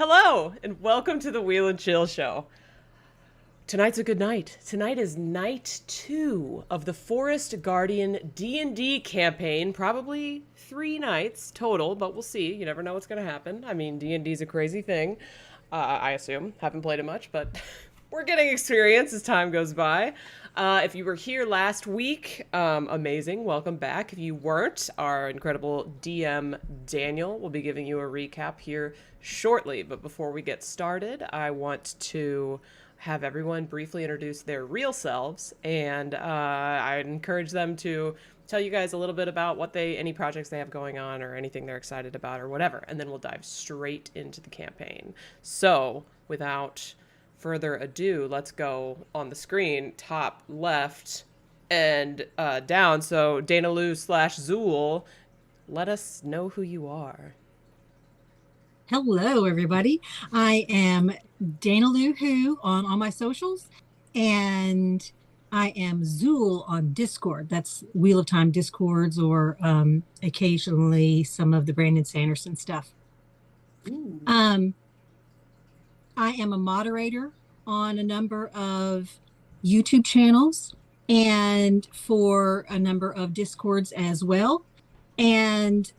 Hello, and welcome to the Wheel and Chill Show. Tonight's a good night. Tonight is night 2 of the Forest Guardian D&D campaign. Probably 3 nights total, but we'll see. You never know what's going to happen. I mean, D&D is a crazy thing, I assume. Haven't played it much, but we're getting experience as time goes by. If you were here last week, amazing. Welcome back. If you weren't, our incredible DM, Daniel, will be giving you a recap here shortly. But before we get started, I want to have everyone briefly introduce their real selves, and I encourage them to tell you guys a little bit about any projects they have going on or anything they're excited about or whatever, and then we'll dive straight into the campaign. So, without further ado, let's go on the screen, top left and down. So, Danalu/Zool, let us know who you are. Hello, everybody. I am Dana Lou Who on all my socials, and I am Zool on Discord. That's Wheel of Time Discords, or occasionally some of the Brandon Sanderson stuff. I am a moderator on a number of YouTube channels and for a number of Discords as well. And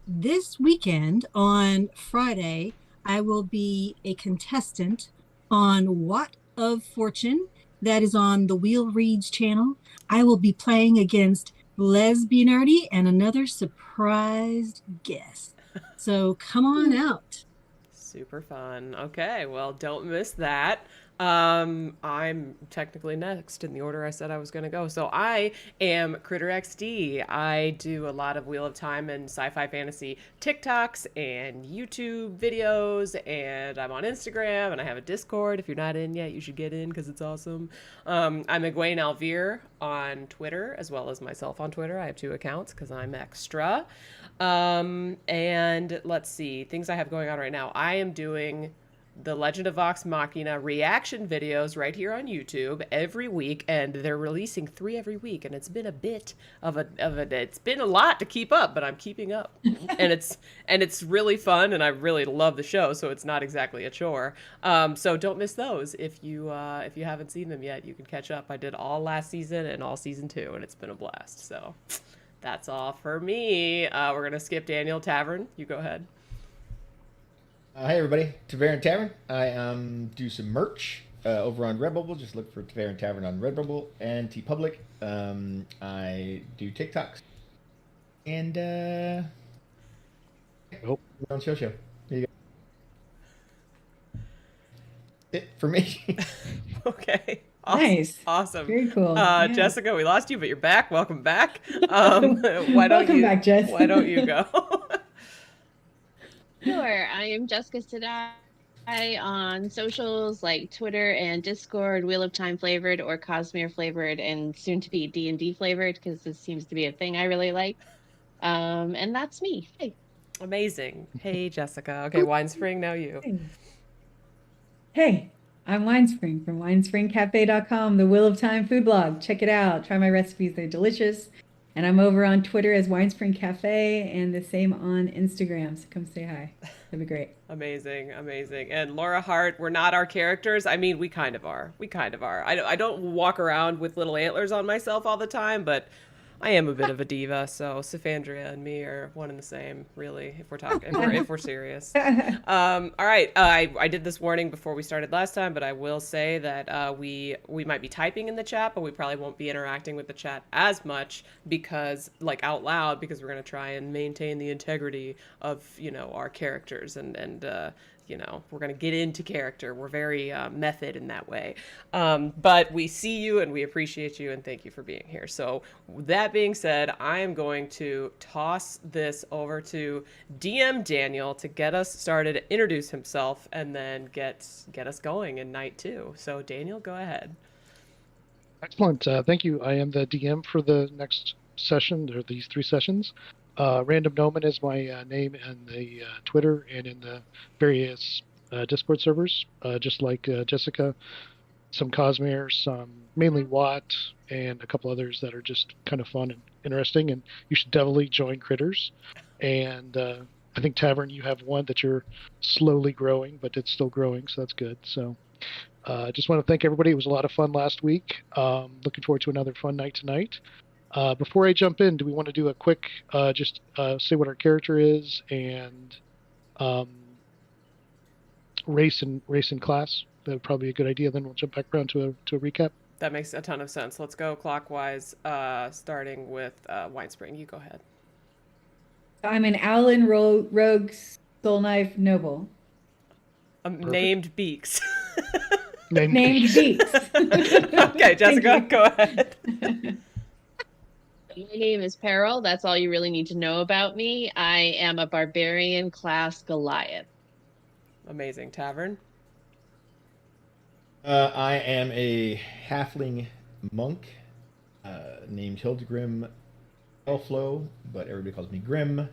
this weekend, on Friday, I will be a contestant on What of Fortune. That is on the Wheel Reads channel. I will be playing against Lesbianardy and another surprised guest. So come on out. Super fun. Okay, well, don't miss that. I'm technically next in the order I said I was going to go. So I am Kritter XD. I do a lot of Wheel of Time and sci-fi fantasy TikToks and YouTube videos, and I'm on Instagram, and I have a Discord. If you're not in yet, you should get in because it's awesome. I'm Egwene Alvear on Twitter, as well as myself on Twitter. I have 2 accounts because I'm extra. And let's see, things I have going on right now. I am doing the Legend of Vox Machina reaction videos right here on YouTube every week, and they're releasing 3 every week, and it's been a bit of it's been a lot to keep up, but I'm keeping up. and it's really fun, and I really love the show, so it's not exactly a chore. So don't miss those. If you haven't seen them yet, you can catch up. I did all last season and all season 2, and it's been a blast. So that's all for me. We're gonna skip Daniel. Tavern, you go ahead. Hey everybody, Tavern. I do some merch over on Redbubble. Just look for Tavern on Redbubble and TeePublic. I do TikToks and we're on Show. There you go. It for me. Okay. Awesome. Nice. Awesome. Very cool. Yeah. Jessica, we lost you, but you're back. Welcome back. Welcome back, Jess. Why don't you go? Sure. I am Jessica Sedai on socials like Twitter and Discord, Wheel of Time flavored or Cosmere flavored, and soon to be D&D flavored, because this seems to be a thing I really like. And that's me. Hey. Amazing. Hey, Jessica. Okay, Winespring, now you. Hey, I'm Winespring from winespringcafe.com, the Wheel of Time food blog. Check it out. Try my recipes. They're delicious. And I'm over on Twitter as Winespring Cafe, and the same on Instagram. So come say hi. That'd be great. Amazing, amazing. And Laura Hart, we're not our characters. I mean, we kind of are. I don't walk around with little antlers on myself all the time, but I am a bit of a diva, so Sifandria and me are one and the same, really, if we're talking, if we're serious. All right, I did this warning before we started last time, but I will say that we might be typing in the chat, but we probably won't be interacting with the chat as much because, like, out loud, because we're going to try and maintain the integrity of, our characters and we're going to get into character. We're very method in that way. But we see you and we appreciate you and thank you for being here. So that being said, I am going to toss this over to DM Daniel to get us started, introduce himself, and then get us going in night 2. So Daniel, go ahead. Excellent. Thank you. I am the DM for the next session, or these 3 sessions. Random Gnomon is my name in the Twitter and in the various Discord servers, just like Jessica. Some Cosmere, some mainly Watt, and a couple others that are just kind of fun and interesting. And you should definitely join Critters. And I think Tavern, you have one that you're slowly growing, but it's still growing, so that's good. So just want to thank everybody. It was a lot of fun last week. Looking forward to another fun night tonight. Before I jump in, do we want to do a quick, just say what our character is and race and class? That would probably be a good idea. Then we'll jump back around to a recap. That makes a ton of sense. Let's go clockwise, starting with Winespring. You go ahead. I'm an Owlin Rogue Soul Knife Noble. Named Beaks. Named Beaks. Okay, Jessica, go ahead. My name is Peril. That's all you really need to know about me. I am a barbarian class Goliath. Amazing. Tavern. I am a halfling monk named Hildegrim Elflo, but everybody calls me Grim.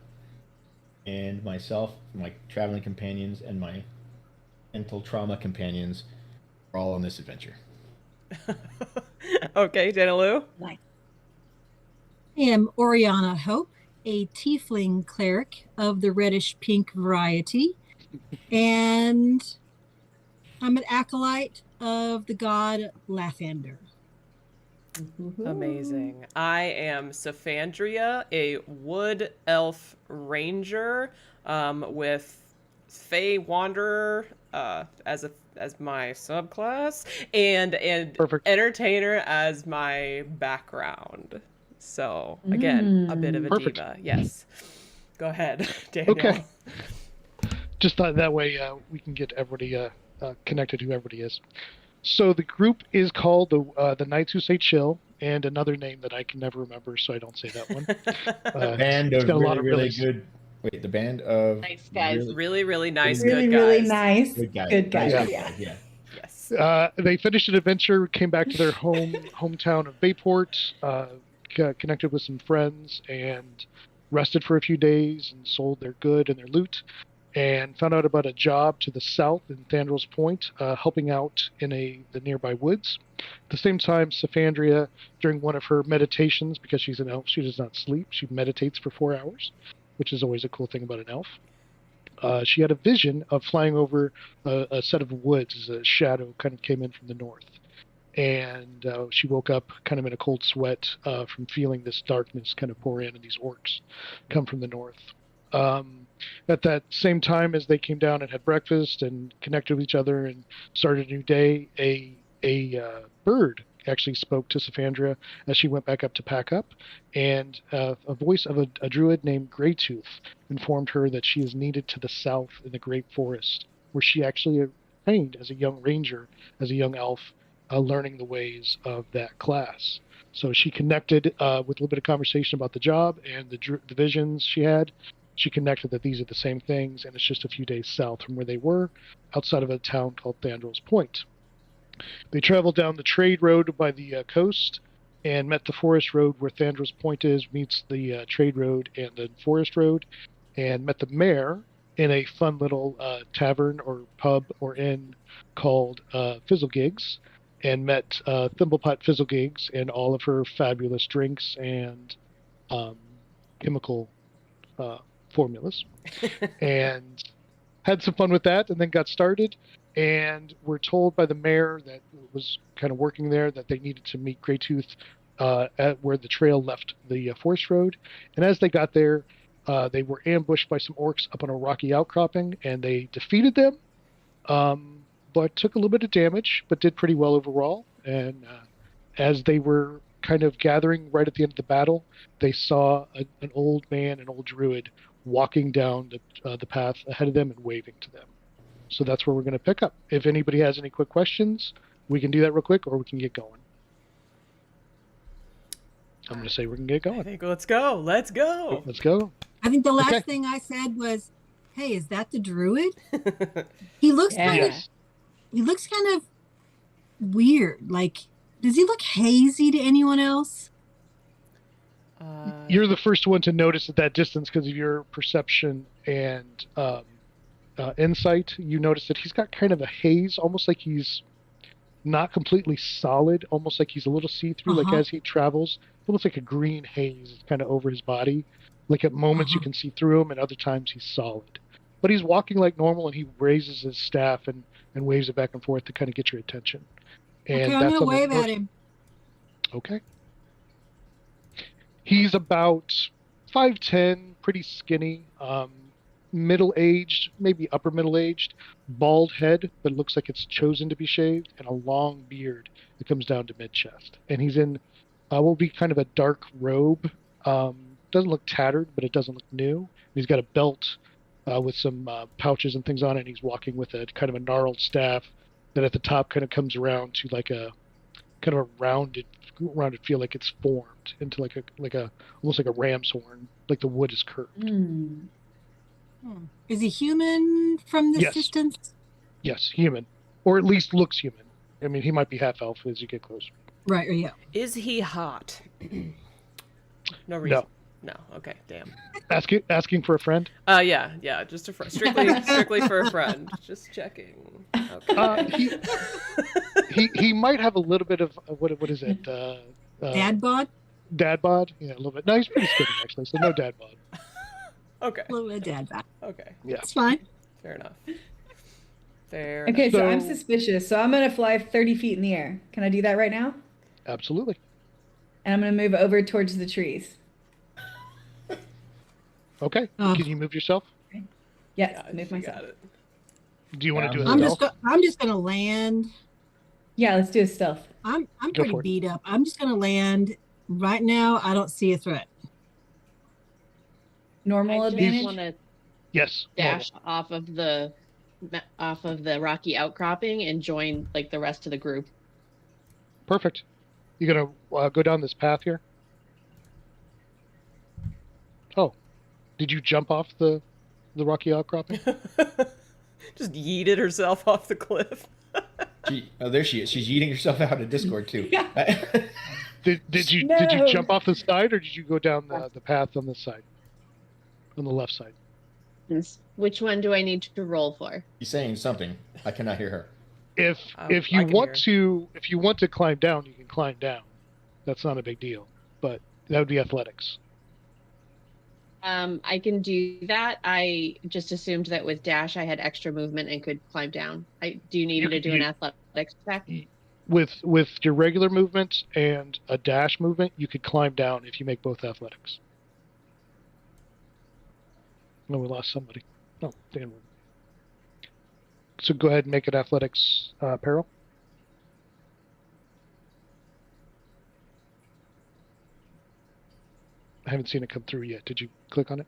And myself, my traveling companions, and my mental trauma companions are all on this adventure. Okay, Dana Lou. I am Oriana Hope, a tiefling cleric of the reddish pink variety, and I'm an acolyte of the god Lathander. Amazing. I am Saphandria, a wood elf ranger, with Fey Wanderer as my subclass, and Perfect. entertainer as my background. So again, a bit of a Perfect. diva. Yes. Go ahead, Daniel. Okay. Just thought that way we can get everybody connected, who everybody is. So the group is called the Knights Who Say Chill, and another name that I can never remember, so I don't say that one. Band it's of got a really, lot of really really good. Wait, the band of Nice guys. Really, really nice, Really, good really guys. nice. good guys. Good guys. Nice Yeah. guys, yeah. Yes. They finished an adventure, came back to their hometown of Bayport, connected with some friends, and rested for a few days and sold their good and their loot, and found out about a job to the south in Thandrell's Point, helping out in the nearby woods. At the same time, Saphandria, during one of her meditations, because she's an elf, she does not sleep. She meditates for 4 hours, which is always a cool thing about an elf. She had a vision of flying over a set of woods as a shadow kind of came in from the north. And she woke up kind of in a cold sweat from feeling this darkness kind of pour in, and these orcs come from the north. At that same time as they came down and had breakfast and connected with each other and started a new day, a bird actually spoke to Saphandria as she went back up to pack up, and a voice of a druid named Greytooth informed her that she is needed to the south in the Great Forest, where she actually trained as a young ranger, as a young elf, learning the ways of that class. So she connected with a little bit of conversation about the job and the visions she had. She connected that these are the same things, and it's just a few days south from where they were, outside of a town called Thandrell's Point. They traveled down the trade road by the coast and met the forest road where Thandrell's Point meets the trade road and the forest road, and met the mayor in a fun little tavern or pub or inn called Fizzlegigs, and met Thimblepot Fizzlegigs and all of her fabulous drinks and chemical formulas, and had some fun with that, and then got started, and were told by the mayor that was kind of working there that they needed to meet Greytooth at where the trail left the forest road. And as they got there, they were ambushed by some orcs up on a rocky outcropping, and they defeated them, but took a little bit of damage, but did pretty well overall. And as they were kind of gathering right at the end of the battle, they saw an old man, an old druid, walking down the path ahead of them and waving to them. So that's where we're going to pick up. If anybody has any quick questions, we can do that real quick, or we can get going. I'm going to say we can get going. I think let's go. Let's go. Let's go. I think the last Okay. thing I said was, "Hey, is that the druid?" He looks Yeah. kind of Yes. he looks kind of weird. Like, does he look hazy to anyone else? You're the first one to notice at that distance because of your perception and insight. You notice that he's got kind of a haze, almost like he's not completely solid, almost like he's a little see-through, like Uh-huh. as he travels, almost like a green haze kind of over his body. Like at moments you can see through him, and other times he's solid. But he's walking like normal, and he raises his staff and waves it back and forth to kind of get your attention. And Okay, I'm that's gonna on the wave north- at him. Okay. He's about 5'10", pretty skinny, middle-aged, maybe upper middle-aged, bald head that looks like it's chosen to be shaved, and a long beard that comes down to mid-chest. And he's in what will be kind of a dark robe. Doesn't look tattered, but it doesn't look new. He's got a belt with some pouches and things on it, and he's walking with a kind of a gnarled staff that at the top kind of comes around to like a kind of a rounded feel, like it's formed into like a almost like a ram's horn, like the wood is curved. Mm. Is he human from this Yes. distance? Yes, human, or at least looks human. I mean, he might be half elf as you get closer. Right, or yeah. Is he hot? No reason. No. No. Okay. Damn. Asking for a friend. Yeah. Just a friend. Strictly for a friend. Just checking. Okay. He might have a little bit of what is it? Dad bod? Dad bod. Yeah, a little bit. No, he's pretty skinny actually, so no dad bod. Okay. A little bit of dad bod. Okay. Yeah. That's fine. Fair enough. Fair. Okay, so I'm So- suspicious. So I'm going to fly 30 feet in the air. Can I do that right now? Absolutely. And I'm going to move over towards the trees. Okay. Oh. Can you move yourself? Yes, Yeah, move you myself. got it. Do you want to do a I'm stealth? just gonna land. Yeah, let's do a stealth. I'm Go pretty for it. beat up. I'm just gonna land. Right now, I don't see a threat. Normal I just advantage? want to Yes. dash off of the rocky outcropping and join like the rest of the group. Perfect. You're gonna go down this path here. Oh, did you jump off the rocky outcropping? Just yeeted herself off the cliff. There she is. She's eating herself out of Discord too. Did you No. jump off the side, or did you go down the path on this side, on the left side? Which one do I need to roll for? She's saying something. I cannot hear her. If I you can want to climb down, you can climb down. That's not a big deal, but that would be athletics. I can do that. I just assumed that with dash I had extra movement and could climb down. Do you need me to do an athletics check? With your regular movement and a dash movement, you could climb down if you make both athletics. No, we lost somebody. Oh, Dan. So go ahead and make it athletics, Peril. I haven't seen it come through yet. Did you click on it?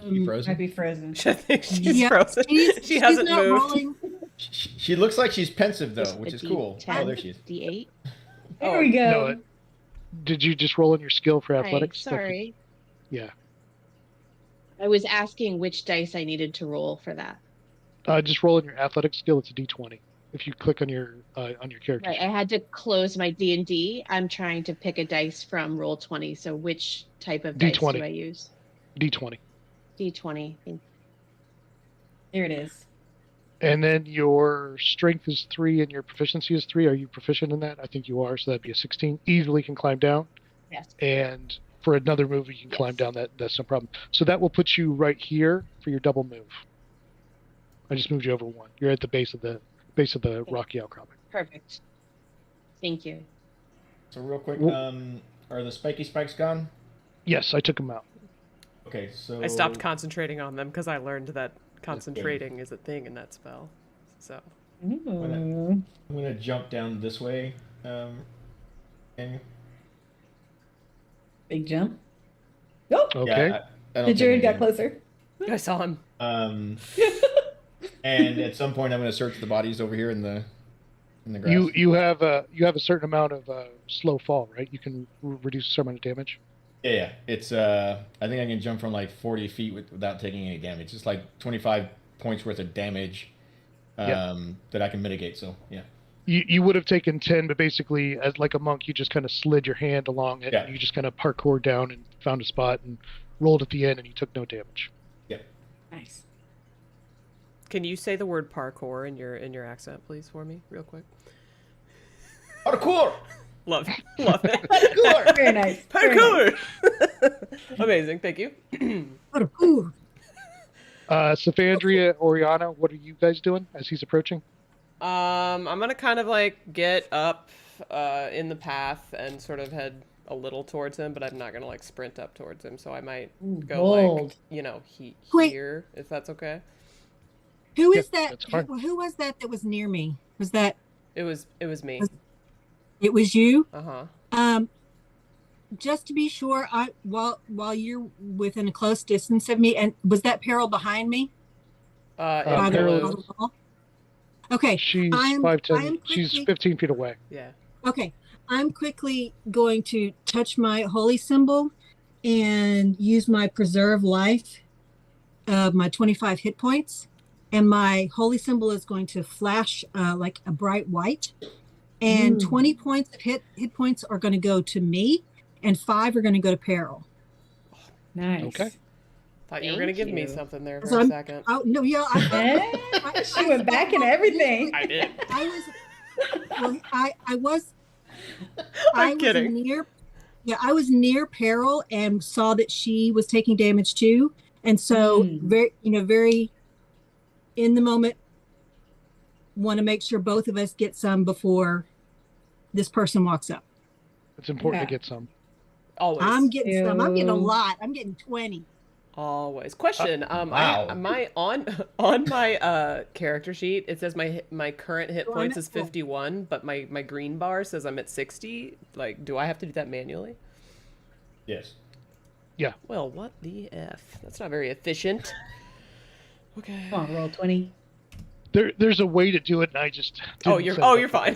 You frozen? Might be frozen. I think she's Yeah, frozen. She hasn't not moved. rolling. She looks like she's pensive though, Just which a is cool. D10, Oh, there she is. D8. There we go. No, did you just roll on your skill for Hi, athletics? sorry. Yeah. I was asking which dice I needed to roll for that. Just roll on your athletics skill. It's a D20. If you click on your character. Right, I had to close my D&D. I'm trying to pick a dice from Roll20. So which type of dice D20. do I use? D20. D20. There it is. And then your strength is 3 and your proficiency is 3. Are you proficient in that? I think you are. So that'd be a 16. Easily can climb down. Yes. And for another move, you can Yes. climb down. That's no problem. So that will put you right here for your double move. I just moved you over 1. You're at the base of the rocky outcropping. Perfect. Thank you. So real quick, Well- are the spiky spikes gone? Yes, I took them out. Okay, so I stopped concentrating on them because I learned that concentrating is a thing in that spell. So Ooh. I'm gonna jump down this way. And Big jump. Oh, Okay. yeah, I don't the think Jared got anything. closer. I saw him. And at some point, I'm gonna search the bodies over here in the grass. You have a certain amount of slow fall, right? You can reduce a certain amount of damage. Yeah. It's I think I can jump from like 40 feet without taking any damage. It's like 25 points worth of damage that I can mitigate. So yeah. You would have taken 10, but basically, as like a monk, you just kind of slid your hand along it. Yeah. And you just kind of parkour down and found a spot and rolled at the end, and you took no damage. Nice. Can you say the word parkour in your accent, please, for me, real quick? Parkour. Love it. Parkour. Very nice. Very nice. Parkour. Amazing. Thank you. Ooh. Safandria, Oriana, what are you guys doing as he's approaching? I'm gonna kind of like get up in the path and sort of head a little towards him, but I'm not gonna like sprint up towards him. So I might go Bold. like, you know, Wait. here, if that's okay. Who Yeah, is that? that's fine. Who was that was near me? Was that It was me. it was you? Uh-huh. Just to be sure, while you're within a close distance of me, and was that Peril behind me? It By the- Peril- by the wall? Okay. She's I'm 5'10". She's quickly- 15 feet away. Yeah. Okay. I'm quickly going to touch my holy symbol and use my preserve life of my 25 hit points. And my holy symbol is going to flash like a bright white. And 20 points of hit points are going to go to me, and 5 are going to go to Peril. Nice. Okay. Thought you were gonna Thank give me you. something there for So a I'm- second. Oh no, yeah, She went back and everything. I did. I was I'm kidding. near. Yeah, I was near Peril and saw that she was taking damage too, and so very in the moment, want to make sure both of us get some before this person walks up. It's important Yeah. to get some. Always. I'm getting some. I'm getting a Ew. lot. I'm getting 20. Always. Question. Wow. My on my character sheet it says my current hit Oh, points I'm is at full. 51, but my green bar says I'm at 60. Like, do I have to do that manually? Yes. Well, what the f? That's not very efficient. Okay. Come on, roll 20. There's a way to do it, and I just Oh, didn't you're set it up you're for fine.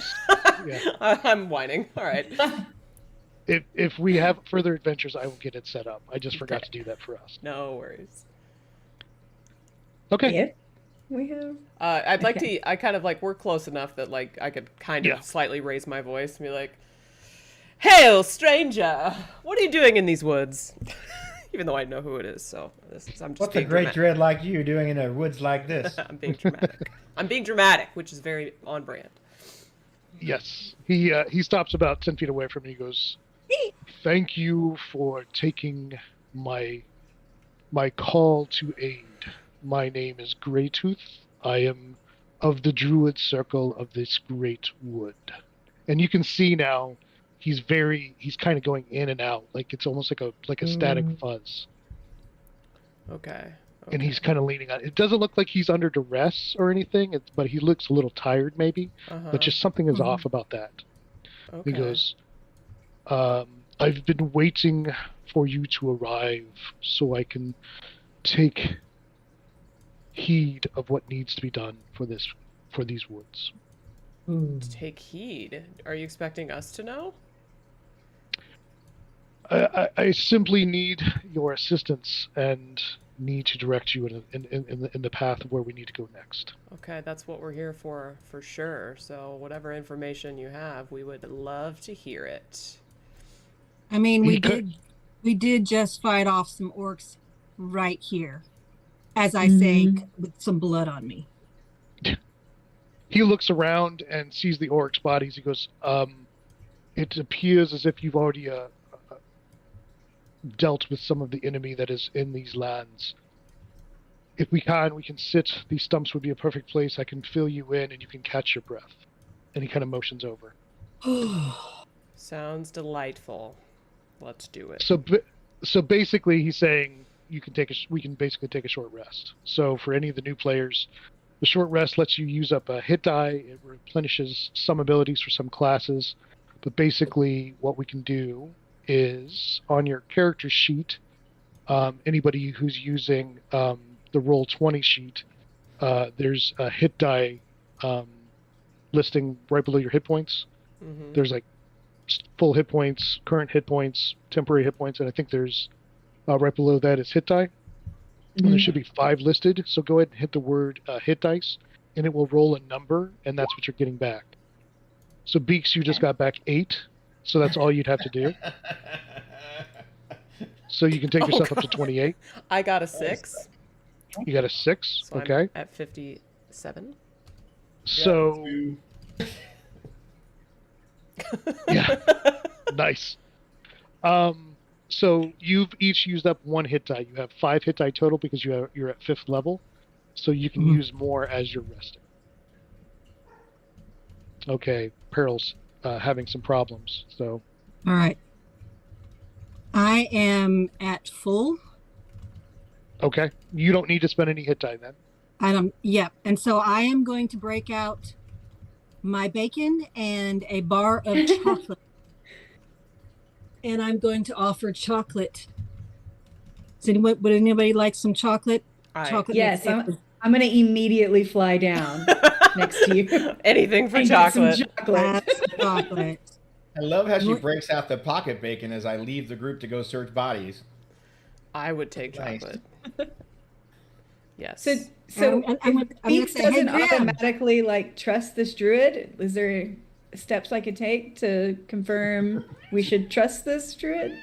this. Yeah. I'm whining. All right. If we have further adventures, I will get it set up. I just forgot to do that for us. No worries. Okay. If we have. I'd like Okay. to. I kind of like we're close enough that like I could kind of Yeah. slightly raise my voice and be like, "Hail, stranger! What are you doing in these woods?" Even though I know who it is, so I'm just What's a being great dramatic. dread like you doing in the woods like this? I'm being dramatic. I'm being dramatic, which is very on brand. Yes. He stops about 10 feet away from me. He goes, "Thank you for taking my call to aid. My name is Greytooth. I am of the druid circle of this great wood." And you can see now he's kind of going in and out, like it's almost like a static fuzz. Okay. And he's kind of leaning on. It doesn't look like he's under duress or anything, but he looks a little tired maybe. Uh-huh. But just something is off about that. Okay. He goes, "I've been waiting for you to arrive so I can take heed of what needs to be done for these woods." Take heed. Are you expecting us to know? I simply need your assistance and need to direct you in the path of where we need to go next. Okay, that's what we're here for sure. So whatever information you have, we would love to hear it. I mean, He we did just fight off some orcs right here, as I sank with some blood on me. He looks around and sees the orcs' bodies. He goes, "It appears as if you've already dealt with some of the enemy that is in these lands. If we can sit. These stumps would be a perfect place. I can fill you in and you can catch your breath." And he kind of motions over. Sounds delightful. Let's do it. So basically, he's saying we can basically take a short rest. So for any of the new players, the short rest lets you use up a hit die. It replenishes some abilities for some classes. But basically, what we can do is on your character sheet, anybody who's using the Roll20 sheet, there's a hit die listing right below your hit points. Mm-hmm. There's like full hit points, current hit points, temporary hit points, and I think there's right below that is hit die. And there should be 5 listed. So go ahead and hit the word hit dice, and it will roll a number, and that's what you're getting back. So Beaks, you just got back 8, so that's all you'd have to do. So you can take yourself up to 28. I got a 6. You got a 6, So okay. I'm at 57. So Yeah. Nice. So you've each used up 1 hit die. You have 5 hit die total because you're at 5th level, so you can use more as you're resting. Okay, Pearl's having some problems. So All right. I am at full. okay, you don't need to spend any hit die then. Yep. And so I am going to break out my bacon and a bar of chocolate. And I'm going to offer chocolate. Would anybody like some chocolate? Chocolate. Yes, I'm going to immediately fly down next to you. Anything for and get some chocolate. chocolate. I love how she breaks out the pocket bacon as I leave the group to go search bodies. I would take Nice. chocolate. Yes. So I'm gonna Beaks say, hey, doesn't Graham. automatically like trust this druid. Is there steps I could take to confirm we should trust this druid?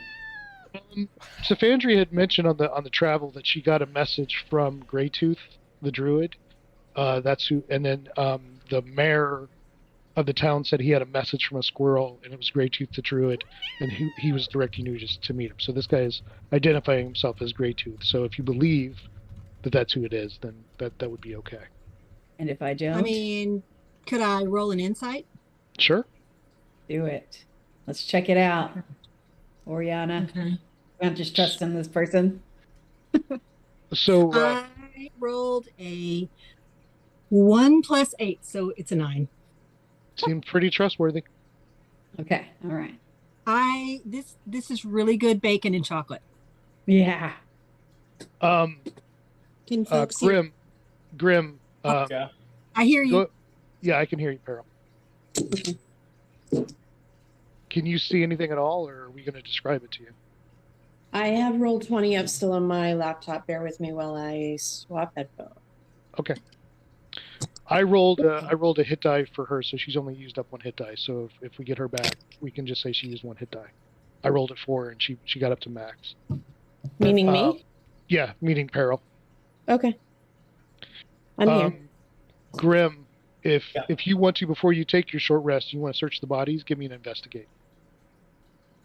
So Fandry had mentioned on the travel that she got a message from Greytooth, the druid. That's who, and then the mayor of the town said he had a message from a squirrel, and it was Greytooth the druid, and he was directing you just to meet him. So this guy is identifying himself as Greytooth. So if you believe that that's who it is, then that would be okay. And if I don't, I mean, could I roll an insight? Sure. do it. Let's check it out. Oriana, Okay. I'm just trusting this person. So I rolled a 1 + 8, so it's a 9. seemed pretty trustworthy. Okay, all right. This is really good bacon and chocolate. Yeah. Can folks hear? Grim. Yeah. I hear you. Yeah, I can hear you, Peril. Can you see anything at all, or are we going to describe it to you? I have rolled 20 up still on my laptop. Bear with me while I swap headphones. Okay. I rolled a hit die for her, so she's only used up 1 hit die. So if we get her back, we can just say she used 1 hit die. I rolled it for her, and she got up to max. Meaning me? Yeah, meaning Peril. Okay. I'm here. Grim, if Yeah. if you want to, before you take your short rest, you want to search the bodies, give me an investigate.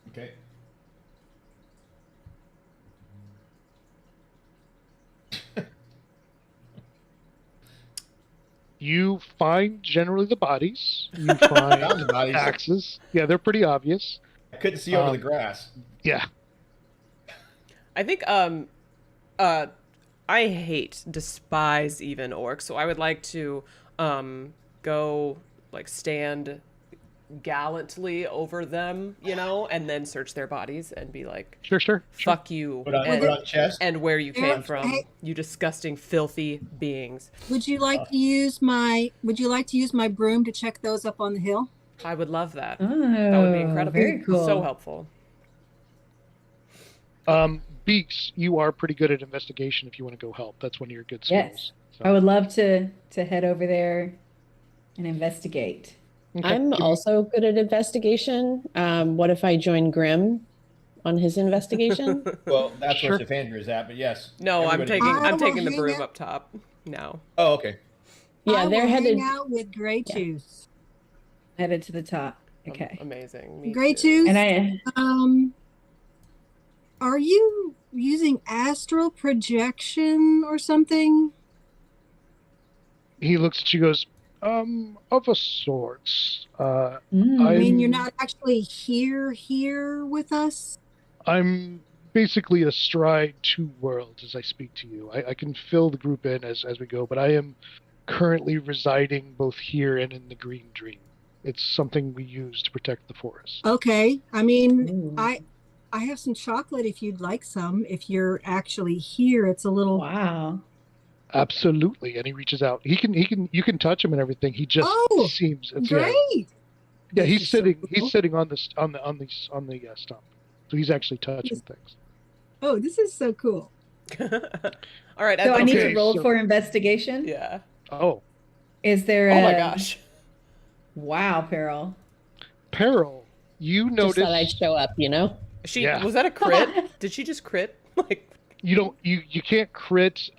Okay. You find generally the bodies. You Found find the bodies. axes. Yeah, they're pretty obvious. I couldn't see over the grass. Yeah. I think I despise even orcs, so I would like to go like stand gallantly over them, and then search their bodies and be like, Sure. fuck you Put on chest. and where you came Hey. from, you disgusting filthy beings. Would you like to use my broom to check those up on the hill? I would love that. Oh, That would be incredible. Very cool. So helpful. Beaks, you are pretty good at investigation if you want to go help. That's one of your good skills. Yes. So, I would love to head over there and investigate. okay. I'm also good at investigation. What if I join Grim on his investigation? Well, that's Sure. where Stefandra is at, but yes. No, everybody- I'm I taking the will broom hang up top now. Oh, okay. Yeah, I they're will headed. hang out with Greytooth. Headed to the top. Okay. Amazing. Me Greytooth. And I Are you using astral projection or something? He looks at you, goes, of a sorts. I mean, you're I'm- not actually here with us? I'm basically astride 2 worlds as I speak to you. I can fill the group in as we go, but I am currently residing both here and in the Green Dream. It's something we use to protect the forest. Okay. I mean, Ooh. I have some chocolate if you'd like some. If you're actually here, it's a little. Wow. Absolutely. And he reaches out. You can touch him and everything. He just Oh, seems it's, Great. Yeah, This he's is so sitting. cool. He's sitting on the stump, so he's actually touching things. Oh, this is so cool. All right. So I need Okay, to roll so- for investigation. Yeah. Oh, Is there? Oh my gosh. Wow, Peril. Peril, you Just thought I'd notice. show up, She Yeah. was that a crit? Did she just crit? Like You can't crit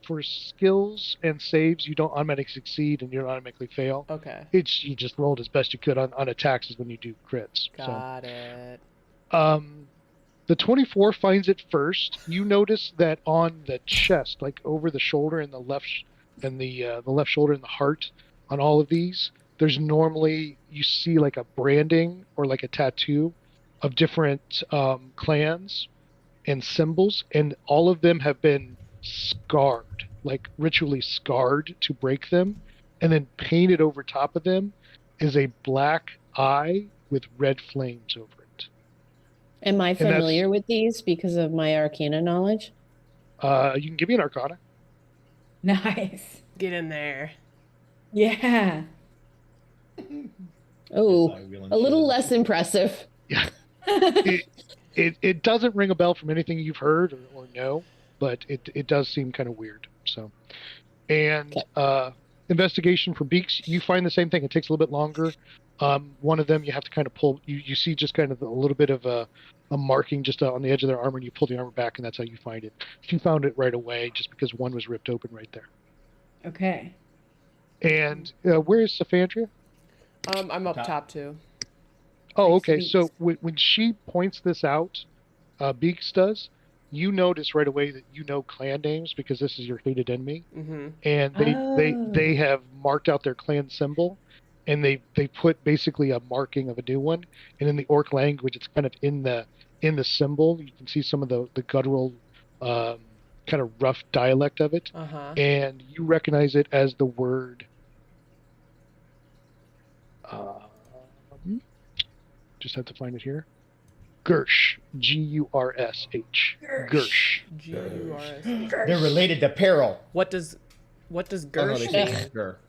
for skills and saves. You don't automatically succeed and you don't automatically fail. Okay. You just rolled as best you could on attacks when you do crits. Got it. The 24 finds it first. You notice that on the chest, like over the shoulder and the left shoulder and the heart, on all of these, there's normally you see like a branding or like a tattoo of different clans and symbols, and all of them have been scarred, like ritually scarred to break them, and then painted over top of them is a black eye with red flames over it. Am I familiar with these because of my Arcana knowledge? You can give me an Arcana. Nice. Get in there. Yeah. Oh, a little less impressive. Yeah. It doesn't ring a bell from anything you've heard or know, but it does seem kind of weird. So, and investigation for beaks, you find the same thing. It takes a little bit longer. One of them you have to kind of pull. You see just kind of a little bit of a marking just on the edge of their armor, and you pull the armor back, and that's how you find it. She found it right away, just because one was ripped open right there. Okay. And where is Saphantria? I'm up top too. Oh, okay. Beaks. So when she points this out, Beaks does, you notice right away that you know clan names because this is your hated enemy, and they have marked out their clan symbol, and they put basically a marking of a new one, and in the orc language, it's kind of in the symbol. You can see some of the guttural, kind of rough dialect of it, and you recognize it as the word. Just have to find it here. Gersh. G-U-R-S-H. Gersh. G-U-R-S. They're related to peril. What does Gersh Oh, no, they say mean? Ger.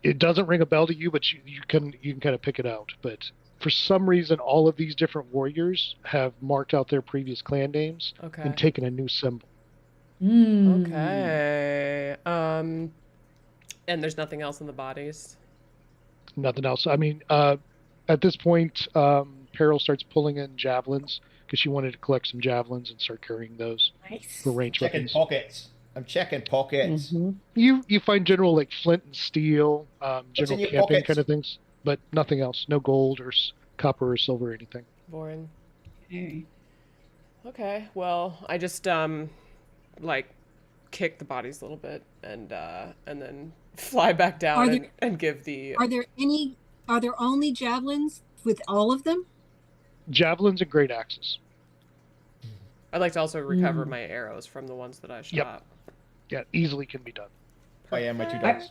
It doesn't ring a bell to you, but you can kind of pick it out. But for some reason, all of these different warriors have marked out their previous clan names and taken a new symbol. Okay. And there's nothing else in the bodies? Nothing else. I mean, at this point, Peril starts pulling in javelins because she wanted to collect some javelins and start carrying those for range weapons. Pockets. I'm checking pockets. You find general like flint and steel, general your camping pockets? kind of things, but nothing else. No gold or copper or silver or anything. Boring. Okay. Okay. Well, I just like kick the bodies a little bit and then fly back down and give the. Are there only javelins with all of them? Javelins and great axes. I'd like to also recover my arrows from the ones that I shot. Yep. Yeah, easily can be done. Oh yeah, my 2 dogs.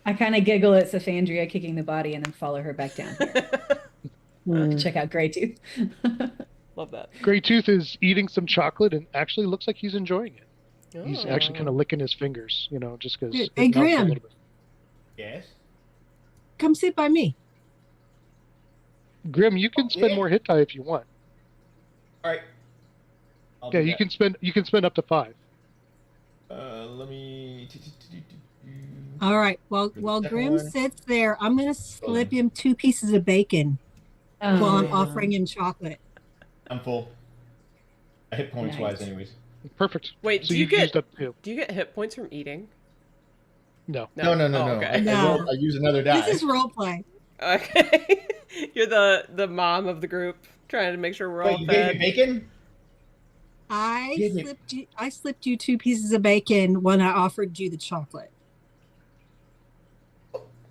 I kind of giggle at Saphandria kicking the body and then follow her back down here. Check out Greytooth. Love that. Greytooth is eating some chocolate and actually looks like he's enjoying it. He's actually kind of licking his fingers, just because. Hey, Grim. Yes. Come sit by me. Grim, you can spend more hit die if you want. All right. Yeah, you can spend up to 5. Let me. All right. While Grim sits there, I'm gonna slip him 2 pieces of bacon while I'm offering him chocolate. I'm full. Hit points wise, anyways. Perfect. Wait, so do you get do you get hit points from eating? No. No. Okay. No. I use another die. This is role play. Okay. You're the mom of the group, trying to make sure we're all you fed. gave me bacon? I slipped you 2 pieces of bacon when I offered you the chocolate.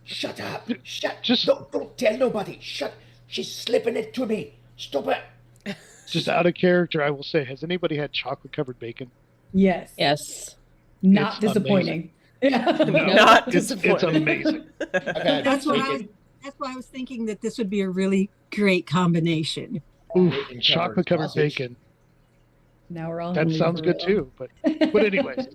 Shut up! Don't tell nobody. Shut! She's slipping it to me. Stop it! Just out of character, I will say, has anybody had chocolate covered bacon? Yes. Yes. Not It's disappointing. Yeah. Not It's disappointing. amazing. That's why I was thinking that this would be a really great combination. Ooh, chocolate covered bacon. Now we're all That hungry sounds for good real. too. But anyways.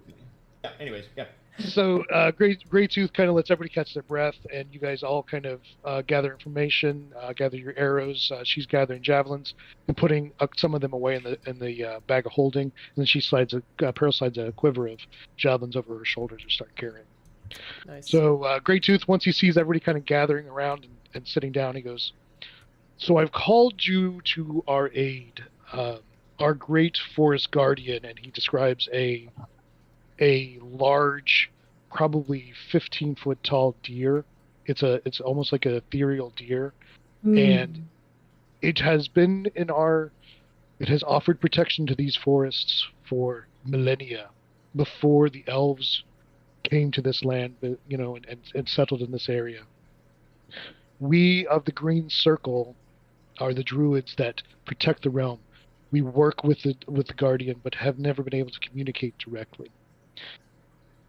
Yeah. So Greytooth kind of lets everybody catch their breath, and you guys all kind of gather information, gather your arrows. She's gathering javelins and putting some of them away in the bag of holding. And then she Pearl slides a quiver of javelins over her shoulders and start carrying. Nice. So Greytooth, once he sees everybody kind of gathering around and sitting down, he goes, "So I've called you to our aid our great forest guardian, and he describes a large, probably 15-foot tall deer. It's almost like an ethereal deer, and it has been it has offered protection to these forests for millennia before the elves came to this land, and settled in this area. We of the Green Circle are the druids that protect the realm. We work with the guardian, but have never been able to communicate directly.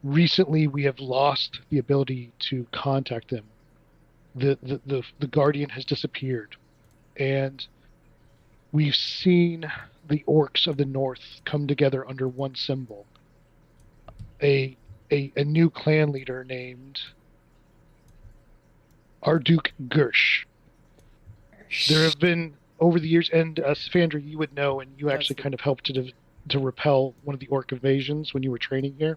Recently, we have lost the ability to contact them. The guardian has disappeared, and we've seen the orcs of the north come together under one symbol. A new clan leader named Arduk Gersh. There have been, over the years, and Sandra, you would know, and you actually kind of helped to repel one of the orc invasions when you were training here.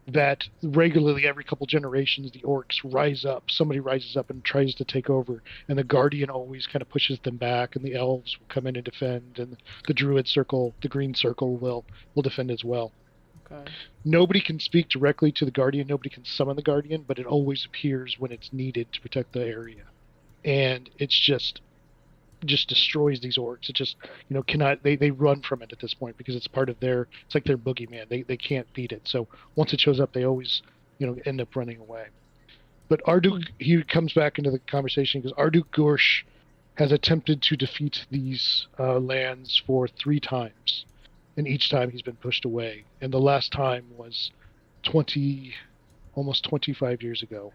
That regularly, every couple generations, the orcs rise up. Somebody rises up and tries to take over, and the guardian always kind of pushes them back, and the elves will come in and defend, and the druid circle, the green circle, will defend as well. Okay. Nobody can speak directly to the guardian. Nobody can summon the guardian, but it always appears when it's needed to protect the area, and it's just destroys these orcs. It just, cannot, they run from it at this point because it's part of it's like their boogeyman. They can't beat it. So once it shows up, they always, end up running away. But Arduk, he comes back into the conversation because Arduk Gorsh has attempted to defeat these lands for 3 times. And each time he's been pushed away. And the last time was almost 25 years ago.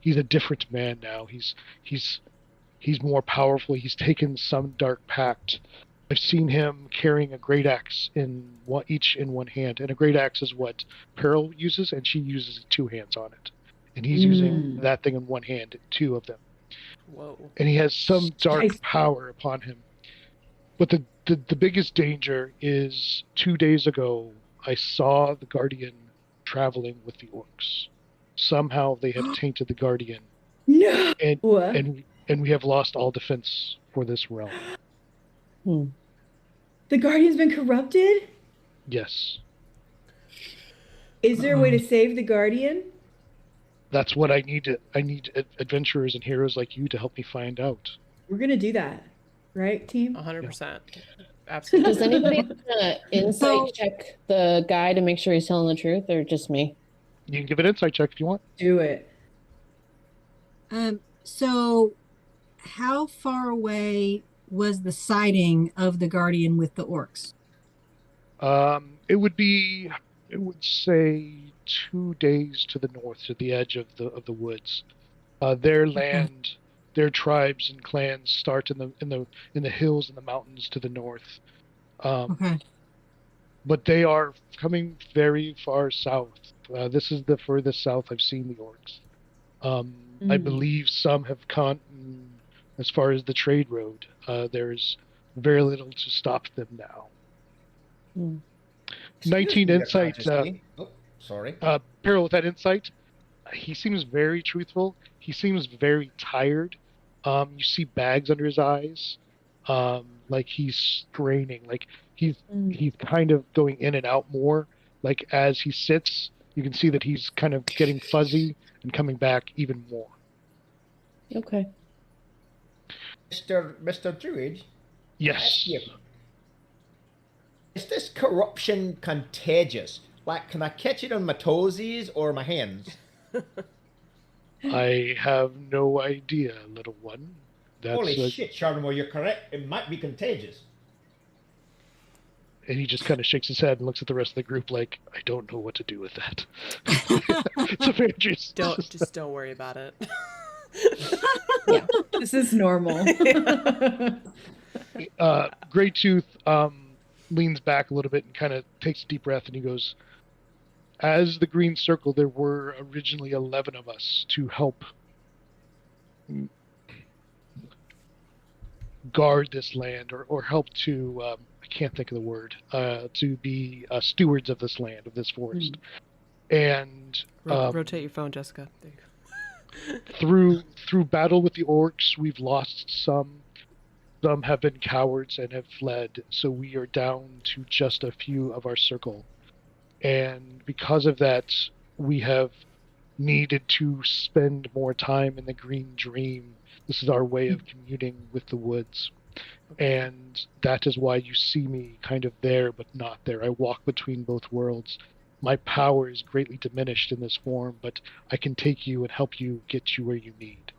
He's a different man now. He's more powerful. He's taken some dark pact. I've seen him carrying a great axe each in one hand, and a great axe is what Pearl uses, and she uses 2 hands on it. And he's using that thing in one hand, 2 of them. Whoa! And he has some dark power upon him. But the biggest danger is 2 days ago, I saw the Guardian traveling with the orcs. Somehow they have tainted the Guardian. No. And we have lost all defense for this realm. The Guardian's been corrupted? Yes. Is there a way to save the Guardian? That's what I need. I need adventurers and heroes like you to help me find out. We're going to do that. Right, team? 100%. Absolutely. Does anybody want to insight check the guy to make sure he's telling the truth, or just me? You can give an insight check if you want. Do it. So how far away was the sighting of the Guardian with the orcs? It would say 2 days to the north, to the edge of the woods. Their land, their tribes and clans start in the hills and the mountains to the north. But they are coming very far south. This is the furthest south I've seen the orcs. I believe some have gone as far as the trade road. There's very little to stop them now. 19 insight. Sorry. Peril, with that insight, he seems very truthful. He seems very tired. You see bags under his eyes, like he's straining, like he's kind of going in and out more. Like as he sits, you can see that he's kind of getting fuzzy and coming back even more. Okay. Mr. Druid? Yes. Is this corruption contagious? Like, can I catch it on my toesies or my hands? I have no idea, little one. Holy shit, Charmor, you're correct. It might be contagious. And he just kind of shakes his head and looks at the rest of the group like, I don't know what to do with that. So Andrews, don't worry about it. Yeah, this is normal. Greytooth leans back a little bit and kind of takes a deep breath, and he goes, as the Green Circle, there were originally 11 of us to help guard this land, or help to, I can't think of the word, to be stewards of this land, of this forest. And rotate your phone, Jessica. There you go. through battle with the orcs, we've lost some. Some have been cowards and have fled, so we are down to just a few of our circle. And because of that, we have needed to spend more time in the Green Dream. This is our way of communing with the woods. And that is why you see me kind of there, but not there. I walk between both worlds. My power is greatly diminished in this form, but I can take you and help you get you where you need.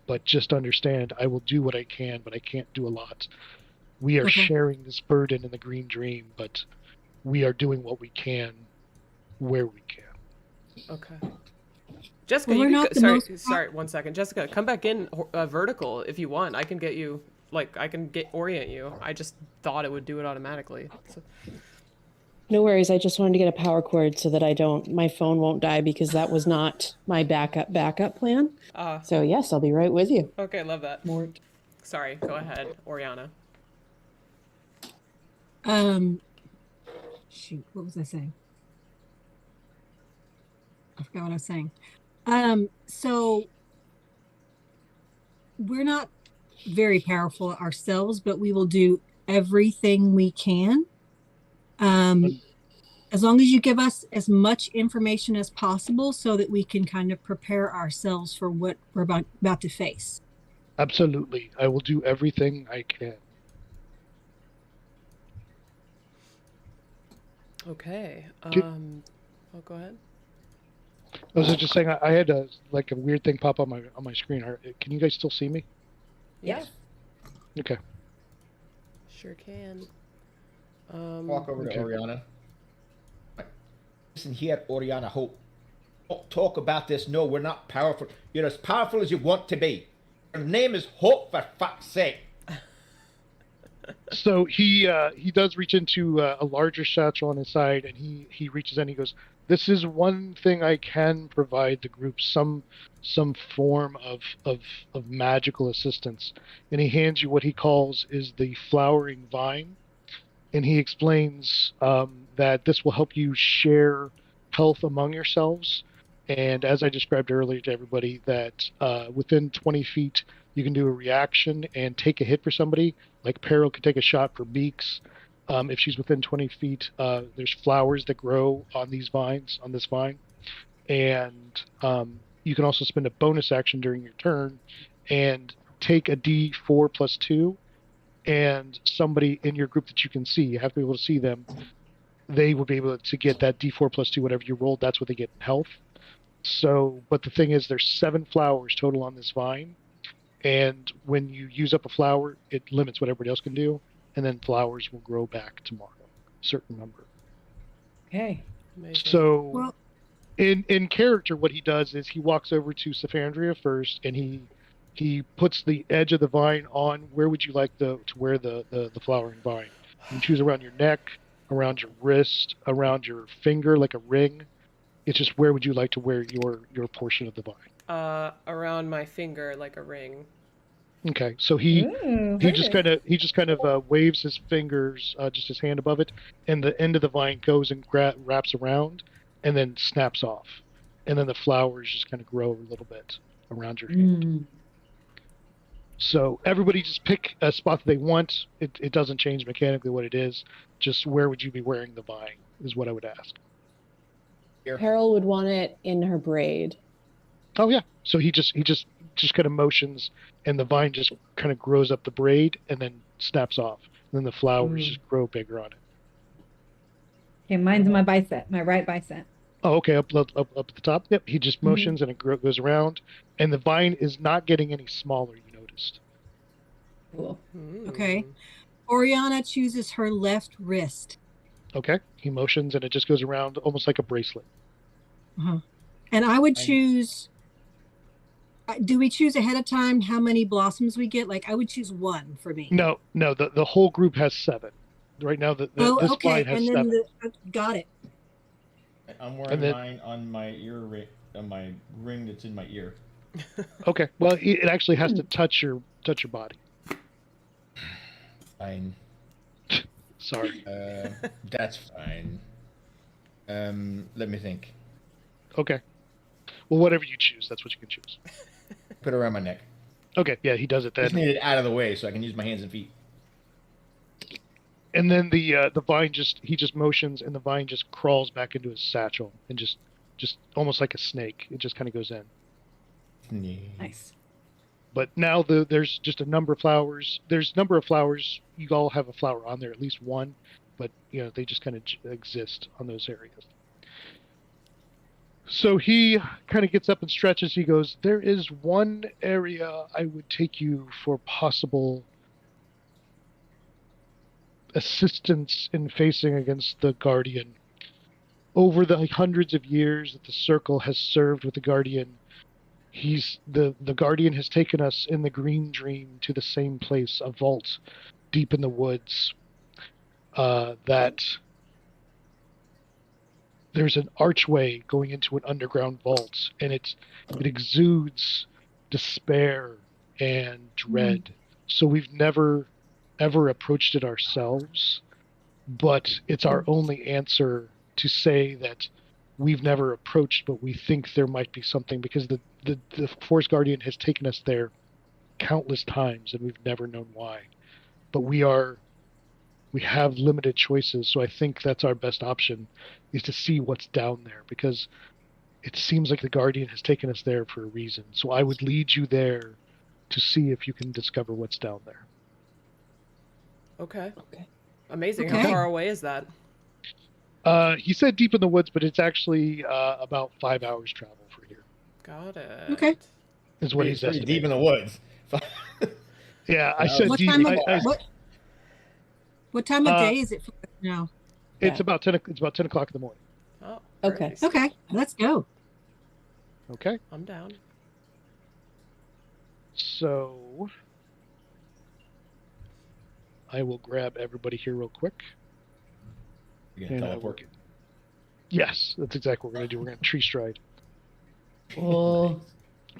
But just understand, I will do what I can, but I can't do a lot. We are Okay. sharing this burden in the Green Dream, but we are doing what we can where we can. Okay. Jessica, Well, you we're can not go, the sorry, most- sorry, 1 second. Jessica, come back in vertical if you want. I can get you, like, I can orient you. I just thought it would do it automatically. So, No worries. I just wanted to get a power cord so that my phone won't die, because that was not my backup plan. So yes, I'll be right with you. okay, love that. Mort. Sorry, go ahead, Oriana. Shoot, what was I saying? I forgot what I was saying. So we're not very powerful ourselves, but we will do everything we can. As long as you give us as much information as possible so that we can kind of prepare ourselves for what we're about to face. Absolutely. I will do everything I can. Okay. Go ahead. I was just saying, I had a weird thing pop on my screen. Can you guys still see me? Yeah. Okay. Sure can. Walk over Okay. to Oriana. Listen here, Oriana Hope. Don't talk about this. No, we're not powerful. You're as powerful as you want to be. Your name is Hope, for fuck's sake. So he does reach into a larger satchel on his side, and he reaches in. He goes, "This is one thing I can provide the group, some form of magical assistance." And he hands you what he calls is the flowering vine, and he explains that this will help you share health among yourselves. And as I described earlier to everybody, that within 20 feet, you can do a reaction and take a hit for somebody. Like Peril could take a shot for Beaks. If she's within 20 feet, there's flowers that grow on these vines, on this vine. And you can also spend a bonus action during your turn and take a D4 plus 2. And somebody in your group that you can see, you have to be able to see them, they will be able to get that D4 plus 2, whatever you rolled, that's what they get in health. So, but the thing is, there's 7 flowers total on this vine. And when you use up a flower, it limits what everybody else can do. And then flowers will grow back tomorrow, a certain number. Okay. Amazing. So, Well, in character, what he does is he walks over to Saphandria first, and he puts the edge of the vine on. Where would you like to wear the flowering vine? You choose around your neck, around your wrist, around your finger, like a ring. It's just where would you like to wear your portion of the vine? Around my finger, like a ring. Okay, so he Ooh, just kind of waves his fingers, just his hand above it, and the end of the vine goes and wraps around, and then snaps off, and then the flowers just kind of grow a little bit around your hand. So everybody just pick a spot that they want. It doesn't change mechanically what it is. Just where would you be wearing the vine is what I would ask. Here. Peril would want it in her braid. Oh yeah. So he just kind of motions, and the vine just kind of grows up the braid and then snaps off. And then the flowers just grow bigger on it. Okay, mine's my bicep, my right bicep. Oh, okay. Up at the top. Yep. He just motions and it goes around, and the vine is not getting any smaller. You noticed. Cool. okay. Oriana chooses her left wrist. Okay. He motions and it just goes around almost like a bracelet. And I would choose. Do we choose ahead of time how many blossoms we get? Like I would choose 1 for me. No. The whole group has 7. Right now, this okay. vine has And 7. then got it. I'm wearing mine on my ear on my ring that's in my ear. Okay. Well, it actually has to touch your body. Fine. Sorry. That's fine. Let me think. Okay. Well, whatever you choose, that's what you can choose. Put it around my neck. Okay, yeah, he does it I just then. need it out of the way so I can use my hands and feet. And then the vine he just motions, and the vine just crawls back into his satchel and just almost like a snake. It just kind of goes in. Nice. But now there's just a number of flowers. There's a number of flowers. You all have a flower on there, at least one, but they just kind of exist on those areas. So he kind of gets up and stretches. He goes, "There is one area I would take you for possible assistance in facing against the Guardian. Over the hundreds of years that the Circle has served with the Guardian, the Guardian has taken us in the Green Dream to the same place, a vault deep in the woods. That there's an archway going into an underground vault, and it exudes despair and dread. So we've never ever approached it ourselves, but it's our only answer to say that we've never approached, but we think there might be something, because the Forest Guardian has taken us there countless times and we've never known why. But we have limited choices, so I think that's our best option, is to see what's down there, because it seems like the Guardian has taken us there for a reason. So I would lead you there to see if you can discover what's down there. Okay. Amazing. Okay. How far away is that? He said deep in the woods, but it's actually about 5 hours travel from here. Got it. Okay. Is what he's pretty estimating. deep in the woods. Yeah, I said What deep. time what time of day is it for now? It's about 10. It's about 10 o'clock in the morning. Oh, Okay. nice. Okay, let's go. Okay. I'm down. So I will grab everybody here real quick. You're gonna teleport. Yes, that's exactly what we're gonna do. We're gonna tree stride. Oh.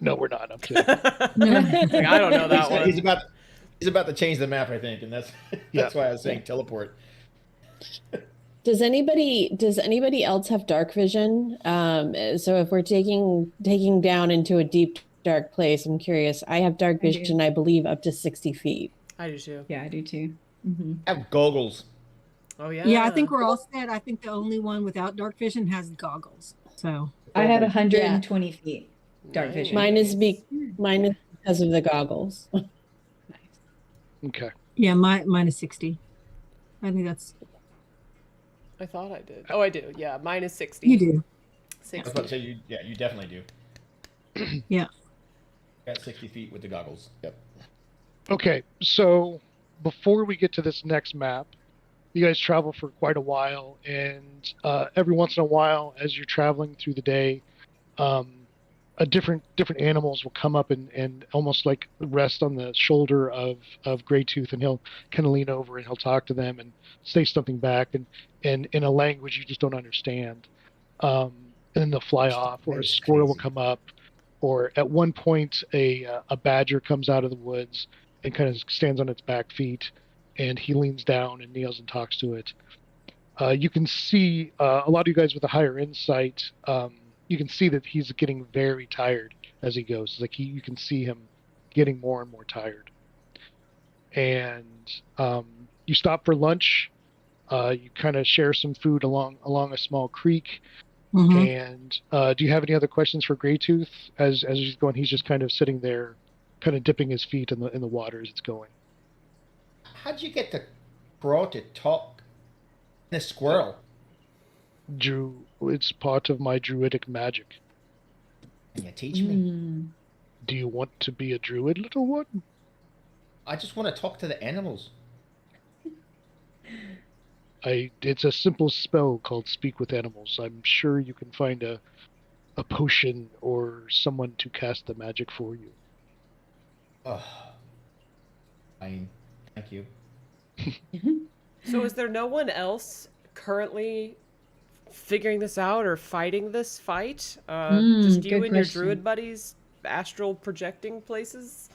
No, we're not. I'm kidding. Like, I don't know that one. He's about to change the map, I think, and that's why I was saying teleport. Does anybody else have dark vision? So if we're taking down into a deep dark place, I'm curious. I have dark vision, I believe, up to 60 feet. I do too. Yeah, I do too. Mm-hmm. I have goggles. Oh yeah. Yeah, I think we're all set. I think the only one without dark vision has goggles. So I have 120 feet dark Nice. vision. Mine is because of the goggles. Okay. yeah, mine is 60. I think that's I thought I did. Oh, I do. Yeah, mine is 60. you do. I was 60. about to say you definitely do. Yeah. Got 60 feet with the goggles. Yep. Okay. So before we get to this next map, you guys travel for quite a while, and every once in a while, as you're traveling through the day, different animals will come up and almost like rest on the shoulder of Greytooth, and he'll kind of lean over and he'll talk to them and say something back, and in a language you just don't understand. And then they'll fly off, or a squirrel will come up, or at one point a badger comes out of the woods and kind of stands on its back feet, and he leans down and kneels and talks to it. You can see a lot of you guys with a higher insight. You can see that he's getting very tired as he goes. Like you can see him getting more and more tired. And you stop for lunch. You kind of share some food along a small creek. Mhm. And do you have any other questions for Greytooth as he's going? He's just kind of sitting there, kind of dipping his feet in the water as it's going. How'd you get the crow to talk? The squirrel. It's part of my druidic magic. Can you teach me? Do you want to be a druid, little one? I just want to talk to the animals. It's a simple spell called Speak with Animals. I'm sure you can find a potion or someone to cast the magic for you. Oh, fine. Thank you. So is there no one else currently figuring this out or fighting this fight? Just you good and your question. druid buddies astral projecting places?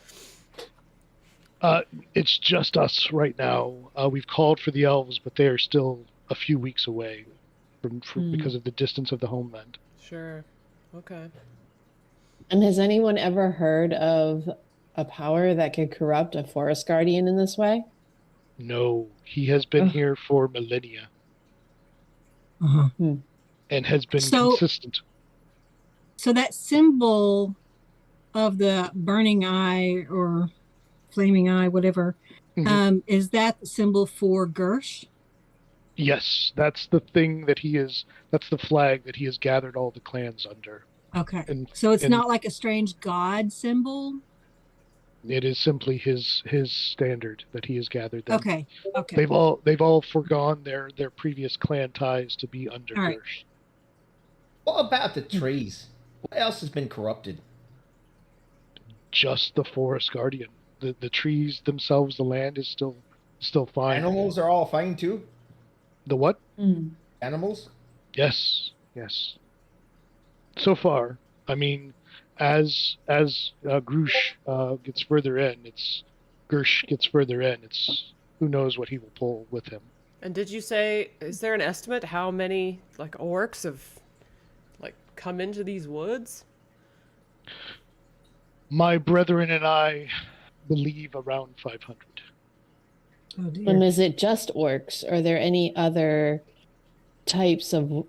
It's just us right now. We've called for the elves, but they are still a few weeks away because of the distance of the homeland. Sure. Okay. And has anyone ever heard of a power that could corrupt a forest guardian in this way? No, he has been Ugh. here for millennia Uh-huh. and has been So, consistent. so that symbol of the burning eye or flaming eye, whatever, Mhm. is that the symbol for Gersh? Yes, that's the thing that that's the flag that he has gathered all the clans under. Okay. And So it's and not like a strange god symbol? it is simply his standard that he has gathered them. Okay. Okay. They've all forgone their previous clan ties to be under All right. Gersh. What about the trees? What else has been corrupted? Just the forest guardian. The trees themselves, the land is still fine. Animals are all fine too. The what? Mm. Animals. Yes. So far, I mean, as Grush gets further in, Gersh gets further in. It's who knows what he will pull with him. And did you say, is there an estimate how many like orcs have like come into these woods? My brethren and I believe around 500. Oh, And dear. is it just orcs? Are there any other types of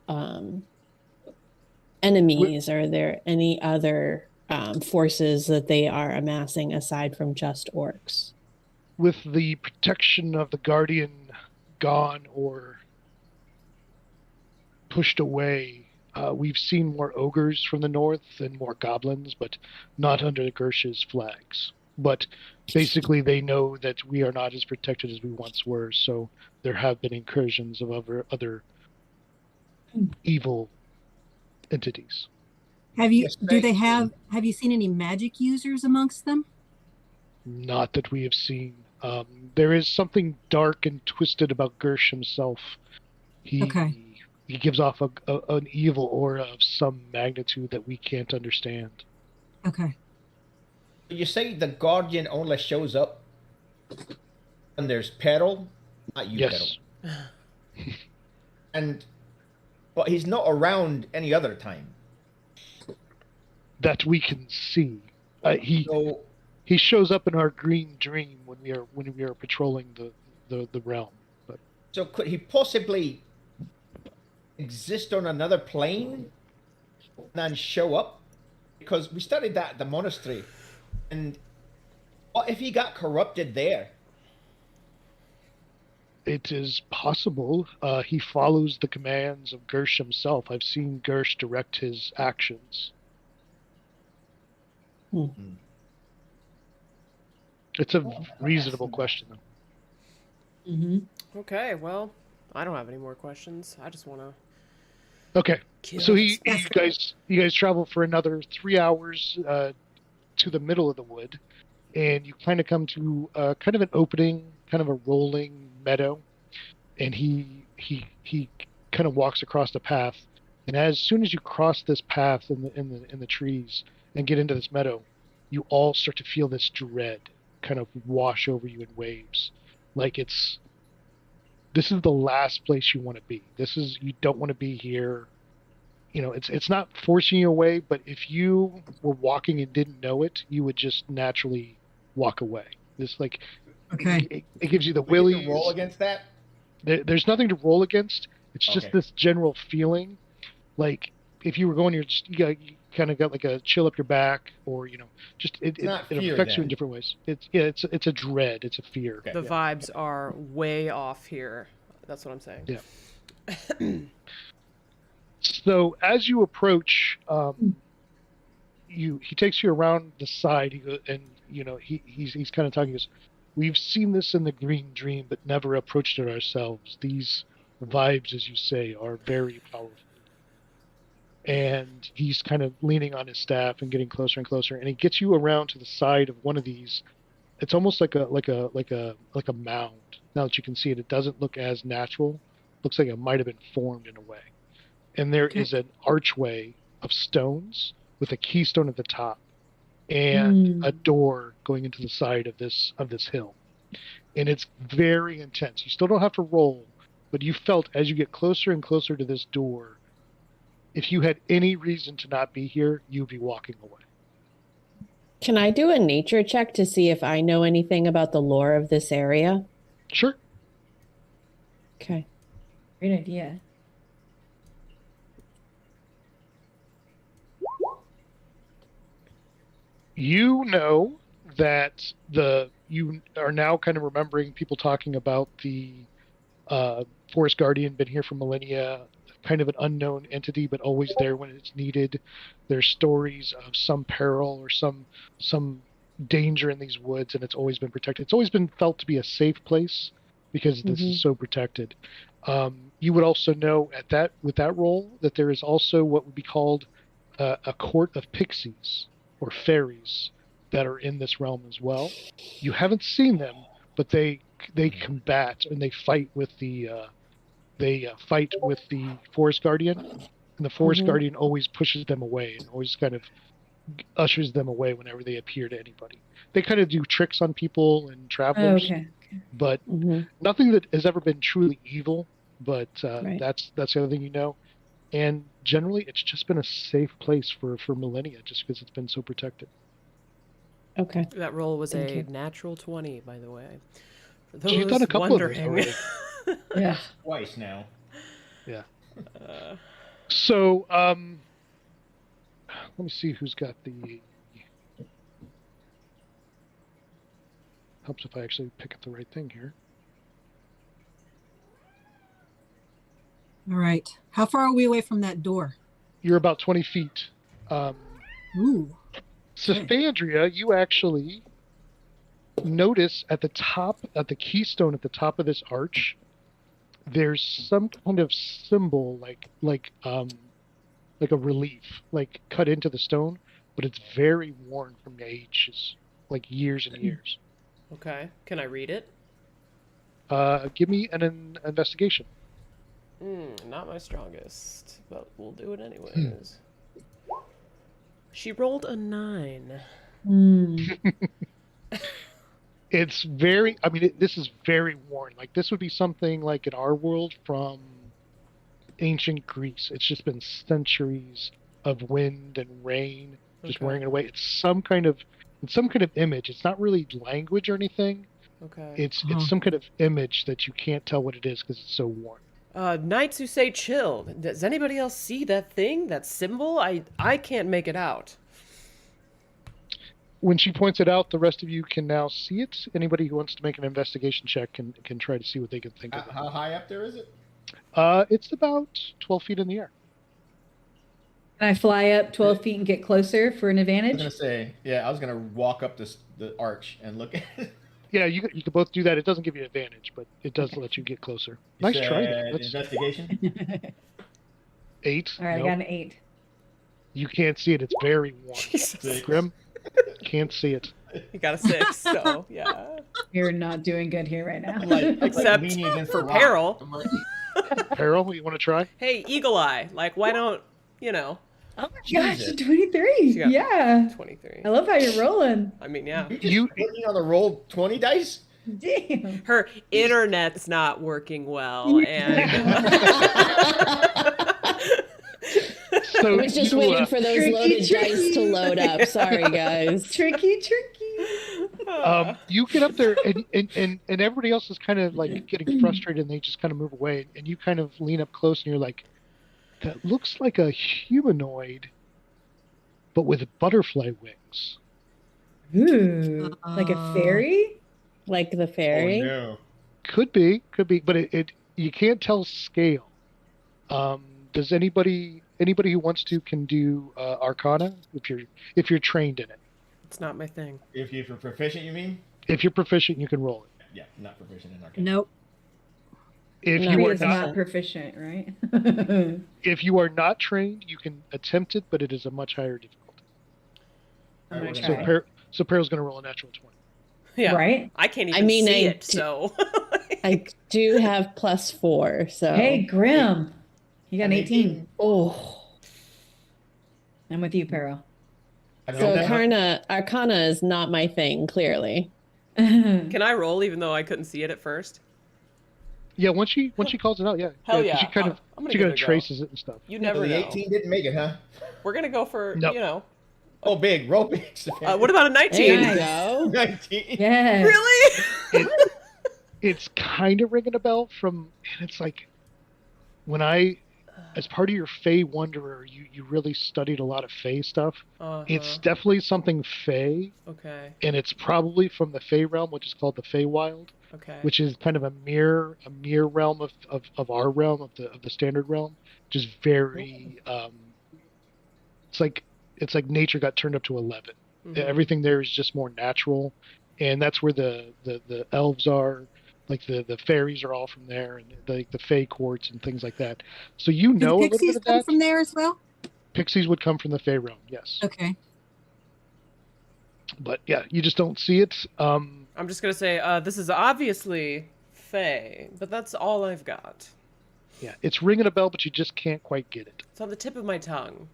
enemies? Are there any other forces that they are amassing aside from just orcs? With the protection of the Guardian gone or pushed away, we've seen more ogres from the north and more goblins, but not under the Gersh's flags. But basically, they know that we are not as protected as we once were, so there have been incursions of other evil entities. Have you Yes, have you seen any magic users amongst them? Not that we have seen. There is something dark and twisted about Gersh himself. Okay. He gives off an evil aura of some magnitude that we can't understand. Okay. You say the guardian only shows up when there's peril, not you, Yes. peril. But he's not around any other time. That we can see. So He shows up in our green dream when we are patrolling the realm. But So could he possibly exist on another plane and then show up? Because we studied that at the monastery. And what if he got corrupted there? it is possible. He follows the commands of Gersh himself. I've seen Gersh direct his actions. It's a reasonable question, though. Mm-hmm. Okay, well, I don't have any more questions. I just want to Okay, kill. so you Yes. guys travel for another 3 hours to the middle of the wood, and you kind of come to kind of an opening, kind of a rolling meadow, and he kind of walks across the path, and as soon as you cross this path in the trees and get into this meadow, you all start to feel this dread kind of wash over you in waves, like this is the last place you want to be. You don't want to be here. You know, it's not forcing you away, but if you were walking and didn't know it, you would just naturally walk away. Okay. It gives you the We get to willies. roll against that? There's nothing to roll against. It's just Okay. this general feeling, like if you were going, you kind of got like a chill up your back, or just it not fear, affects you in then. different ways. It's a dread. It's a fear. Okay. The vibes are way off here. That's what I'm saying. Yeah. So as you approach, he takes you around the side. He goes, and he's kind of talking. He goes, "We've seen this in the Green Dream, but never approached it ourselves. These vibes, as you say, are very powerful." And he's kind of leaning on his staff and getting closer and closer, and he gets you around to the side of one of these. It's almost like a mound. Now that you can see it, it doesn't look as natural. Looks like it might have been formed in a way. And there is an archway of stones with a keystone at the top, and a door going into the side of this hill. And it's very intense. You still don't have to roll, but you felt as you get closer and closer to this door, if you had any reason to not be here, you'd be walking away. Can I do a nature check to see if I know anything about the lore of this area? Sure. Okay. Great idea. You know that you are now kind of remembering people talking about the Forest Guardian, been here for millennia, kind of an unknown entity, but always there when it's needed. There's stories of some peril or some danger in these woods, and it's always been protected. It's always been felt to be a safe place because this is so protected. You would also know with that role that there is also what would be called a court of pixies or fairies that are in this realm as well. You haven't seen them, but they combat and they fight with the Forest Guardian, and the Forest Guardian always pushes them away and always kind of ushers them away whenever they appear to anybody. They kind of do tricks on people and travelers, but nothing that has ever been truly evil. But that's the other thing you know. And generally, it's just been a safe place for millennia, just because it's been so protected. Okay. That roll was Thank a you. natural 20, by the way. For those She's done a couple wondering. of those already. Yeah. Twice now. Yeah. So, let me see who's got the. Helps if I actually pick up the right thing here. All right. How far are we away from that door? You're about 20 feet. Ooh. Sophandria, you actually notice at the keystone at the top of this arch, there's some kind of symbol like a relief, like cut into the stone, but it's very worn from ages, like years and years. Okay. Can I read it? Give me an investigation. Not my strongest, but we'll do it anyways. She rolled a 9. It's very, this is very worn. Like, this would be something like in our world from ancient Greece. It's just been centuries of wind and rain just wearing it away. It's some kind of image. It's not really language or anything. Okay. It's some kind of image that you can't tell what it is because it's so worn. Knights who say chill. Does anybody else see that thing, that symbol? I can't make it out. When she points it out, the rest of you can now see it. Anybody who wants to make an investigation check can try to see what they can think of it. How high up there is it? It's about 12 feet in the air. Can I fly up 12 feet and get closer for an I advantage? was gonna say, I was gonna walk up the arch and look at it. Yeah, you could both do that. It doesn't give you an advantage, but it does let you get closer. You Nice try, though. said That's investigation. 8. All right, Nope. I got an 8. You can't see it. It's very warm. Jesus. Grim, can't see it. You got a 6, so yeah. You're not doing good here right now. Except leaning against for the rock. Peril. I'm like, Peril, you want to try? Hey, Eagle Eye. Like, why don't, Oh my gosh, Jesus. 23. Yeah. Yeah. 23. I love how you're rolling. I mean, yeah. you working on the roll 20 dice? Damn. Her internet's not working well, and So I was just you, waiting for those Tricky, loaded tricky. dice to load up. Sorry, guys. Tricky. you get up there, and everybody else is kind of like getting frustrated, and they just kind of move away. And you kind of lean up close, and you're like, that looks like a humanoid, but with butterfly wings. Ooh. Like a fairy? Like the fairy. Oh, no. Could be, but it you can't tell scale. Does anybody who wants to can do Arcana if you're trained in it? it's not my thing. If you're proficient, you mean? If you're proficient, you can roll it. Yeah, not proficient in Arcana. Nope. If No, you are Is not not proficient, right? if you are not trained, you can attempt it, but it is a much higher difficulty. I'm gonna So try. So Peril's going to roll a natural 20. Yeah. Right? I can't I even mean, see I it, d- so. I do have +4, so. Hey, Grim. You got an 18. Oh. I'm with you, Peril. I don't So know. Arcana is not my thing, clearly. Can I roll even though I couldn't see it at first? Yeah, once she calls it out, yeah. Hell 'cause yeah. She kind of I'm gonna she give kind it of a go. traces it and stuff. You So never the know. 18 didn't make it, huh? We're gonna go for Nope. Oh, big. Roll big. What about a 19? There you go. 19. Yes. Really? It's kind of ringing a bell and it's like when as part of your Fey Wanderer, you really studied a lot of Fey stuff. It's definitely something Fey, Okay. and it's probably from the Fey realm, which is called the Feywild, Okay. which is kind of a mirror realm of our realm, of the standard realm, which is very it's like nature got turned up to 11. Everything there is just more natural, and that's where the elves are. Like the fairies are all from there, and the Fey courts and things like that. So Do the a little pixies bit of come that. from there as well? Pixies would come from the Fey realm, yes. Okay. But yeah, you just don't see it. I'm just gonna say this is obviously Fey, but that's all I've got. Yeah, it's ringing a bell, but you just can't quite get it. It's on the tip of my tongue.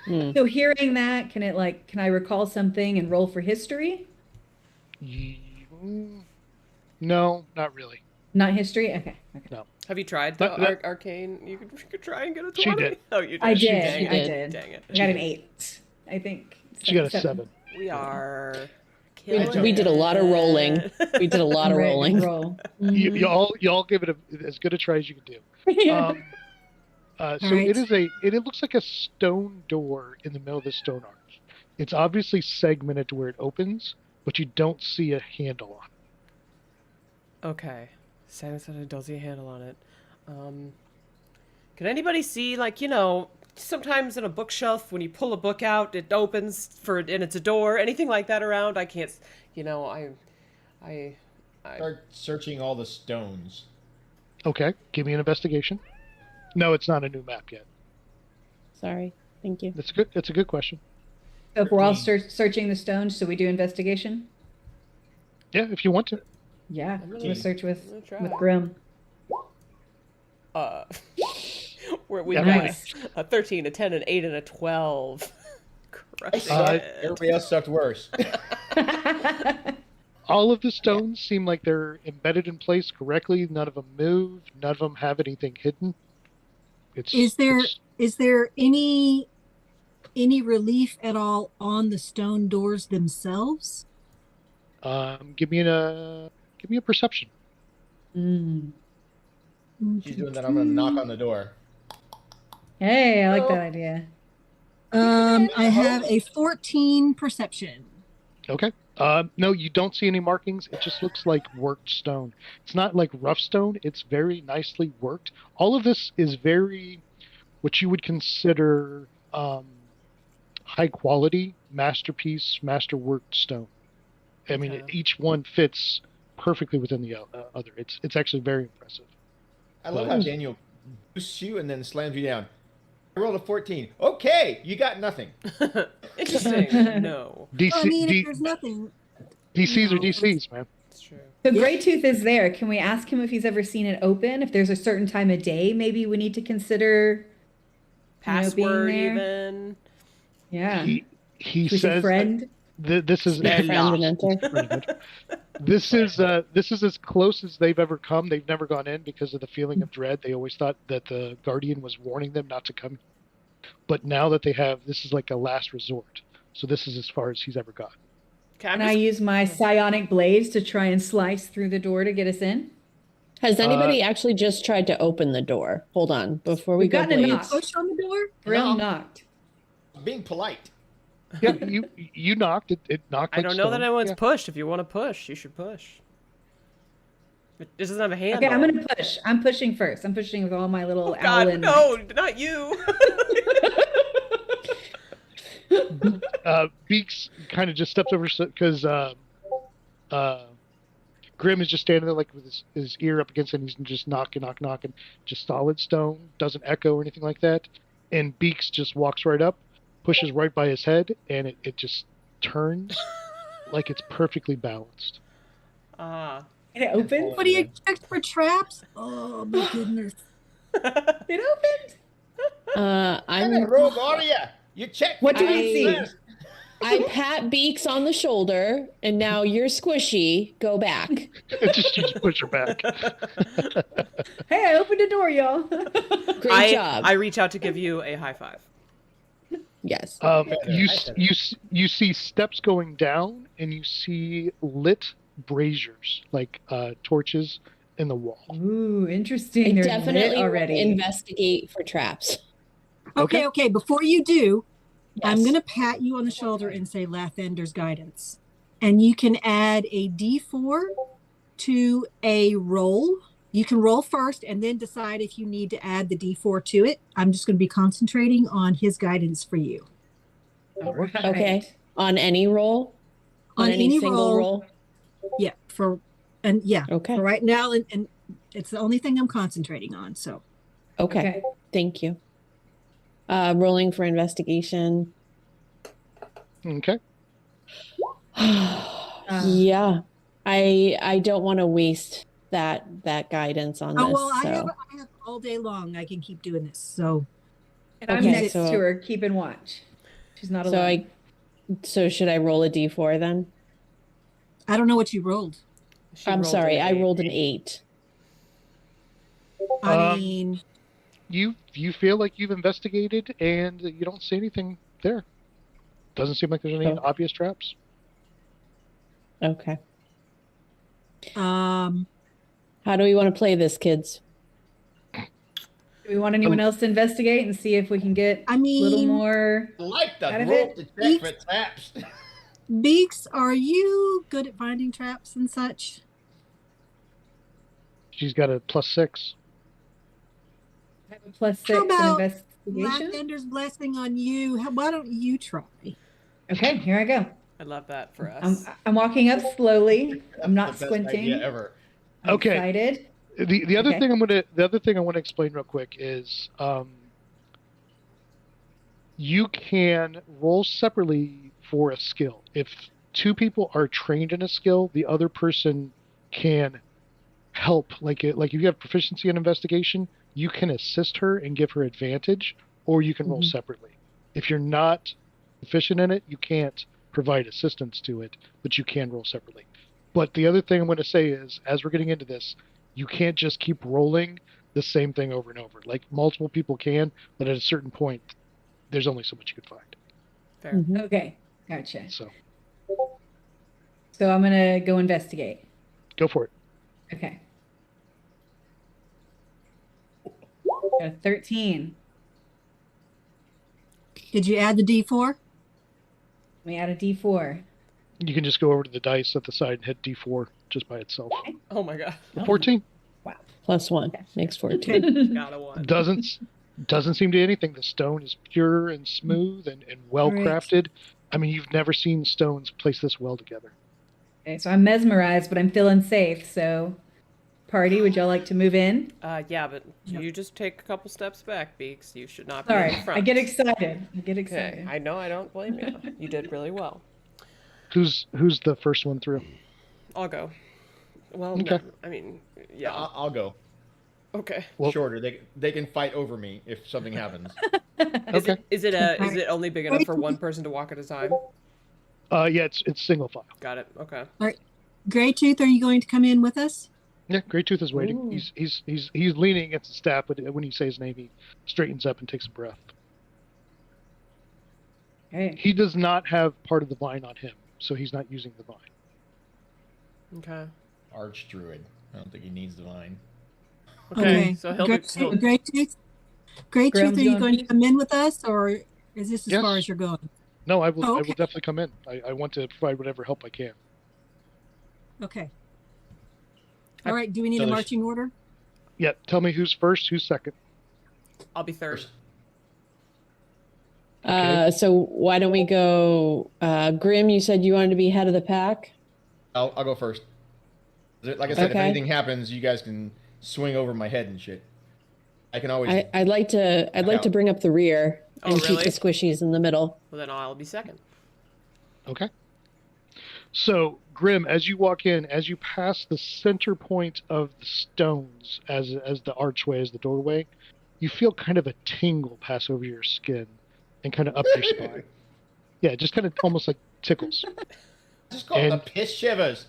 So hearing that, can I recall something and roll for history? No, not really. Not history? Okay. No. Have you tried That- the arcane? You could try and get a 20. She did. Oh, you did. I did. Dang I it. did. Dang it. I got an 8, I think. She got a 7. We are. We did a lot of rolling. We did a lot of Right, rolling. roll. You all give it as good a try as you can do. Yeah. So right. it looks like a stone door in the middle of the stone arch. It's obviously segmented to where it opens, but you don't see a handle on it. Okay. Simon said it does see a handle on it. Can anybody see, like, sometimes in a bookshelf when you pull a book out, it opens and it's a door. Anything like that around? I can't. I Start searching all the stones. Okay, give me an investigation. No, it's not a new map yet. Sorry. Thank you. It's a good question. So if we're all searching the stones, so we do investigation? Yeah, if you want to. Yeah. I'm Do really- a search I'm with gonna try. Grim. we Yeah, got nice. a 13, a 10, an 8, and a 12. I Crush sucked. it. Everybody else sucked worse. All of the stones seem like they're embedded in place correctly. None of them move. None of them have anything hidden. Is there any relief at all on the stone doors themselves? Give me a perception. She's doing that. I'm going to knock on the door. Hey, I like that idea. I have a 14 perception. Okay. No, you don't see any markings. It just looks like worked stone. It's not like rough stone. It's very nicely worked. All of this is very, what you would consider high quality, masterpiece, masterworked stone. I mean, Okay. each one fits perfectly within the other. It's actually very impressive. I love how Daniel boosts you and then slams you down. I rolled a 14. Okay, you got nothing. Interesting. No, DC, Well, I mean, if there's nothing. DCs are No. DCs, man. it's true. So Greytooth is there. Can we ask him if he's ever seen it open? If there's a certain time of day, maybe we need to consider Password being there? even. Yeah. He Should we say says friend? this is Friend and enter. pretty good. This is as close as they've ever come. They've never gone in because of the feeling of dread. They always thought that the Guardian was warning them not to come. But now that they have, this is like a last resort. So this is as far as he's ever gotten. Okay, I'm Can I use my psionic blades to try and slice through the door to get us in? Has anybody actually just tried to open the door? Hold on, before we We've go gotten a blades. knock. Push on the door? Grim No. knocked. Being polite. Yeah, you knocked it. It knocked. I Like don't know that stone. anyone's Yeah. pushed. If you want to push, you should push. It doesn't have a handle. Okay, I'm gonna push. I'm pushing first. I'm pushing with all my little Oh God, owlin. no, not you. Beaks kind of just steps over because Grim is just standing there like with his ear up against it, and he's just knocking, just solid stone, doesn't echo or anything like that. And Beaks just walks right up, pushes right by his head, and it just turns like it's perfectly balanced. Ah. It opened? What do you check for traps? Oh my goodness. It opened? I'm a rogue aria. You check. What do I- we see? I pat Beaks on the shoulder, and now you're squishy. Go back. You just push her back. Hey, I opened a door, y'all. Great job. I reach out to give you a high five. Yes. You see steps going down, and you see lit braziers, like torches in the wall. Ooh, interesting. I They're lit definitely already. investigate for traps. Okay. Before you do, I'm Yes. going to pat you on the shoulder and say Lathender's guidance. And you can add a D4 to a roll. You can roll first and then decide if you need to add the D4 to it. I'm just going to be concentrating on his guidance for you. All right. Okay. On any roll? On any single roll? Yeah. Okay. For right now, and it's the only thing I'm concentrating on. So Okay. Thank you. Rolling for investigation. Okay. Yeah. I don't want to waste that guidance on this. well, so. I have all day long. I can keep doing this. So And I'm Okay, next so- to her, keeping watch. She's not So alone. So should I roll a d4 then? I don't know what you rolled. She I'm rolled sorry, an I eight. rolled an 8. I mean, You feel like you've investigated, and you don't see anything there. Doesn't seem like there's any Okay. obvious traps. Okay. um, How do we want to play this, kids? Do we want anyone else to investigate and see if we can get I a little mean, more? Like the Out of roll it. to check for traps. Beaks, are you good at finding traps and such? She's got a +6. Have a +6 How in about investigation. Lathender's blessing on you. Why don't you try? Okay, here I go. I love that for us. I'm walking up slowly. I'm not That's the best squinting. idea ever. I'm Okay. excited. The other Okay. thing I want to explain real quick is you can roll separately for a skill. If 2 people are trained in a skill, the other person can help. Like if you have proficiency in investigation, you can assist her and give her advantage, or you can roll Mhm. separately. If you're not proficient in it, you can't provide assistance to it, but you can roll separately. But the other thing I'm going to say is, as we're getting into this, you can't just keep rolling the same thing over and over. Like multiple people can, but at a certain point, there's only so much you can find. Fair. Mhm. Okay, gotcha. So So I'm gonna go investigate. go for it. Okay. Got a 13. Did you add the D4? Let me add a D4. You can just go over to the dice at the side and hit D4 just by itself. Oh my god. 14 +1 makes 14. Okay. Got a one. doesn't seem to anything. The stone is pure and smooth and well crafted. I mean, you've never seen stones placed this well together. Okay, so I'm mesmerized, but I'm feeling safe. So, party, would y'all like to move in? Yeah, but Yep. you just take a couple steps back, Beaks. You should not be in Sorry, the front. I get excited. Okay, I know. I don't blame you. You did really well. Who's the first one through? I'll go. Well, Okay. no, I mean, yeah. I'll go. Okay. Well- Shorter. They can fight over me if something happens. Okay. Is it only big enough for one person to walk at a time? Yeah, it's single file. Got it. Okay. Greytooth, are you going to come in with us? Yeah, Greytooth is waiting. Ooh. He's leaning against the staff, but when you say his name, he straightens up and takes a breath. Okay. He does not have part of the vine on him, so he's not using the vine. Okay. Archdruid. I don't think he needs the vine. Okay. So he'll Greytooth, Graham's are you going going to first. come in with us, or is this as Yes. far as you're going? No, I will. Oh, I okay. will definitely come in. I want to provide whatever help I can. Okay. All right. Do we need a So there's- marching order? Yeah, tell me who's first, who's second. I'll be third. So why don't we go, Grim, you said you wanted to be head of the pack? I'll go first. Like I said, if Okay. anything happens, you guys can swing over my head and shit. I can always. I'd like to bring up the rear Oh, and keep really? the squishies in the middle. Well, then I'll be second. Okay. So, Grim, as you walk in, as you pass the center point of the stones, as the archway, as the doorway, you feel kind of a tingle pass over your skin and kind of up your spine. Yeah, just kind of almost like tickles. Just call it the and- piss shivers.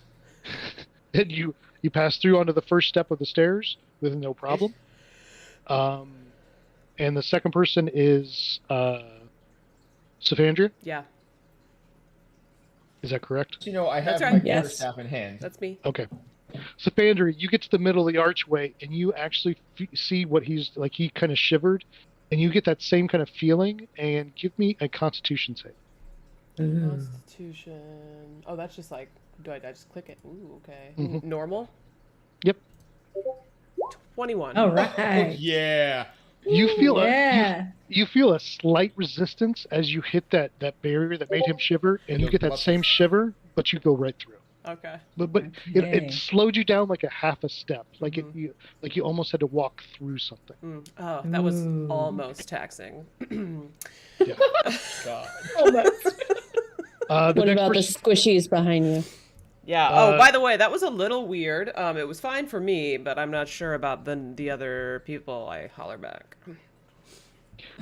And you pass through onto the first step of the stairs with no problem. And the second person is Savandria, Yeah, is that correct? You know, I have That's my right. quarter Yes. staff in hand. that's me. Okay. Savandria, you get to the middle of the archway and you actually see what he's like. He kind of shivered, and you get that same kind of feeling. And give me a Constitution save. Constitution. Oh, that's just like. Do I just click it? Ooh, okay. Mhm. Normal. Yep. 21. All Oh, right. yeah. You feel Yeah. you feel a slight resistance as you hit that barrier that made him shiver, and you get that same shiver, but you go right through. Okay. But Okay. it slowed you down like a half a step, like Mhm. you almost had to walk through something. Oh, that was Ooh. almost taxing. Yeah. God. The What next about the person, squishies behind you? Yeah. Oh, by the way, that was a little weird. It was fine for me, but I'm not sure about the other people I holler back.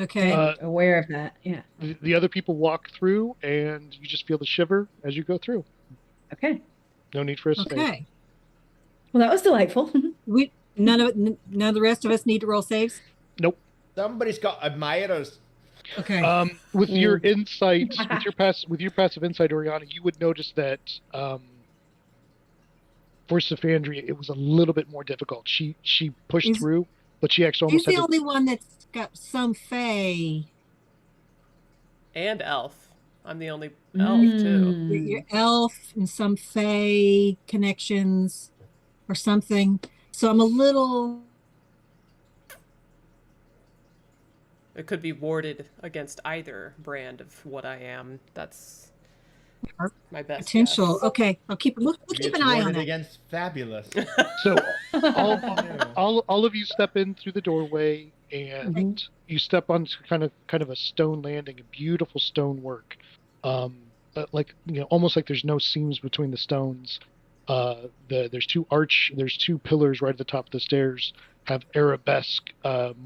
Okay. Aware of that. Yeah. the other people walk through, and you just feel the shiver as you go through. Okay. No need for a save. Okay. Well, that was delightful. None of the rest of us need to roll saves. Nope. Somebody's got admirers. Okay. With your insight, with your passive insight, Oriana, you would notice that for Savandria, it was a little bit more difficult. She pushed Is- through, but she actually Who's almost had the to. only one that's got some fey? And elf. I'm the only elf too. Your elf and some fey connections or something. So I'm a little. It could be warded against either brand of what I am. That's my best Potential. guess. Okay, we'll keep It's an eye on warded that. against fabulous. So all of you step in through the doorway, and you step onto kind of a stone landing, a beautiful stonework, like almost like there's no seams between the stones. There's two pillars right at the top of the stairs, have arabesque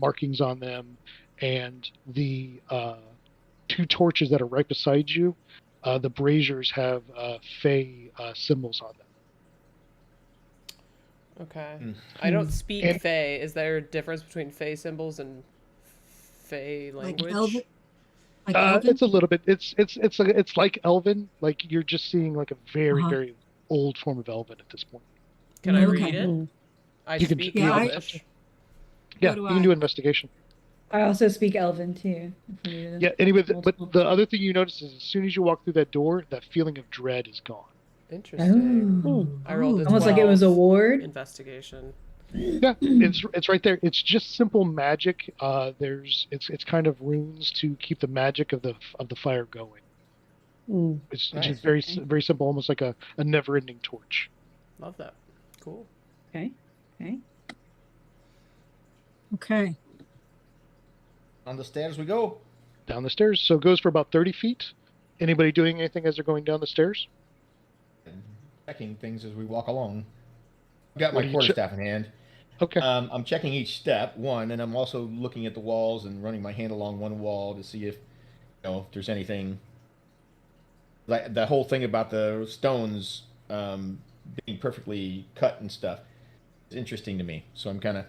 markings on them, and the two torches that are right beside you, the braziers have fey symbols on them. Okay. I don't speak And- Fey. Is there a difference between Fey symbols and Fey language? Elven? Like Elven? It's a little bit. It's like Elven. Like you're just seeing like a very Uh-huh. very old form of Elven at this point. Can I Okay. read it? I You can- speak Yeah, I- Elvish. Yeah, do you can I. do investigation. I also speak Elven too. if we needed Yeah. Anyway, but multiple. the other thing you notice is as soon as you walk through that door, that feeling of dread is gone. Interesting. Oh. I rolled a Almost like it was a 12 ward. investigation. Yeah, it's right there. It's just simple magic. It's kind of runes to keep the magic of the fire going. It's Nice. just very very simple, almost like a never-ending torch. Love that. Cool. Okay. Okay. Okay. On the stairs we go. Down the stairs, so it goes for about 30 feet. Anybody doing anything as they're going down the stairs? Checking things as we walk along. I've got What my are you quarterstaff in hand. Okay. I'm checking each step, one, and I'm also looking at the walls and running my hand along one wall to see if there's anything. Like the whole thing about the stones being perfectly cut and stuff is interesting to me. So I'm kind of.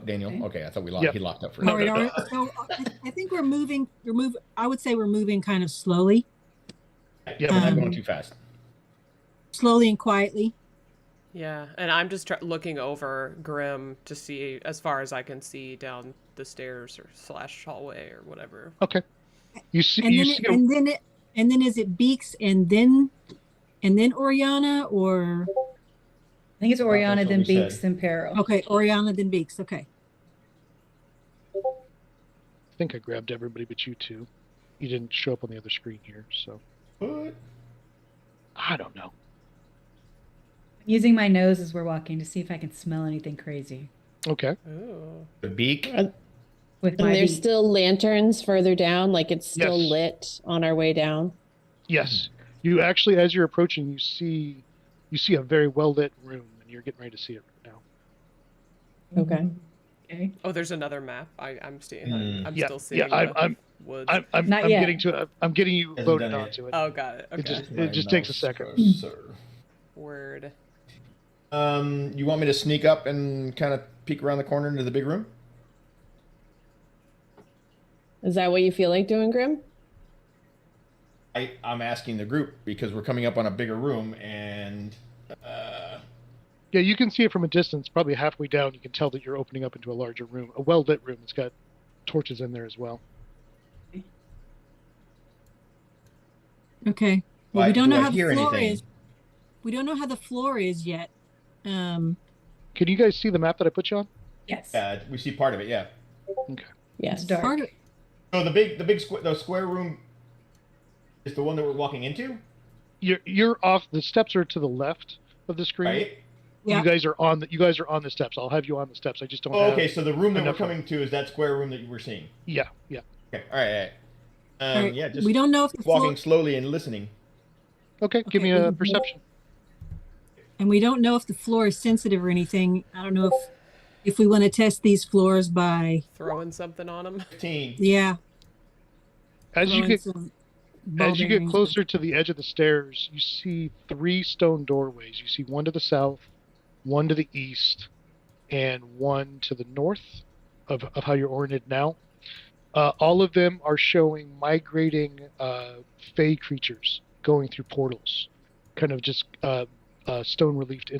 Daniel, okay, I thought we locked. Yeah. He locked up for All right, all right. So I think we're moving. I would say we're moving kind of slowly, Yeah, but not going Um, too fast. slowly and quietly. Yeah, and I'm just looking over Grim to see as far as I can see down the stairs or / hallway or whatever. Okay. You see. And You then see. and then is it Beaks and then Oriana or I think it's Oriana, that's what then we said. Beaks, then Peril. okay, Oriana then Beaks. Okay. I think I grabbed everybody but you two. You didn't show up on the other screen here, so What? I don't know. I'm using my nose as we're walking to see if I can smell anything crazy Okay. Ooh. The beak. with And my there's beak. still lanterns further down, like it's still Yes. lit on our way down. Yes. You actually, as you're approaching, you see a very well lit room, and you're getting ready to see it right now. Okay. Okay. Oh, there's another map. I'm seeing. Mm. I'm Yeah, still seeing. yeah, the I'm- woods. I'm Not yet. getting to it. I'm getting you Hasn't loaded done it onto it. Oh, got it. Okay. It just takes a second. Sir. Word. You want me to sneak up and kind of peek around the corner into the big room? Is that what you feel like doing, Grim? I'm asking the group because we're coming up on a bigger room and Yeah, you can see it from a distance, probably halfway down. You can tell that you're opening up into a larger room, a well-lit room. It's got torches in there as well. Okay. Well, we do don't know I how the hear floor anything? is. We don't know how the floor is yet. Can you guys see the map that I put you on? Yes. we see part of it. Yeah. Okay. Yes. It's dark. part of, So the square room is the one that we're walking into, You're off. The steps are to the left of the screen. right? Yeah. You guys are on the steps. I'll have you on the steps. I just don't Oh, have. okay. So the room that we're enough coming to is that square room that you were seeing. Yeah, yeah. Okay. All right. all right, Yeah. Just we don't know if the walking floor, slowly and listening. Okay, give Okay, me a we- perception. and we don't know if the floor is sensitive or anything. I don't know if we want to test these floors by, Throwing something on him. 15. yeah. As you throwing get some ball As you get bearings. closer to the edge of the stairs, you see 3 stone doorways. You see one to the south, one to the east, and one to the north of how you're oriented now. All of them are showing migrating fey creatures going through portals, kind of just stone reliefed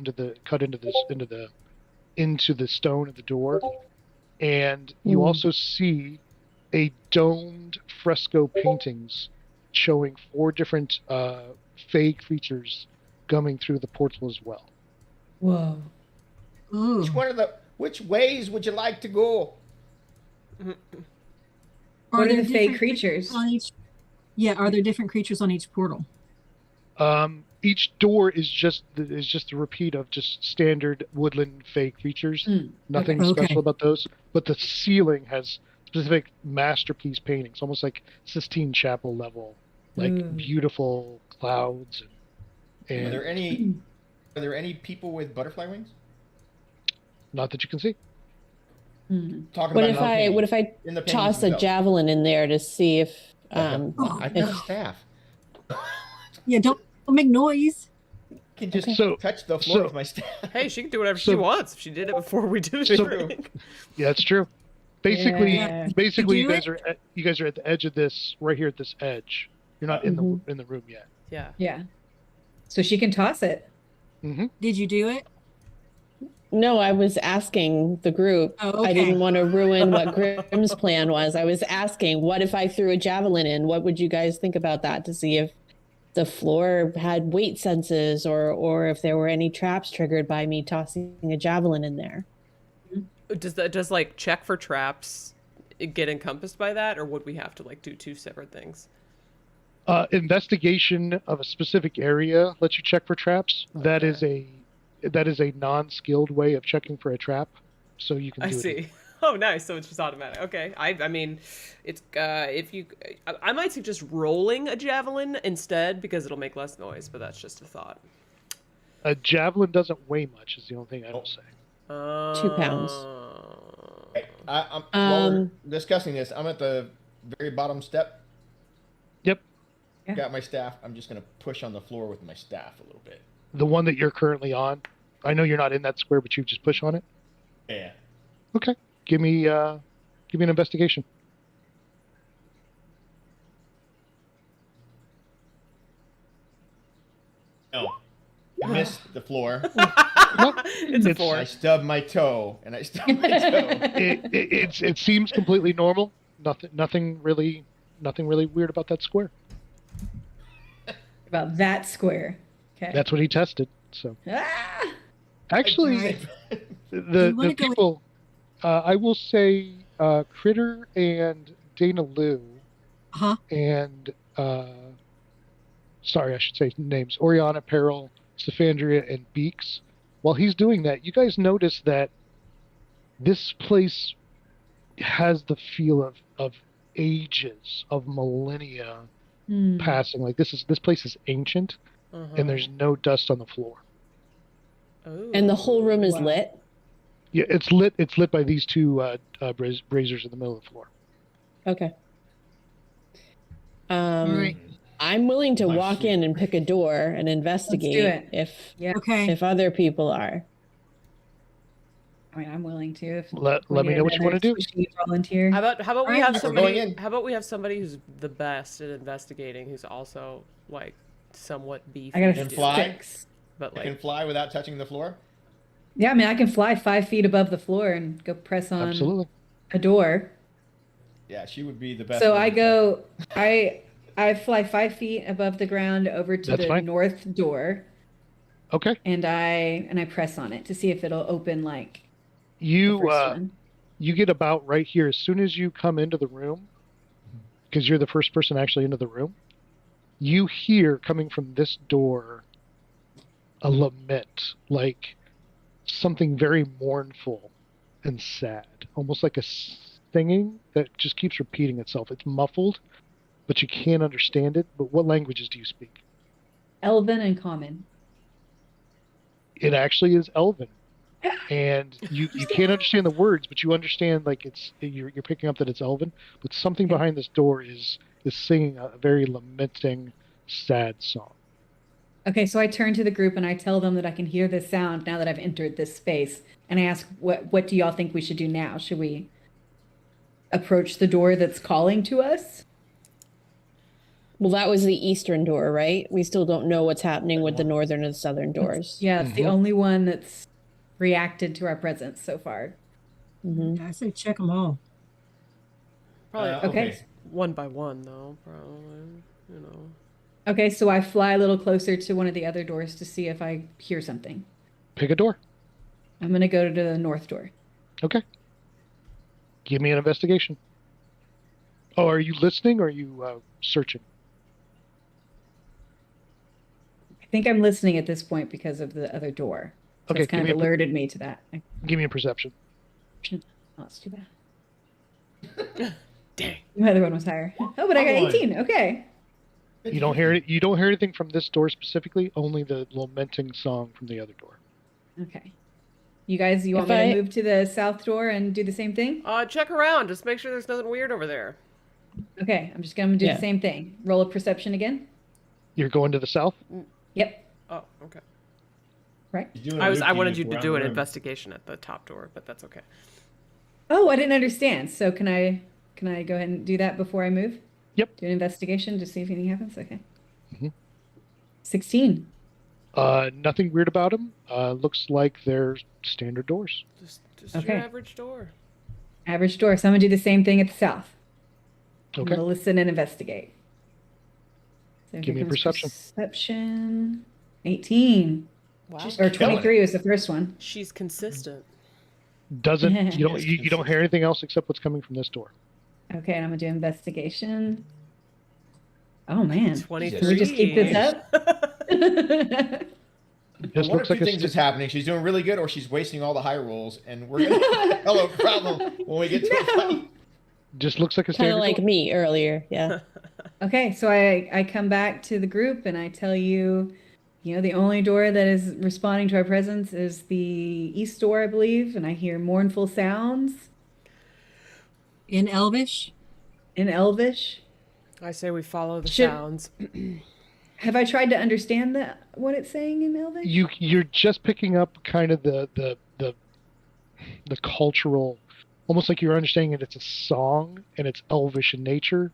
cut into the stone of the door. And you also see a domed fresco paintings showing 4 different fey creatures coming through the portal as well. Whoa. Ooh. Which ways would you like to go? What are there the fey different creatures? on each? Yeah, are there different creatures on each portal? Each door is just a repeat of just standard woodland fey creatures. Nothing Okay. special about those. But the ceiling has specific masterpiece paintings, almost like Sistine Chapel level, like beautiful clouds. And Are there any people with butterfly wings? not that you can see. Talking What about if I in the paintings toss a themselves. javelin in there to see if I've got a staff. Yeah, don't make noise. I can just So- touch the floor so- with my staff. Hey, she can do whatever she So- wants. If she did it before we did So- everything. Yeah, that's true. Basically, Yeah. basically, You you do guys are at the edge of this, right here at this edge. You're not in the room yet. Yeah. Yeah. So she can toss it. Did you do it? No, I was asking the group. Oh, I okay. didn't want to ruin what Grim's plan was. I was asking, what if I threw a javelin in? What would you guys think about that, to see if the floor had weight senses or if there were any traps triggered by me tossing a javelin in there? Does like check for traps get encompassed by that, or would we have to like do 2 separate things? Investigation of a specific area lets you check for traps. That is a non-skilled way of checking for a trap, so you can. I do it. see. Oh, nice. So it's just automatic. Okay. I mean, it's if you, I might suggest rolling a javelin instead because it'll make less noise. But that's just a thought. A javelin doesn't weigh much. Is the only thing I will say. 2 pounds. Okay, while we're discussing this, I'm at the very bottom step. Yep, Yeah. Got my staff. I'm just gonna push on the floor with my staff a little bit. the one that you're currently on. I know you're not in that square, but you just push on it. Yeah. Okay, give me an investigation. No. I missed the floor. It's a It's- 4. I stubbed my toe, and I stubbed my toe. It seems completely normal. Nothing really weird about that square. About that square. Okay. That's what he tested. So Ah! actually, Right. the You wanna go with- people, I will say, Kritter and Dana Lou, Huh? and sorry, I should say names: Oriana, Peril, Stephandria, and Beaks. While he's doing that, you guys notice that this place has the feel of ages, of millennia passing. Like this place is ancient, and there's no dust on the floor. Oh. And the whole room is Wow. lit. Yeah, it's lit. It's lit by these 2 braziers in the middle of the floor. Okay. All right. I'm willing to My walk sweet- in and pick a door and investigate it. if Yeah. Okay. if other people are. I mean, I'm willing to. If Let we me need know what you another want to do. squishy volunteer. How about we Alright, have we're somebody? going in. How about we have somebody who's the best at investigating, who's also like somewhat beefy, I got Can a fly? 6. but I can like fly without touching the floor. Yeah, I mean, I can fly 5 feet above the floor and go press on Absolutely. a door. Yeah, she would be the best. So one I to go, I fly 5 feet above the ground over to That's the fine. north door, Okay. and I press on it to see if it'll open like the You first one. you get about right here as soon as you come into the room, because you're the first person actually into the room. You hear coming from this door a lament, like something very mournful and sad, almost like a singing that just keeps repeating itself. It's muffled, but you can't understand it. But what languages do you speak? Elven and common. It actually is Elven, and you can't understand the words, but you understand like you're picking up that it's Elven. But something Okay. behind this door is singing a very lamenting, sad song. Okay, so I turn to the group and I tell them that I can hear this sound now that I've entered this space, and I ask, "What do y'all think we should do now? Should we approach the door that's calling to us?" Well, that was the eastern door, right? We still don't know what's happening with the northern and southern doors. Yeah, it's the only one that's reacted to our presence so far. Mhm. I say check them all. probably Okay. one by one though. Probably, you know. Okay, so I fly a little closer to one of the other doors to see if I hear something. Pick a door. I'm gonna go to the north door. Okay. Give me an investigation. Oh, are you listening or are you searching? I think I'm listening at this point because of the other door. So Okay, it's kind give of me a- alerted me to that. Give me a perception. Oh, that's too bad. Dang. The other one was higher. Oh, but I got Come on. 18. Okay. You don't hear it. You don't hear anything from this door specifically. Only the lamenting song from the other door. Okay. You guys, you want If me I- to move to the south door and do the same thing? Check around. Just make sure there's nothing weird over there. Okay, I'm just gonna do Yeah. the same thing. Roll a perception again. You're going to the south. Yep. Oh, okay. Right. He's doing a I loop-de-loop wanted you to around do the an room. investigation at the top door, but that's okay. Oh, I didn't understand. So can I go ahead and do that before I move? Yep. Do an investigation to see if anything happens. Okay. Mhm. 16. Nothing weird about them. Looks like they're standard doors. Just Okay. your average door. Average door. So I'm gonna do the same thing at the south. I'm Okay. gonna listen and investigate. So Give here me a comes perception. Perception. 18. Wow. She's Or killing 23 it. was the first one. She's consistent. Doesn't you don't Yes, you don't hear anything else except what's coming from this door. Okay, and I'm gonna do investigation. Oh man. 23. Can we just keep this up? Just One looks of like two a things is happening. She's doing really good, or she's wasting all the high rolls, and we're gonna have a hell of a problem when we get to a fight. just looks like a Kind standard of like door. me earlier. Yeah. Okay, so I come back to the group and I tell you, the only door that is responding to our presence is the east door, I believe, and I hear mournful sounds In Elvish, in Elvish. I say we follow the Should- sounds. Have I tried to understand what it's saying in Elvish? You're just picking up kind of the cultural, almost like you're understanding it. It's a song and it's Elvish in nature,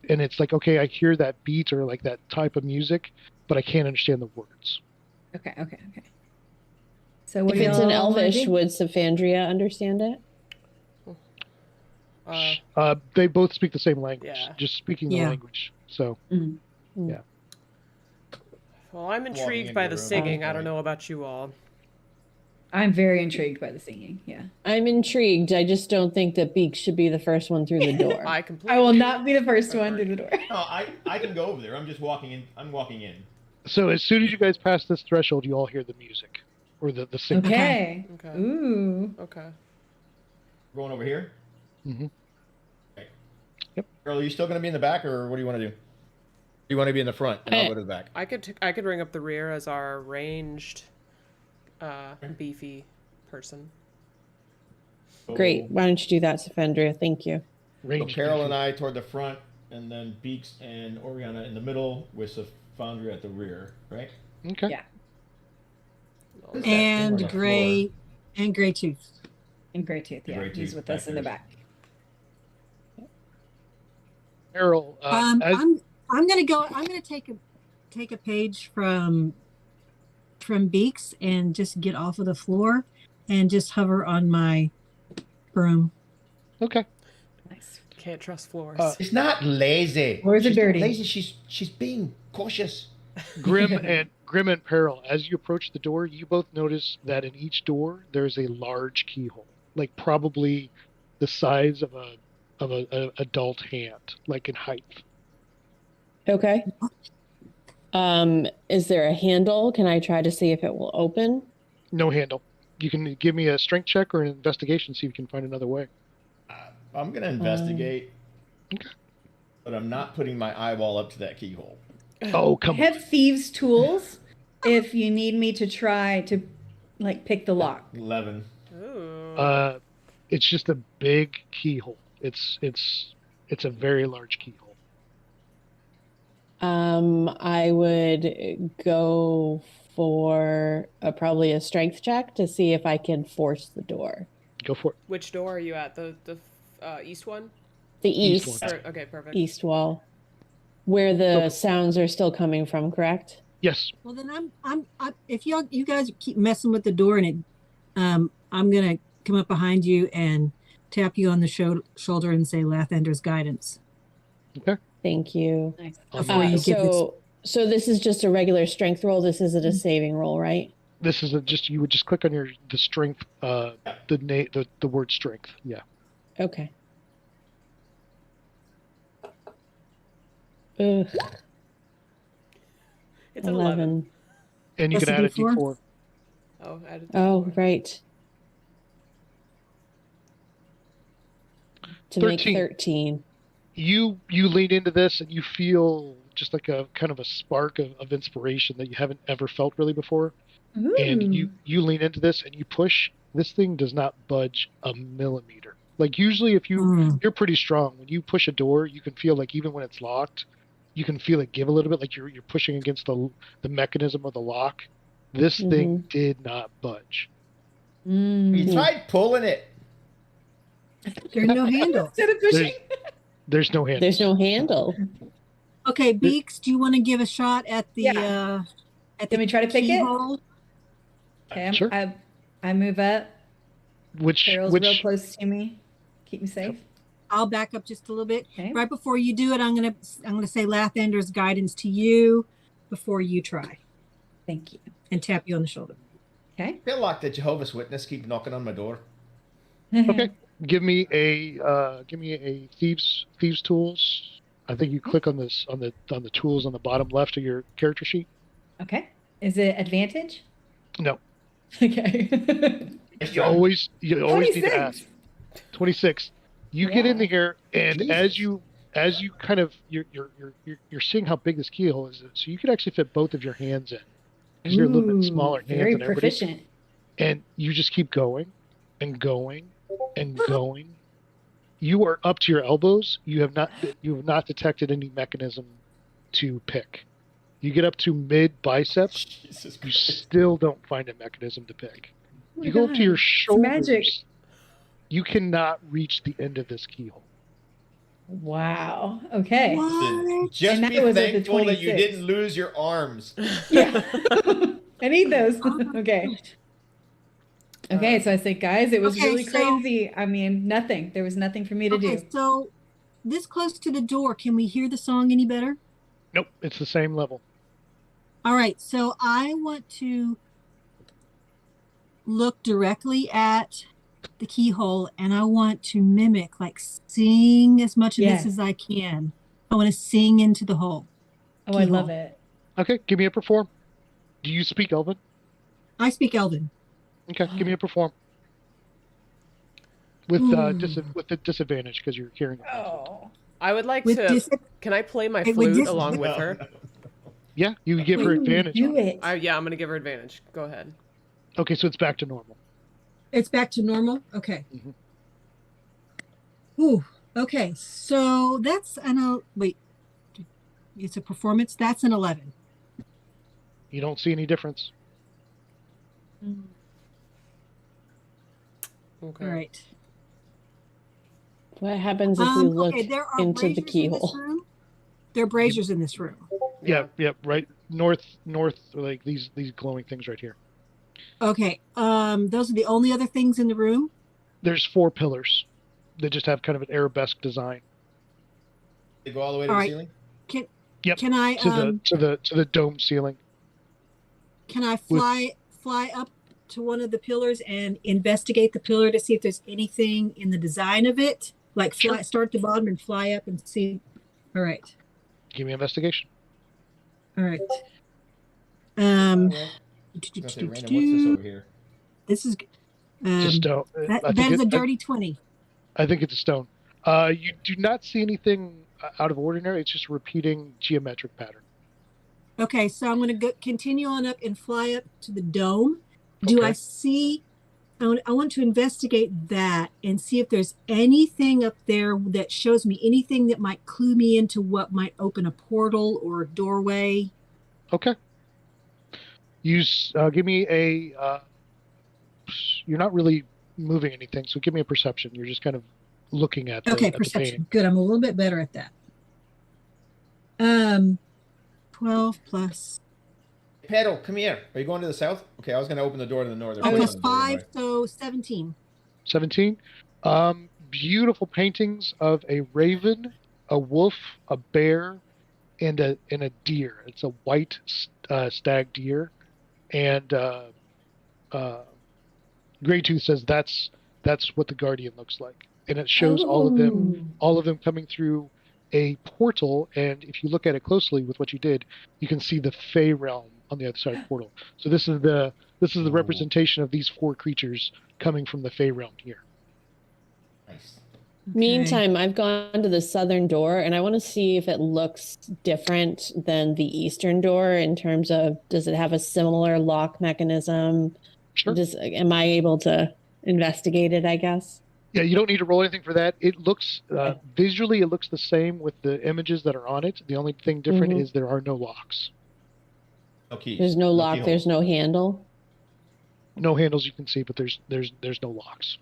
and it's like, okay, I hear that beat or like that type of music, but I can't understand the words. Okay. So what If do it's in y'all wanna Elvish, do? would Saphandria understand it? They both speak the same language, Yeah. just speaking Yeah. the language. So Well, I'm Walking intrigued into by the the room. singing. I Right. don't know about you all. I'm very intrigued by the singing. Yeah. I'm intrigued. I just don't think that Beak should be the first one through the door. I completely. I will not be the first one through the door. No, I can go over there. I'm just walking in. I'm walking in. so as soon as you guys pass this threshold, you all hear the music or the singing. Okay. Okay. Ooh. Okay. Going over here. hmm Earl, are you still going to be in the back, or what do you want to do? Do you want to be in the front, and I'll go to the back? I could ring up the rear as our ranged, beefy person. Great. Why don't you do that, Saphandria? Thank you. So Range Carol and I toward the front, and then Beaks and Oriana in the middle, with Safandra at the rear, right? Okay. Yeah. Who's that and on the Gray Tooth. And Greytooth, The yeah, Greytooth he's with us in the back back. Errol, I'm gonna take a page from Beaks and just get off of the floor and just hover on my broom. okay. Nice. Can't trust floors. She's not lazy. Floors are She's not dirty. lazy. She's being cautious. Grim and Peril, as you approach the door, you both notice that in each door there's a large keyhole, like probably the size of a adult hand, like in height. Okay. Is there a handle? Can I try to see if it will open? No handle. You can give me a strength check or an investigation, see if you can find another way. I'm gonna investigate, Okay. but I'm not putting my eyeball up to that keyhole. Oh, I come on. have thieves' tools if you need me to try to like pick the lock. 11. Ooh. It's just a big keyhole. It's a very large keyhole. I would go for probably a strength check to see if I can force the door. Go for it. Which door are you at? The east one? The East east, one. Okay, perfect. east wall, where the sounds are still coming from, correct? Yes. Well, then I'm if you guys keep messing with the door and it, I'm gonna come up behind you and tap you on the shoulder and say Lathander's guidance. Okay. Thank you. Nice. Before you get this. So this is just a regular strength roll. This isn't a saving roll, right? This is you would just click on the strength, the word strength. Yeah. Okay. Ugh, It's an 11. 11. And you Plus can a add a D4? D4. Oh, I did Oh, right. To make 13. 13. You lean into this and you feel just like a kind of a spark of inspiration that you haven't ever felt really before. And you lean into this and you push. This thing does not budge a millimeter. Like usually if you're pretty strong, when you push a door, you can feel like even when it's locked, you can feel it give a little bit, like you're pushing against the mechanism of the lock. This thing did not budge. You tried pulling it. There's no handle. Instead of pushing. There's no handle. There's no handle. Okay, Beaks, do you want to give a shot at the Yeah. at Let me try to pick it. keyhole? Okay, Sure. I move up. Carol's real Which close to me. Keep me safe. I'll back up just a little bit. Okay. Right before you do it, I'm gonna say Lathander's guidance to you before you try Thank you. and tap you on the shoulder. Okay. I feel like the Jehovah's Witness keep knocking on my door. okay. Give me a thieves tools. I think you click on this on the tools on the bottom left of your character sheet. Okay. Is it advantage? No. Okay. You always need to 26. ask. 26. You get in here, and Jesus. as you kind of you're seeing how big this keyhole is, so you could actually fit both of your hands in because you're a little bit smaller hands Very than everybody. proficient. And you just keep going and going and going. You are up to your elbows. You have not detected any mechanism to pick. You get up to mid biceps. Jesus You Christ. still don't find a mechanism to pick. Oh my You go up to God. your It's shoulders. magic. You cannot reach the end of this keyhole. Wow. Okay. What? Just And that be was at the thankful that you 26. didn't lose your arms. Yeah. I need those. Okay. Okay, so I say, guys, it was Okay, really so- crazy. I mean, nothing. There was nothing for me to Okay, do. so this close to the door, can we hear the song any better? Nope, it's the same level. All right, so I want to look directly at the keyhole and I want to mimic, like sing as much of Yes. this as I can. I want to sing into the hole. Oh, I love keyhole. it. Okay, give me a perform. Do you speak Elven? I speak Elven. Okay, give me a perform. With with the disadvantage because you're hearing. Oh. I would like With to. dis- Can I play my Wait, with flute dis- along No, with her? no. Yeah, you give her Ooh, advantage. Do on it. it. Yeah, I'm gonna give her advantage. Go ahead. Okay, so it's back to normal. It's back to normal? Okay. Mhm. Ooh, okay. So that's wait. It's a performance. That's an 11. You don't see any difference. Okay. All right. What happens if we look okay, there are into the braziers in this keyhole? room. There are braziers in this room. Yep, right north, like these glowing things right here. Okay. Those are the only other things in the room. There's 4 pillars that just have kind of an arabesque design. They go all the way to All the right. ceiling? Yep. Can I To the dome ceiling. can I fly up to one of the pillars and investigate the pillar to see if there's anything in the design of it? Like Sure. start at the bottom and fly up and see. All right. Give me investigation. All right. Okay. I was gonna say, random, what's this over here? This is Just stone. that is a dirty 20. I think it's a stone. You do not see anything out of ordinary. It's just a repeating geometric pattern. Okay, so I'm going to continue on up and fly up to the dome. Do I Okay. see? I want to investigate that and see if there's anything up there that shows me anything that might clue me into what might open a portal or a doorway. Okay. Give me a. You're not really moving anything, so give me a perception. You're just kind of looking at the, Okay, at the perception. painting. Good. I'm a little bit better at that. 12 plus. Pedal, come here. Are you going to the south? Okay, I was going to open the door to the north. Oh, plus 5, so 17. 17. Beautiful paintings of a raven, a wolf, a bear, and a deer. It's a white stag deer, and Greytooth says that's what the Guardian looks like, and it shows all of them coming through a portal. And if you look at it closely with what you did, you can see the Fey realm on the other side of the portal. So this is the representation of these 4 creatures coming from the Fey realm here. Nice. Meantime, I've gone to the southern door and I want to see if it looks different than the eastern door in terms of, does it have a similar lock mechanism? Sure. Am I able to investigate it, I guess? Yeah, you don't need to roll anything for that. It looks visually, it looks the same with the images that are on it. The only thing different is there are no locks. No keys. There's no lock. keyhole. There's no handle. No handles you can see, but there's no locks.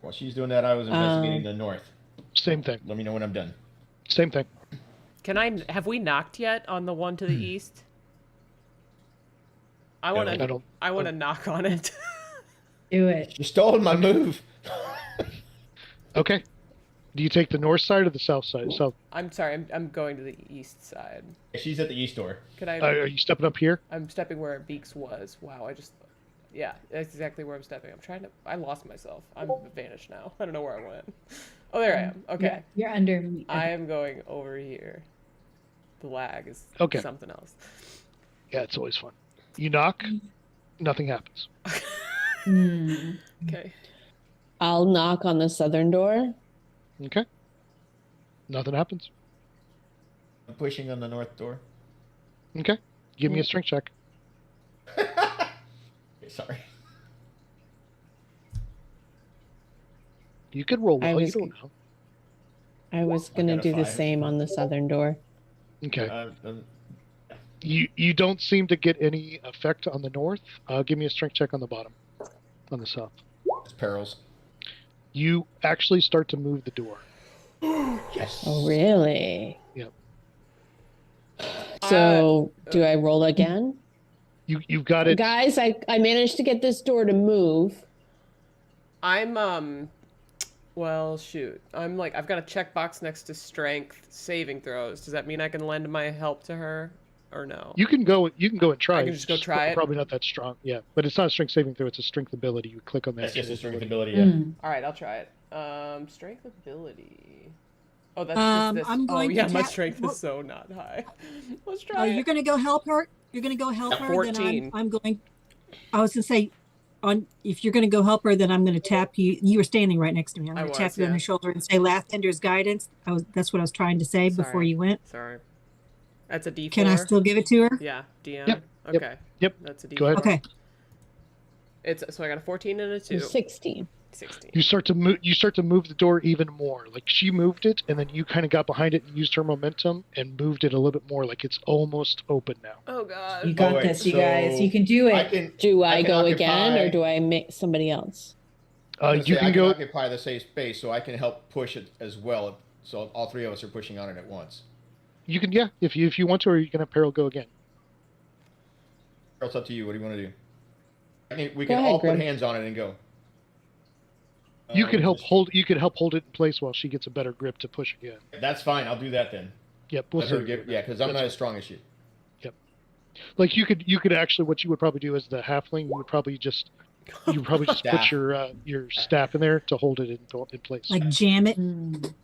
While she's doing that, I was investigating the north. Same thing. Let me know when I'm done. Same thing. Have we knocked yet on the one to the east? I want to knock on it. Do it. You stole my move. Okay. Do you take the north side or the south side? South. I'm sorry. I'm going to the east side. She's at the east door. Could I? Are you stepping up here? I'm stepping where Beaks was. Wow. Yeah, that's exactly where I'm stepping. I lost myself. I'm vanished now. I don't know where I went. Oh, there I am. Okay. You're under me. I am going over here. The lag is something else. Yeah, it's always fun. You knock, nothing happens. Okay. I'll knock on the southern door. Okay. Nothing happens. I'm pushing on the north door. Okay. Give me a strength check. Sorry. You could roll well. You don't know. I was going to got a do the 5. same on the southern door. Okay. You don't seem to get any effect on the north. Give me a strength check on the bottom, on the south. It's perils. You actually start to move the door. Yes. Oh, really? Yep. So, do I roll again? You've got it. Guys, I managed to get this door to move. Well, shoot. I've got a checkbox next to strength saving throws. Does that mean I can lend my help to her or no? You can go and try. I can just go try it? Probably not that strong. Yeah, but it's not a strength saving throw. It's a strength ability. You click on that. That's just a strength ability, yeah. All right, I'll try it. Strength ability. Oh, that's just this. I'm going to my tap- strength well- is so not high. Let's Oh, try it. you're going to go help her? You're going to go help her? 14. Then I'm going. I was going to say, if you're going to go help her, then I'm going to tap you. You were standing right next to me. I'm going to tap you on the shoulder and say, "Last Ender's Guidance." That's what I was trying to say before you went. Sorry. That's a D4. Can I still give it to her? Yeah, DM. Yep. Okay. Yep. That's a D4. Go ahead. Okay. So I got a 14 and a 2. 16. 16. You start to move the door even more. Like she moved it, and then you kind of got behind it and used her momentum and moved it a little bit more. Like it's almost open now. Oh God. You got this, you guys. You can do it. Do I can go again, occupy- or do I make somebody else? You can go. occupy the safe space, so I can help push it as well. So all three of us are pushing on it at once. You can, yeah, if you want to, or you can have Peril go again. It's up to you. What do you want to do? We Go can ahead, all Grim. put hands on it and go. You could help hold. You could help hold it in place while she gets a better grip to push again. That's fine. I'll do that then. Yep, we'll Let her see. get, yeah, because I'm not as strong as you. Like you could actually, what you would probably do as the halfling, you would probably just put Staff. your staff in there to hold it in place. Like jam it,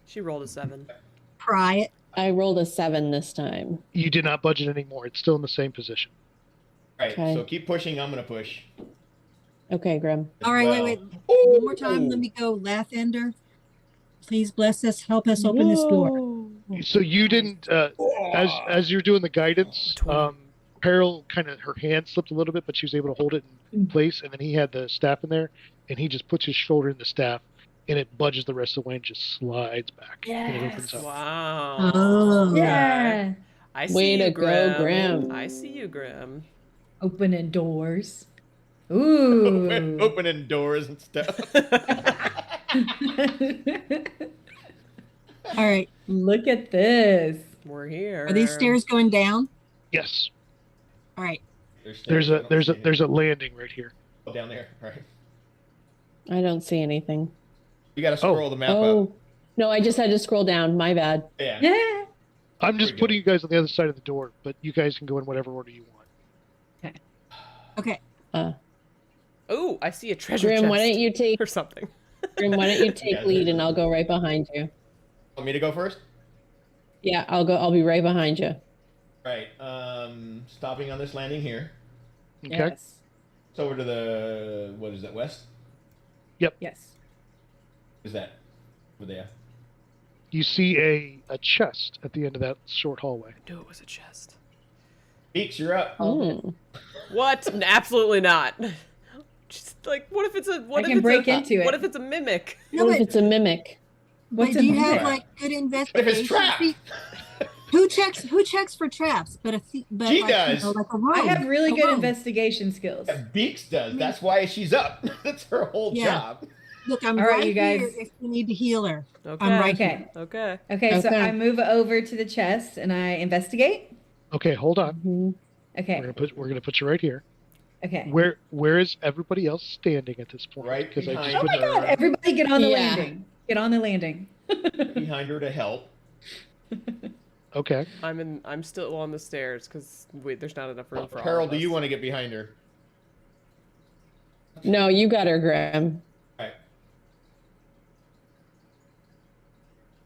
She rolled a 7. pry it. I rolled a 7 this time. You did not budget anymore. It's still in the same position. Right. Okay. So keep pushing. I'm gonna push. Okay, Grim. as All right, well. wait. One more time. Let me go. Lathender, please bless us. Help us open this door. Whoa. So you didn't as you're doing the guidance. 20. Peril kind of her hand slipped a little bit, but she was able to hold it in place. And then he had the staff in there, and he just puts his shoulder in the staff, and it budges the rest of the way and just slides back. And it opens up. Wow. Oh, Yeah. I see Way you, to go, Grim. Grim. I see you, Grim. Opening doors. Ooh. Opening doors and stuff. all right. Look at this. We're here. Are these stairs going down? Yes. All right. There's a landing right here. down there. All right. I don't see anything. You got to scroll the map Oh, up. no, I just had to scroll down. My bad. Yeah. Yeah. I'm just we go. putting you guys on the other side of the door, but you guys can go in whatever order you want. Okay. Oh, I see a treasure Grim, chest. why don't you take or something? Grim, why don't you take Yeah, lead and I'll go right behind you. Want me to go first? Yeah, I'll be right behind you. Right. Stopping on this landing here. Okay. Yes. It's over to the, what is that, west? Yes. Is that over there? You see a chest at the end of that short hallway. I knew it was a chest. Beaks, you're up. Hmm. What? Absolutely not. Just like, what if it's a? What I if can it's break a, into it. What if it's a mimic? No, What if but, it's a mimic? but What's do you in have there? like good What if investigation? it's trapped? See, Who checks for traps? But but She like, does. like a rogue. I have really good rogue. investigation skills. Beaks does. That's why she's up. That's her whole Yeah. job. Look, I'm All right, right you guys. here if you need to heal her. Okay. I'm right Okay. here. Okay. Okay, so Okay. I move over to the chest and I investigate. Okay, hold on. Mhm. Okay. We're gonna put you right here. Okay. Where is everybody else standing at this point? Right Because I behind just Oh put my God! her. Everybody, get on the Yeah. landing. Get on the landing. Behind her to help. Okay. I'm still on the stairs because there's not enough room for all Peril, of do us. you want to get behind her? No, you got her, Grim. All right.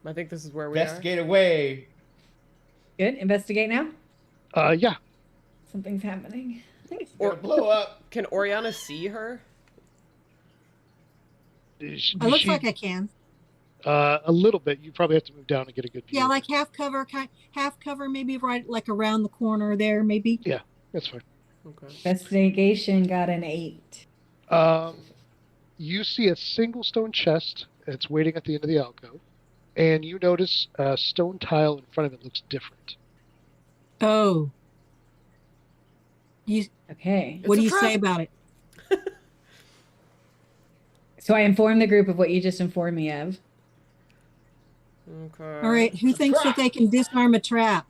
I think this is where we are. Investigate away. Good. Investigate now. Yeah. Something's happening. Or blow up. Can Oriana see her? It It looks like I can. a little bit. You probably have to move down to get a good view. Yeah, like half cover, maybe right like around the corner there, maybe. That's fine. Okay. Investigation got an 8. You see a single stone chest. It's waiting at the end of the alcove, and you notice a stone tile in front of it looks different. Oh. Okay. What do a you trap. say about it? So I inform the group of what you just informed me of. Okay. All right, who thinks that they can disarm a trap?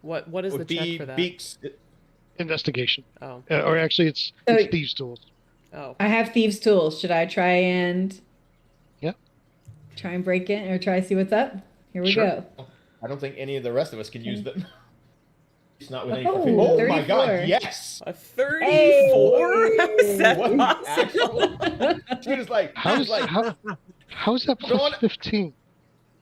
What is the Would check be for that? Beaks. Investigation, Oh. or actually, it's So- thieves' tools. Oh. I have thieves' tools. Should I try and? Yep. Try and break it or try to see what's up? Here we Sure. go. I don't think any of the rest of us can use them. It's not with any. Oh, Oh my 34. God! Yes. A 34? Hey! How is that What possible? She was like, How's how's that Sean- plus 15?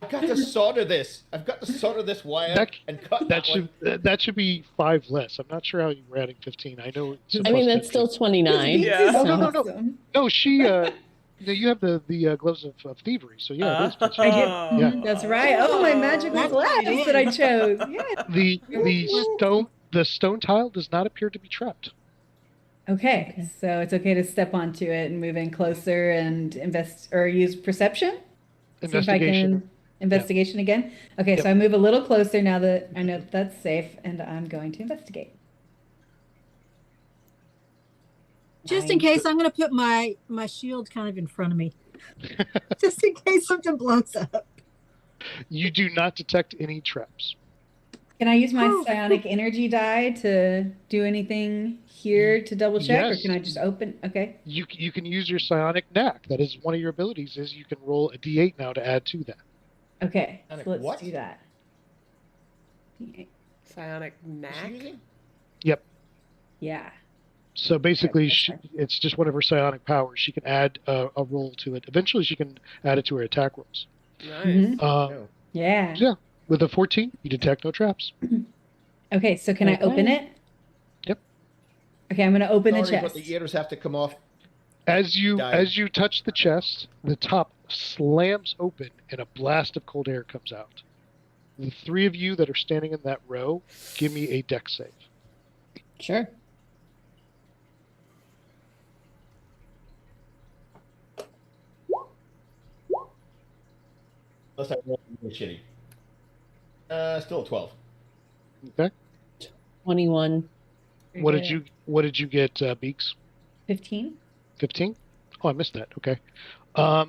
I've got to solder this. I've got to solder this wire That- and cut That one. should that should be 5 less. I'm not sure how you were adding 15. I know. It's a I mean, plus that's 15. still 29. Yeah. No, no, no. Awesome. No, she. You have the gloves of thievery, so yeah. It is plus 15. I do. Yeah. Mhm, That's right. Oh, my magical That's glass what it that I is. chose. Yeah. The stone tile does not appear to be trapped. Okay, so it's okay to step onto it and move in closer and invest or use perception. See if I Investigation. can investigation again. Okay, Yep. so I move a little closer now that I know that that's safe, and I'm going to investigate. Just in case, I'm going to put my shield kind of in front of me, just in case something blows up. You do not detect any traps. Can I use my Whew. psionic energy die to do anything here to double check, or Yes. can I just open? Okay. You can use your psionic knack. That is one of your abilities. Is you can roll a d8 now to add to that. Okay. Psionic So let's what? do that. D8. Psionic What's she knack. using? Yep. Yeah. So basically, that's she, fine. it's just one of her psionic powers. She can add a roll to it. Eventually, she can add it to her attack rolls. Nice. Mhm. No. Yeah. Yeah. With a 14, you detect no traps. Okay. So can I open Okay. it? Yep. Okay. I'm going to open the Sorry, chest. but the ears have to come off. As you Die. touch the chest, the top slams open and a blast of cold air comes out. The three of you that are standing in that row, give me a dex save. Sure. Unless I roll really shitty. Still a 12. Okay. 21. Very What good. did you get, Beaks? 15? 15? Oh, I missed that. Okay. A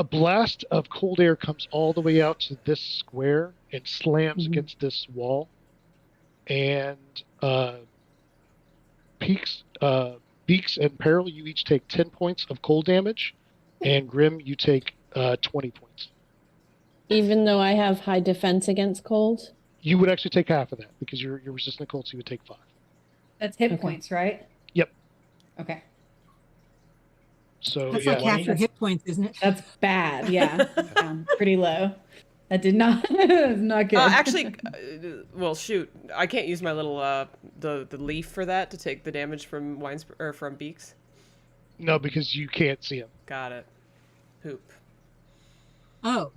blast of cold air comes all the way out to this square and slams Mhm. against this wall. And Beaks and Peril, you each take 10 points of cold damage. And Grim, you take 20 points. Even though I have high defense against cold? You would actually take half of that because you're resistant to cold, so you would take 5. That's hit Okay. points, right? Yep. Okay. So That's yeah, like half your hit points, isn't it? That's bad. Yeah. Pretty low. That did not, that was not good. Actually, well, shoot, I can't use my little the leaf for that to take the damage from or from Beaks. no, because you can't see him. Got it. Poop. Oh.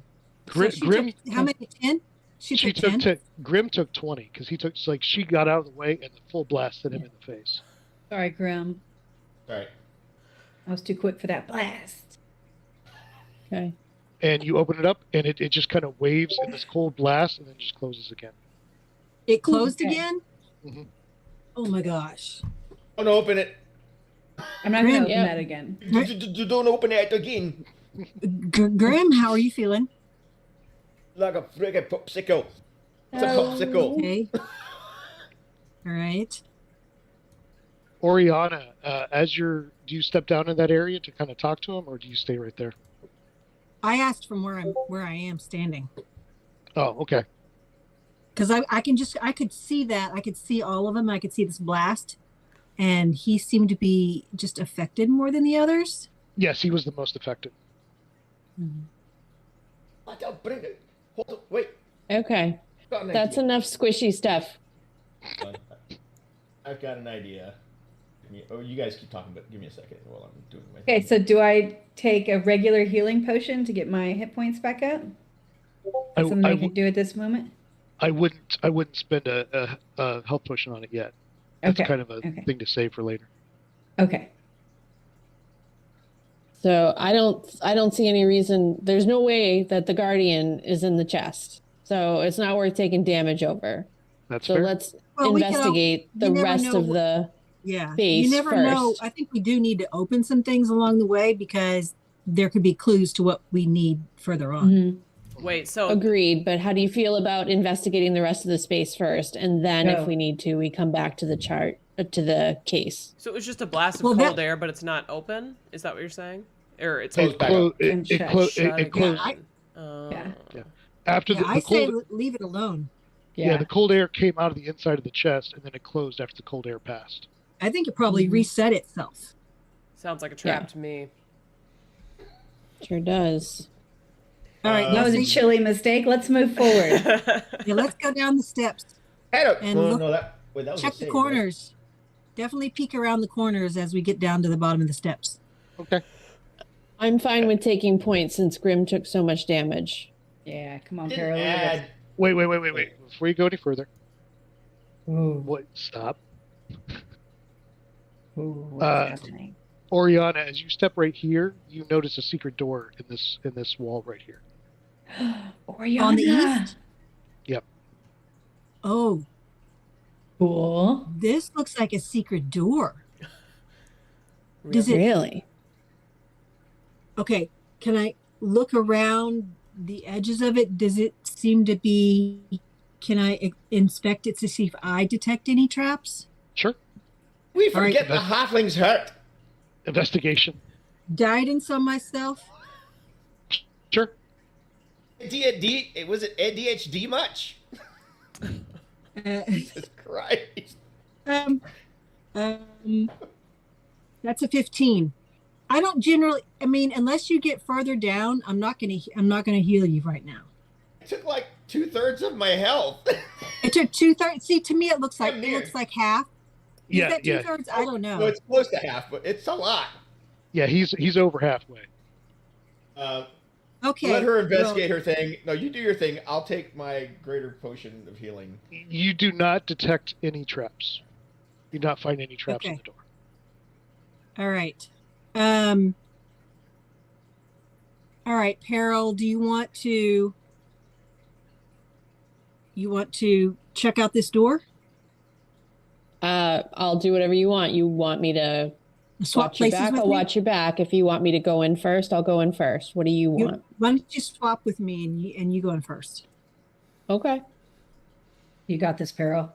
So Grim, she Grim, took, how many? 10? She took 10? Grim took 20 because he took she got out of the way and the full blast hit him in the face. Sorry, Grim. Sorry. I was too quick for that blast. Okay. And you open it up and it just kind of waves in this cold blast and then just closes again. It closed Okay. again? Mhm. Oh my gosh. Don't open it. I'm not going to Grim. open Yep. that again. Don't open it again. Grim, how are you feeling? Like a friggin' popsicle. It's a popsicle. Okay. All right. Oriana, do you step down in that area to kind of talk to him, or do you stay right there? I asked from where I am standing. Oh, okay. Because I could see that. I could see all of them. I could see this blast. And he seemed to be just affected more than the others. Yes, he was the most affected. Don't bring it. Hold on. Wait. Okay. Got an That's idea. enough squishy stuff. I've got an idea. Oh, you guys keep talking, but give me a second while I'm doing my Okay, thing. so do I take a regular healing potion to get my hit points back up? That's something I can do at this moment? I wouldn't spend a health potion on it yet. That's Okay. kind of a Okay. thing to save for later. Okay. So I don't see any reason. There's no way that the guardian is in the chest. So it's not worth taking damage over. That's So fair. let's Well, we can investigate you the never rest know of what- the Yeah. Base You never know. first. I think we do need to open some things along the way because there could be clues to what we need further on. Mhm. Wait, so agreed. But how do you feel about investigating the rest of the space first, and then Go. if we need to, we come back to the chart to the case. it was just a blast of Well, cold that- air, but it's not open? Is that what you're saying? Or it's Close It back clo- up. it- And it shut- clo- shut it closed. again? Yeah. After Yeah, the I say cold, leave it alone. yeah, the cold air came out of the inside of the chest, and then it closed after the cold air passed. I think it probably Mhm. reset itself. Sounds like a trap Yeah. to me. Sure does. All right, That was a let's, chilly mistake. Let's move forward. yeah, let's go down the steps. Hey, look. And No, look- no, that was Check a the save, corners. Definitely peek around the corners as we get down to the bottom of the steps. Okay. I'm fine with taking points since Grim took so much damage. Yeah, come on, Right? Carol. Didn't add. Wait. Before you go any further, Ooh, what? Stop. what's Uh, happening? Oriana, as you step right here, you notice a secret door in this wall right here. Oriana. On the east? Yep. Oh. Cool. This looks like a secret door. Does it? Really? Okay. Can I look around the edges of it? Does it seem to be? Can I inspect it to see if I detect any traps? Sure. We All right. forget the halflings hurt. Investigation. Guidance on myself. Sure. D&D, was it ADHD much? Jesus Christ. That's a 15. I don't generally. I mean, unless you get further down, I'm not gonna heal you right now. It took like 2/3 of my health. It took 2/3. See, to me, it looks like I'm near. half. Is Yeah, that yeah. 2/3? I don't know. No, it's close to half, but it's a lot. Yeah, he's over halfway. Okay. Let her investigate her thing. No, you do your thing. I'll take my greater potion of healing. You do not detect any traps. You do not find any traps in Okay. the door. All right. All right, Peril, do you want to check out this door? I'll do whatever you want. You want me to Swap watch your places back? with I'll me? watch your back. If you want me to go in first, I'll go in first. What do you want? Why don't you swap with me and you go in first? Okay. You got this, Peril.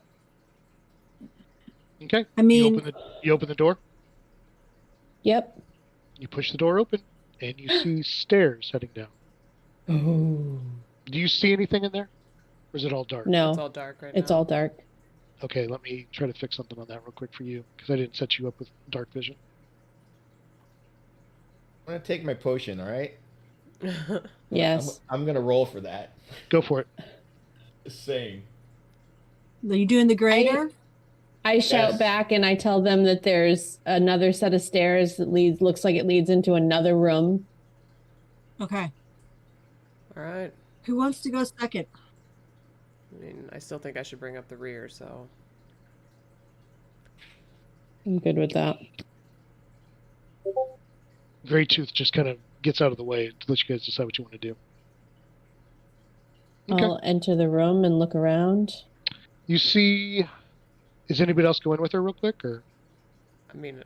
Okay. I mean, you open the door. Yep. You push the door open, and you see stairs heading down. Oh. Do you see anything in there, or is it all dark? No, It's all dark right now. it's all dark. Okay, let me try to fix something on that real quick for you, because I didn't set you up with dark vision. I'm going to take my potion, all right? Yes. I'm going to roll for that. Go for it. Just saying. are you doing the greater? I shout Yes. back and I tell them that there's another set of stairs that looks like it leads into another room. Okay. All right. Who wants to go second? I mean, I still think I should bring up the rear, so. I'm good with that. Greytooth just kind of gets out of the way to let you guys decide what you want to do. Okay. I'll enter the room and look around. You see... Is anybody else going with her real quick, or? I mean,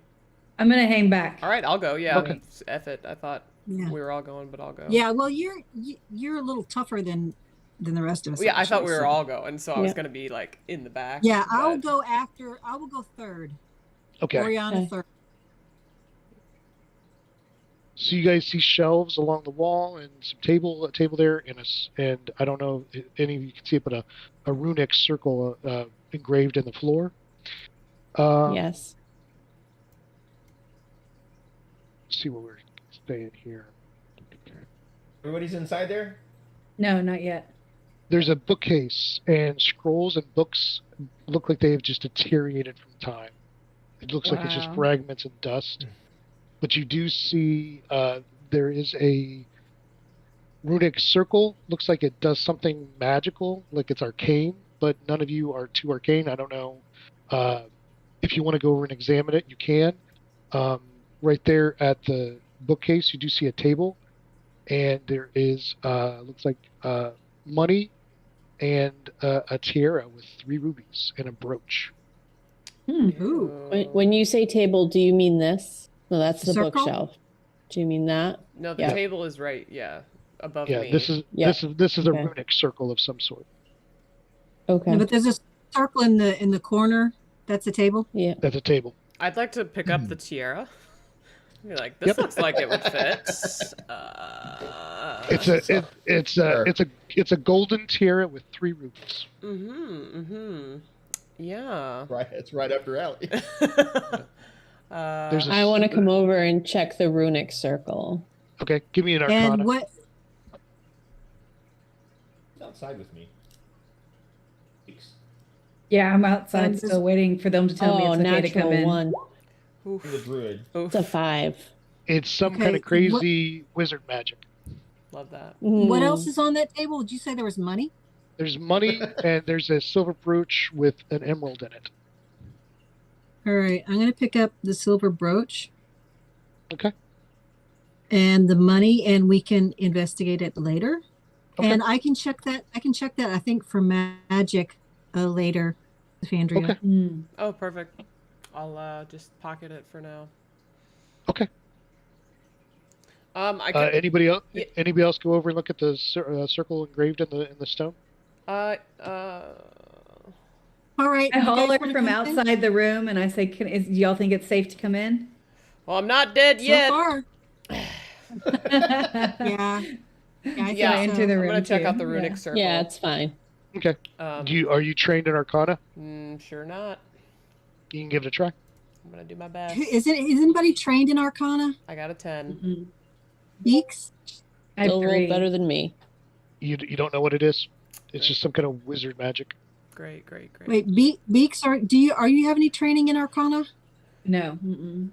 I'm going to hang back. all right, I'll go. Yeah. Okay. F it. I thought Yeah. we were all going, but I'll go. Yeah. Well, you're a little tougher than the rest of us. Well, yeah, I thought we actually, were so- all going, so I was Yeah. going to be like in the back. Yeah, I'll but- go after. I will go third. Okay. Oriana Okay. third. So you guys see shelves along the wall and some a table there, and I don't know if any of you can see it, but a runic circle engraved in the floor. Yes. Let's see what we're staying here. Everybody's inside there? No, not yet. There's a bookcase, and scrolls and books look like they've just deteriorated from time. It looks like it's just Wow. fragments and dust. But you do see there is a runic circle. Looks like it does something magical, like it's arcane, but none of you are too arcane. I don't know. If you want to go over and examine it, you can. Right there at the bookcase, you do see a table, and there is looks like money and a tiara with 3 rubies and a brooch. Ooh. When you say table, do you mean this? No, that's the Circle? bookshelf. Do you mean that? No, the Yeah. table is right. Yeah, above Yeah, me. this is Yeah. this is a Okay. runic circle of some sort. Okay. No, but there's a circle in the corner. That's a table. Yeah. That's a table. I'd like to pick up the tiara. Be like, this looks like it would fit. It's a golden tiara with 3 rubies. Yeah. Right, it's right up your alley. There's a I want to come over and check the runic circle. Okay, give me an arcana. And what? Outside with me. Thanks. Yeah, I'm outside And still waiting for them to tell me Oh, it's okay to come natural in. 1. Oof. The druid. Oof. It's a 5. It's some Okay, kind of crazy wizard magic. Love that. What Mm. else is on that table? Did you say there was money? There's money and there's a silver brooch with an emerald in it. All right, I'm gonna pick up the silver brooch Okay. and the money, and we can investigate it later. Okay. And I can check that. I think for magic later. Andrea. Okay. Mm. Oh, perfect. I'll just pocket it for now. Okay. I can. Anybody else? Yeah. Anybody else go over and look at the circle engraved in the stone? Uh. All right. I you guys holler wanna from come in? outside the room and I say, do y'all think it's safe to come in? Well, I'm not dead So yet. far, Yeah. yeah. I Yeah, think enter so. the I'm room gonna check too. out the runic Yeah. circle. Yeah, it's fine. Okay. Um, Are you trained in Arcana? Sure not. You can give it a try. I'm gonna do my best. Is anybody trained in Arcana? I got a 10. Mm-mm. Beaks? I have Still rolled 3. better than me. You don't know what it is. It's Right. just some kind of wizard magic. Great, great, great. Wait, Beaks, are you have any training in Arcana? No. Mm-mm.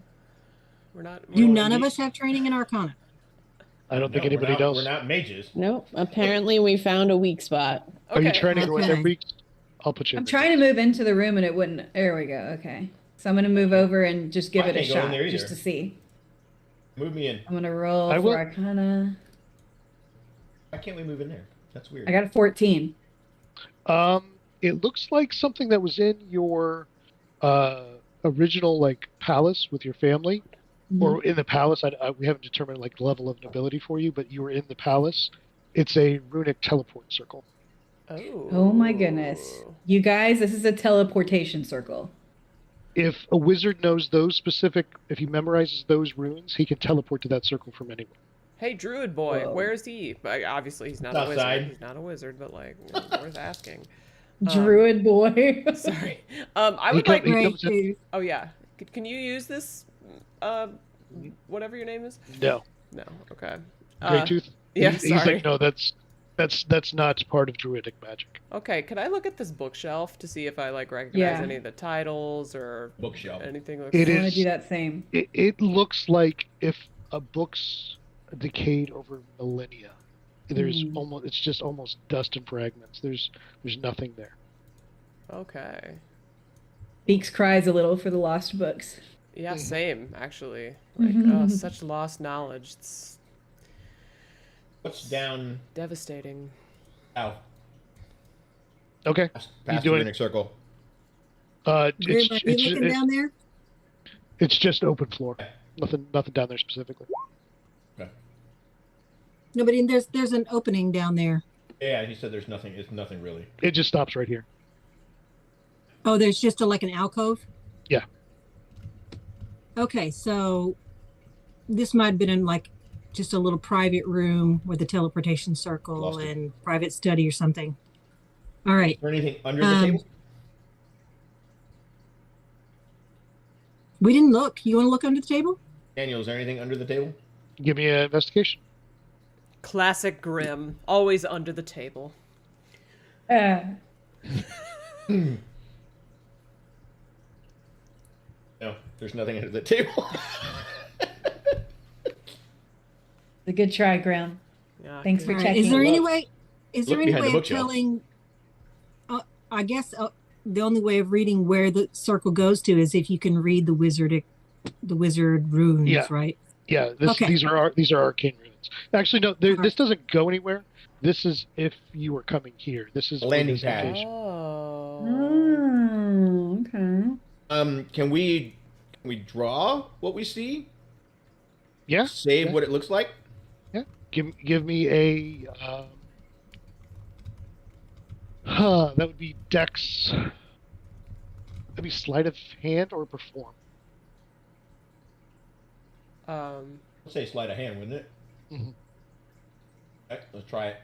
We're not. Do we're- none of us have training in Arcana? I don't think No, anybody does. We're not mages. Nope. Apparently, we found a weak spot. Are you Okay. trying to go in there, Okay. Beaks? I'll put you in I'm there. trying to move into the room and it wouldn't. There we go. Okay. So I'm going to move over and just give I it a can't go in shot there just either. to see. Move me in. I'm going to roll I for will- Arcana. Why can't we move in there? That's weird. I got a 14. It looks like something that was in your original like palace with your family, or in the palace. We haven't determined like the level of nobility for you, but you were in the palace. It's a runic teleport circle. Oh my goodness. You guys, this is a teleportation circle. If a wizard knows those specific, if he memorizes those runes, he can teleport to that circle from anywhere. Hey, druid boy, Whoa. where is he? Obviously, he's not a Outside. wizard. He's not a wizard, but like, worth asking. Druid boy. Sorry. I He would come- like. he Great. comes in- Oh yeah. Can you use this? Whatever your name is. No, No. Okay. Great Tooth. yeah, He's sorry. like, no, that's not part of druidic magic. Okay. Can I look at this bookshelf to see if I like recognize Yeah. any of the titles or Bookshelf. anything? Looks It I want is- to do that same. It looks like if a book's decayed over millennia. There's it's just almost dust and fragments. There's nothing there. Okay. Beaks cries a little for the lost books. Yeah, same actually. Like, such lost knowledge. It's What's down devastating. south? Okay. Past You the doing runic circle. Are you looking down there? It's just open floor. Nothing down there specifically. Okay. No, but there's an opening down there. Yeah, he said there's nothing. It's nothing really. It just stops right here. Oh, there's just like an alcove? Yeah. Okay, so this might have been in like just a little private room with a teleportation circle Lost it. and private study or something. All right. Is there anything under the table? We didn't look. You want to look under the table? Daniel, is there anything under the table? Give me an investigation. Classic Grim, always under the table. No, there's nothing under the table. A good try, Graham. Yeah. Thanks for All right. checking. Is there any Look. way? Is Look there any behind the way of bookshelf. telling? I guess the only way of reading where the circle goes to is if you can read the wizard runes, Yeah. right? Yeah, Okay. these are arcane runes. Actually, no, this doesn't go anywhere. This is if you were coming here. This is A landing for this pad. occasion. Oh. Oh, okay. Can we draw what we see? Yeah. Save yeah. what it looks like? Give me a. That would be Dex. That'd be sleight of hand or perform. Let's say sleight of hand, wouldn't it? Mhm. Okay, let's try it.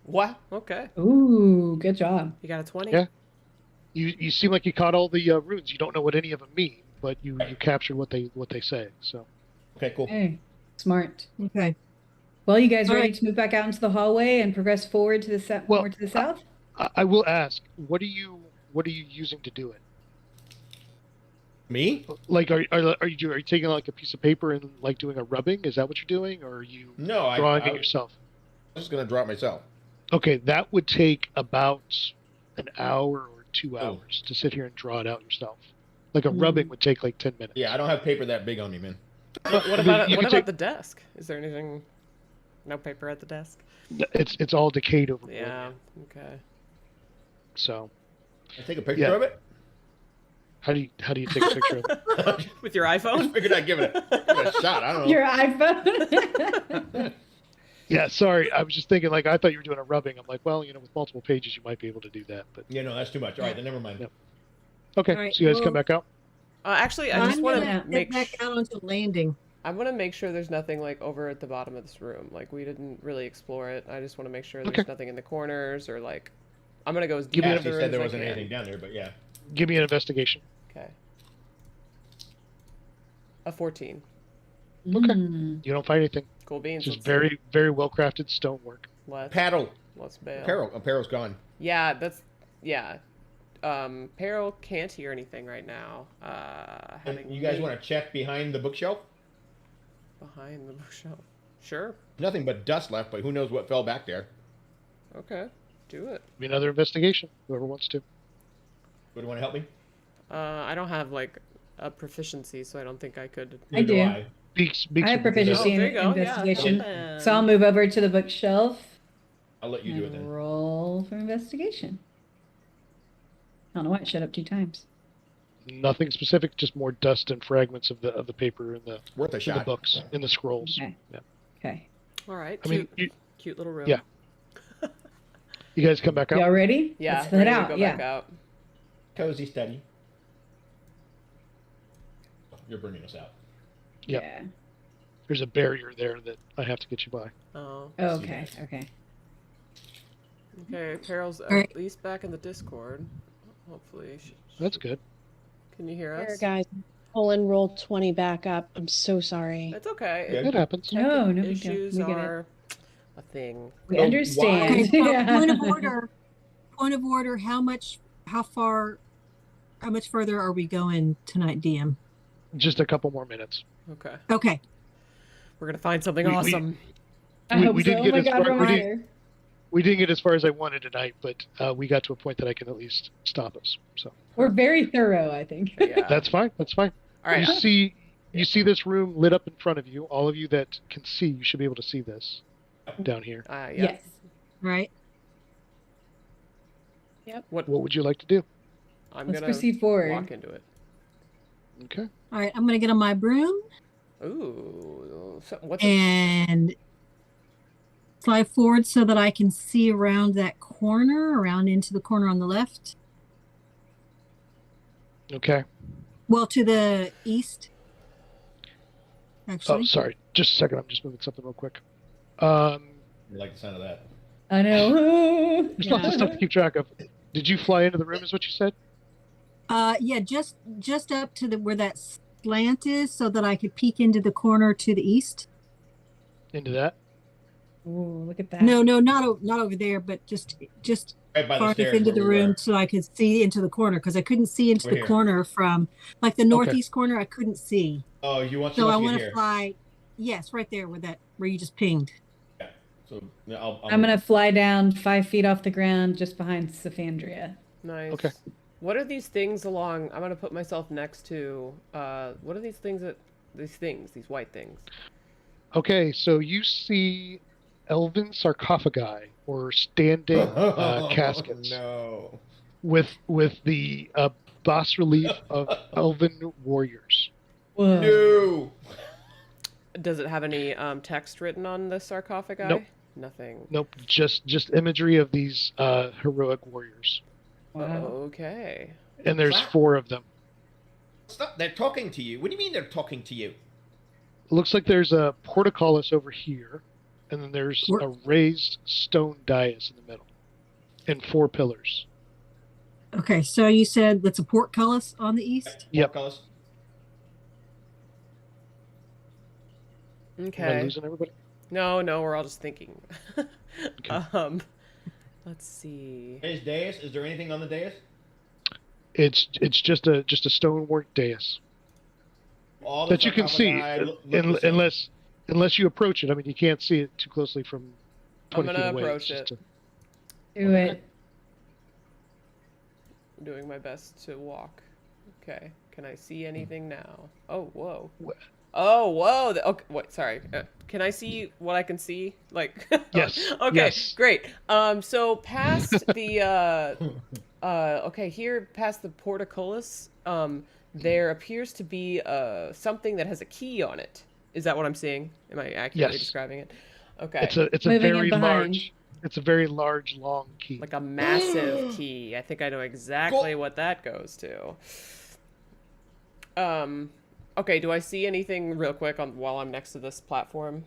Wow. Okay. Ooh, good job. You got a 20? Yeah. You seem like you caught all the runes. You don't know what any of them mean, but you captured what they say. So Okay, cool. Hey, smart. Okay. Well, you guys All ready right. to move back out into the hallway and progress forward to the Well, more to the south? I will ask, what are you using to do it? Me? Like, are you taking like a piece of paper and like doing a rubbing? Is that what you're doing, or are you No, drawing I it was yourself? just gonna draw it myself. Okay, that would take about an hour or 2 Oh. hours to sit here and draw it out yourself. Like a rubbing would take like 10 minutes. Yeah, I don't have paper that big on me, man. What about You what can about take- the desk? Is there anything? No paper at the desk. It's all decayed over. Yeah. millennia. Okay. So I take a picture Yeah. of it. how do you take a picture of it? With your I iPhone? figured I'd give it a shot. I don't know. Your iPhone. Yeah, sorry. I was just thinking, like, I thought you were doing a rubbing. I'm like, well, with multiple pages, you might be able to do that. But Yeah, no, that's too much. All right, then never mind. Yep. okay, All right, so you guys well- come back out. Actually, I I'm just want gonna to get make back out onto the landing. I want to make sure there's nothing like over at the bottom of this room. Like we didn't really explore it. I just want to make sure there's Okay. nothing in the corners or like. I'm gonna go as deep Give me into Ashley the said room there as I wasn't can. anything down there, but yeah. Give me an investigation. Okay. A 14. Mm. You don't find anything. Cool beans. Just let's- very, very well crafted stonework. Paddle. Let's bail. Apparel's gone. Yeah, yeah. Peril can't hear anything right now. You guys want to check behind the bookshelf? behind the bookshelf? Sure. Nothing but dust left, but who knows what fell back there? Okay. Do it. Give me another investigation. Whoever wants to. Would you want to help me? I don't have like a proficiency, so I don't think I could. I do. Beaks I have would be proficiency Oh, in there you go. investigation. Yeah. So I'll move over to the bookshelf I'll let you do it and then. roll for investigation. I don't know why it showed up 2 times. nothing specific, just more dust and fragments of the paper and Worth a in the shot. books, in the scrolls. Okay. Yeah. Okay. All right. I mean, Cute little room. yeah. You guys come back out. Y'all ready? Yeah. Let's head ready to out. go Yeah. back out. Cozy study. You're bringing us out. Yep. Yeah. There's a barrier there that I have to get you by. Oh. Oh, okay. Okay. Okay. Peril's right. at least back in the Discord. Hopefully. That's good. Can you hear Here, us? guys. Pull and roll 20 back up. I'm so sorry. It's okay. Good. It happens. No, no big deal. Issues We get it. are a thing. We Oh, understand. Okay, so Yeah. point of order. Point of order. How much further are we going tonight, DM? Just a couple more minutes. Okay. Okay. We're gonna find something We- awesome. I we hope so. didn't Oh get my as God, far- we reminder. We didn't get as far as I wanted tonight, but we got to a point that I can at least stop us. So We're very thorough, I think. Yeah. that's fine. That's fine. All right. You see this room lit up in front of you. All of you that can see, you should be able to see this down here. Yeah. Yes. Right. What What would you like to do? I'm Let's gonna proceed forward. walk into it. Okay. All right. I'm going to get on my broom Ooh. So what's and slide forward so that I can see around that corner, around into the corner on the left. Okay. Well, to the east. Actually. Oh, sorry. Just a second. I'm just moving something real quick. You like the sound of that? I know. There's lots of stuff to keep track of. Did you fly into the room? Is what you said? Yeah, just up to where that slant is, so that I could peek into the corner to the east. Into that? Ooh, look at that. No, not over there, but just Right by the far enough stairs into where the we room were. so I could see into the corner, because I couldn't see into We're the here. corner from like the northeast corner. I couldn't see, Oh, you want so I to want get to here. fly. Yes, right there where you just pinged. So yeah, I'll I'm going to fly down 5 feet off the ground just behind Saphandria. nice? Okay. What are these things along? I'm gonna put myself next to. What are these things these white things? Okay, so you see elven sarcophagi or standing caskets No. with the bas relief of elven warriors. Whoa. No. Does it have any text written on the sarcophagi? Nope. Nothing. Nope, just imagery of these heroic warriors, Wow. Okay. and there's Wow. 4 of them. Stop. They're talking to you. What do you mean they're talking to you? It looks like there's a portcullis over here, and then there's Where- a raised stone dais in the middle, and 4 pillars. Okay, so you said that's a portcullis on the east. Yep. Portcullis? Am I Okay. losing everybody? No, we're all just thinking. Okay. Let's see. Is dais? Is there anything on the dais? It's just a stonework dais All the that you can see, sarcophagi look the same. unless you approach it. I mean, you can't see it too closely from 20 I'm feet gonna away. approach It's just Do it. I'm doing my best to walk. Okay. Can I see anything now? Oh, whoa. Oh, whoa. Okay, wait, sorry. Can I see what I can see? Like, Yes. okay, Yes. great. So past the, okay, here past the portcullis, there appears to be something that has a key on it. Is that what I'm seeing? Am I accurately Yes. describing it? Okay. It's a Moving in very behind. large. It's a very large, long key. Like a massive key. I think I know exactly what that goes to. Okay, do I see anything real quick while I'm next to this platform?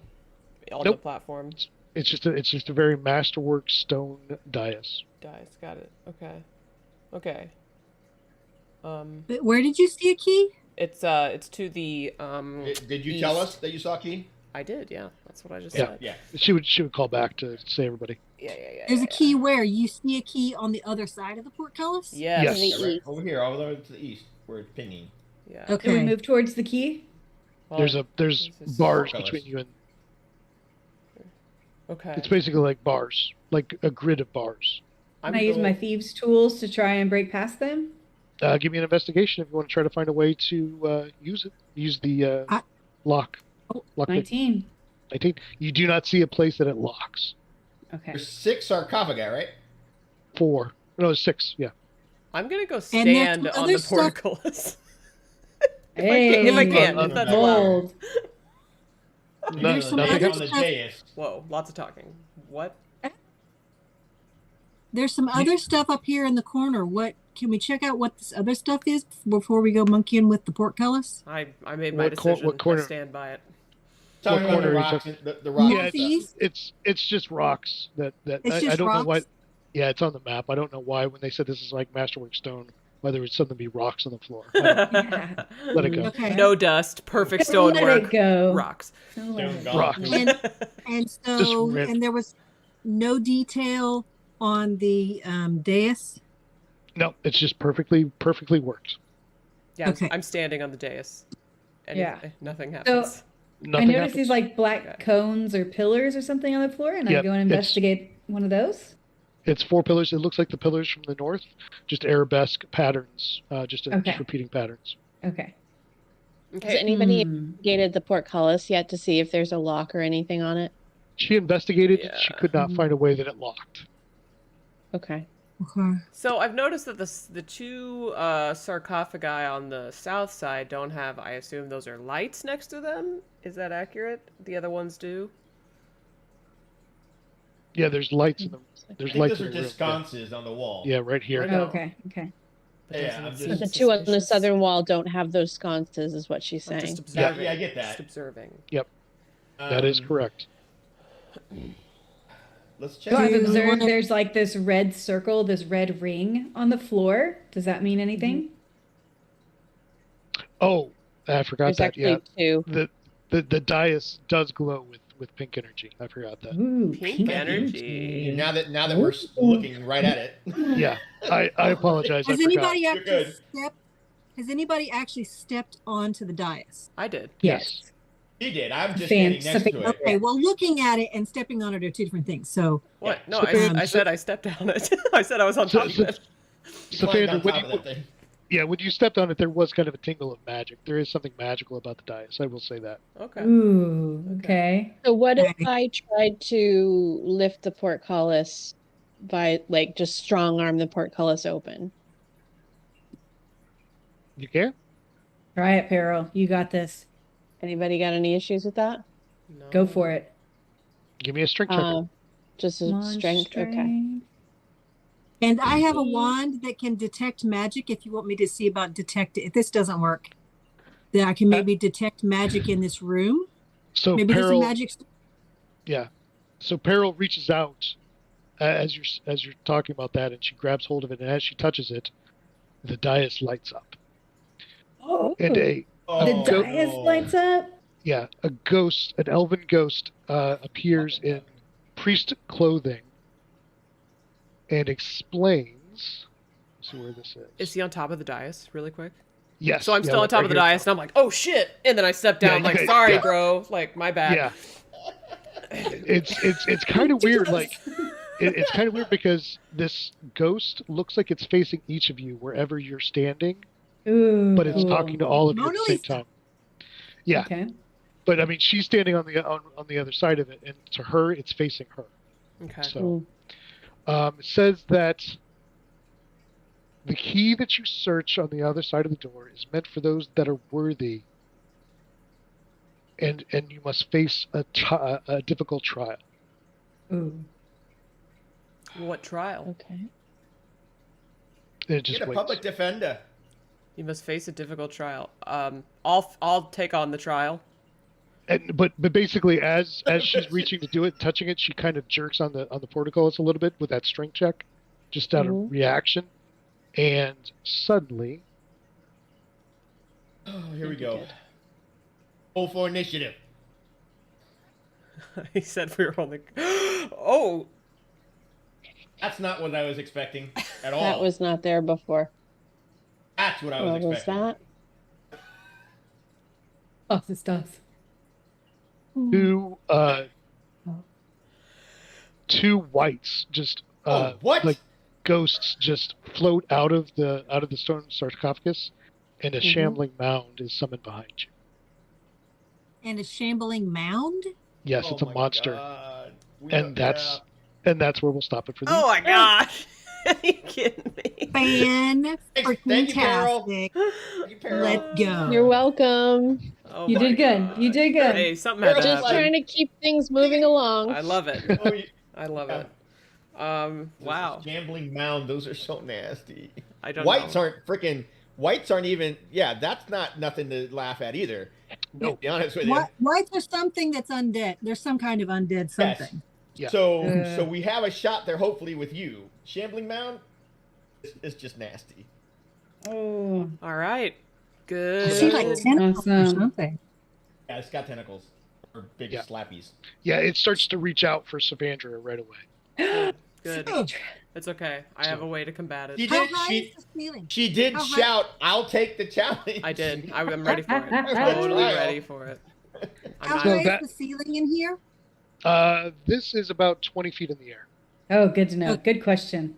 On the Nope. platform? It's just a very masterwork stone dais. Dice, got it. Okay. Okay. But where did you see a key? It's to the Did you tell east. us that you saw a key? I did, yeah. That's what I just Yeah. said. Yeah. She would call back to say everybody. Yeah. There's a key where? You see a key on the other side of the portcullis? Yes. Yes. To the Yeah, right east. over here, all the way to the east, where it's pinging. Yeah. Okay. Do we move towards the key? Well, There's this is- bars Portcullis. between you and. Okay. It's basically like bars, like a grid of bars. I'm Can I use go- my thieves' tools to try and break past them? Give me an investigation if you want to try to find a way to use it. Use the lock. Lock pick. 19. 19. You do not see a place that it locks. Okay. There's 6 sarcophagi, right? 4. No, it's 6. Yeah. I'm gonna go there's stand some on other the stuff- portcullis. Hey, if I can, on if that's the allowed. bold. No, There's some nothing other on the stuff- dais. Whoa, lots of talking. What? There's some other stuff up here in the corner. What can we check out what this other stuff is before we go monkeying with the portcullis? I made my What cor- decision. what corner? I stand by it. Talking about the corner are you rocks, talking- the rocks. Yeah, Northeast? it's just rocks that It's I just don't know what. rocks? Yeah, it's on the map. I don't know why when they said this is like masterwork stone, whether it's something to be rocks on the floor. I don't- Yeah. Let it go. Okay. No dust, perfect Let stonework, it go. rocks. Let it Stone go. gone. Rocks. And so, red. and there was no detail on the dais. No, it's just perfectly worked. Yeah, Okay. I'm standing on the dais. Yeah. Nothing happens. I Nothing noticed happens. these like black Okay. cones or pillars or something on the floor, and I Yep, go and it's- investigate one of those. It's 4 pillars. It looks like the pillars from the north, just arabesque patterns, just Okay. repeating patterns. Okay. Has Okay. anybody Hmm. investigated the portcullis yet to see if there's a lock or anything on it? She investigated. Yeah. She could not find a way that it locked. Okay. Okay. So I've noticed that the two sarcophagi on the south side don't have. I assume those are lights next to them. Is that accurate? The other ones do. Yeah, there's lights in them. I There's think lights those in are the room. just sconces on the wall. Yeah, right here. Right. Oh, No. okay. Okay. That Yeah, doesn't I'm seem just- The two on the suspicious. southern wall don't have those sconces, is what she's I'm saying. just observing. Yeah, I get that. Just observing. That is correct. Let's check. So I've Do you observed wanna- there's like this red circle, this red ring on the floor. Does that mean anything? Oh, I forgot There's that. actually Yeah, two. the dais does glow with pink energy. I forgot that. Ooh, Pink energy. Now that we're looking right at it. Yeah, I apologize. Has I forgot. anybody You're actually good. stepped? Has anybody actually stepped onto the dais? I did. Yes. He did. I'm just standing next to it. Okay, well, looking at it and stepping on it are two different things. So, What? Yeah. No, So- I said I stepped on it. I said I was on So- top of so- it. He So, climbed on Phaedra, when top of you, that thing. yeah, when you stepped on it, there was kind of a tingle of magic. There is something magical about the dais. I will say that. Okay. Ooh, okay. So what if Okay. I tried to lift the portcullis by like just strong arm the portcullis open? You care? Try it, Peril. You got this. Anybody got any issues with that? No. Go for it. Give me a strength check. Just a Come on, strength. Okay. strength. and I have a wand that can detect magic. If you want me to see about detect, if this doesn't work, then I can maybe detect magic in this room. So Maybe there's some Peril, magic. yeah. So Peril reaches out as you're talking about that, and she grabs hold of it, and as she touches it, the dais lights up, Oh, and the Oh, dais no. lights up. a ghost, an elven ghost, appears in priest clothing and explains. Let's see where this is. Is he on top of the dais, really quick? Yes. So I'm yeah, still on like top right of the here. dais, and I'm like, oh shit! And then I step down, Yeah, like, yeah, sorry, yeah. bro, like my bad. Yeah. It's kind of weird. Like it's kind of weird because this ghost looks like it's facing each of you wherever you're standing, Ooh, but it's cool. talking to all of you at Mona the same Lisa. time. Yeah. Okay. But I mean, she's standing on the other side of it, and to her, it's facing her. Okay. So, it says that the key that you search on the other side of the door is meant for those that are worthy, and you must face a difficult trial. Ooh. What trial? Okay. And it just Get a waits. public defender. You must face a difficult trial. I'll take on the trial. But basically, as she's reaching to do it, touching it, she kind of jerks on the portcullis a little bit with that strength check, just out of reaction, and suddenly, Oh, here we go. Roll for initiative. He said we were only. Oh, That's not what I was expecting at all. That was not there before. That's what I was What was expecting. that? Oh, this does. two whites just What? like ghosts just float out of the stone sarcophagus, and a shambling mound is summoned behind you. And a shambling mound? Yes, Oh it's a my monster, God. and that's where we'll stop it for the oh my gosh! Are you kidding me? Fan Thank you, Carol. tastic. Thank you, Peril. Let's go. You're welcome. Oh You my did good. You gosh. did good. Hey, something had to Just happen. trying to keep things moving along. I love it. Oh, you- I love Yeah. it. This Wow. Gambling mound. Those are so nasty. I don't Whites know. Whites aren't even. Yeah, that's not nothing to laugh at either. No. To be honest with you. Why is there something that's undead? There's some kind of undead something. Yeah. So we have a shot there, hopefully, with you. Shambling mound is just nasty. Oh. All right. Good. Is she like tentacles or Awesome. something? Yeah, it's got tentacles or big Yeah. slappies. Yeah, it starts to reach out for Savandra right away. Good. Oh, It's okay. I have a way to combat She it. how did. high She is the ceiling? she did How high- shout, "I'll take the challenge." I did. I'm ready for it. Trial. Totally ready for it. I'm How not. So high that- is the ceiling in here? This is about 20 feet in the air. Oh, good to know. Good question.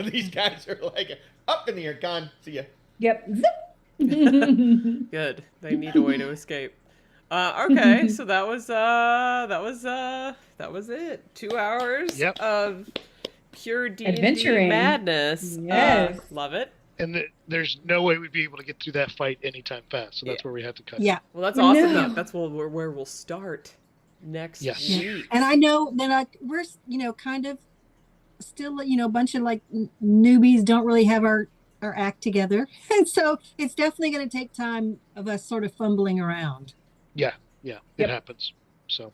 These guys are like up in the air. Gone. See ya. Yep. Zip. Good. They need a way to escape. Okay, so that was it. 2 hours Yep. of pure D&D Adventuring. madness. Yes. Love it. And there's no way we'd be able to get through that fight anytime fast, so that's where we have to cut. Yeah. Well, that's Oh, awesome. no. That's where we'll start next Yes. week. And I know that we're, kind of still, a bunch of like newbies don't really have our act together. And so it's definitely going to take time of us sort of fumbling around. Yeah, Yep. it happens. So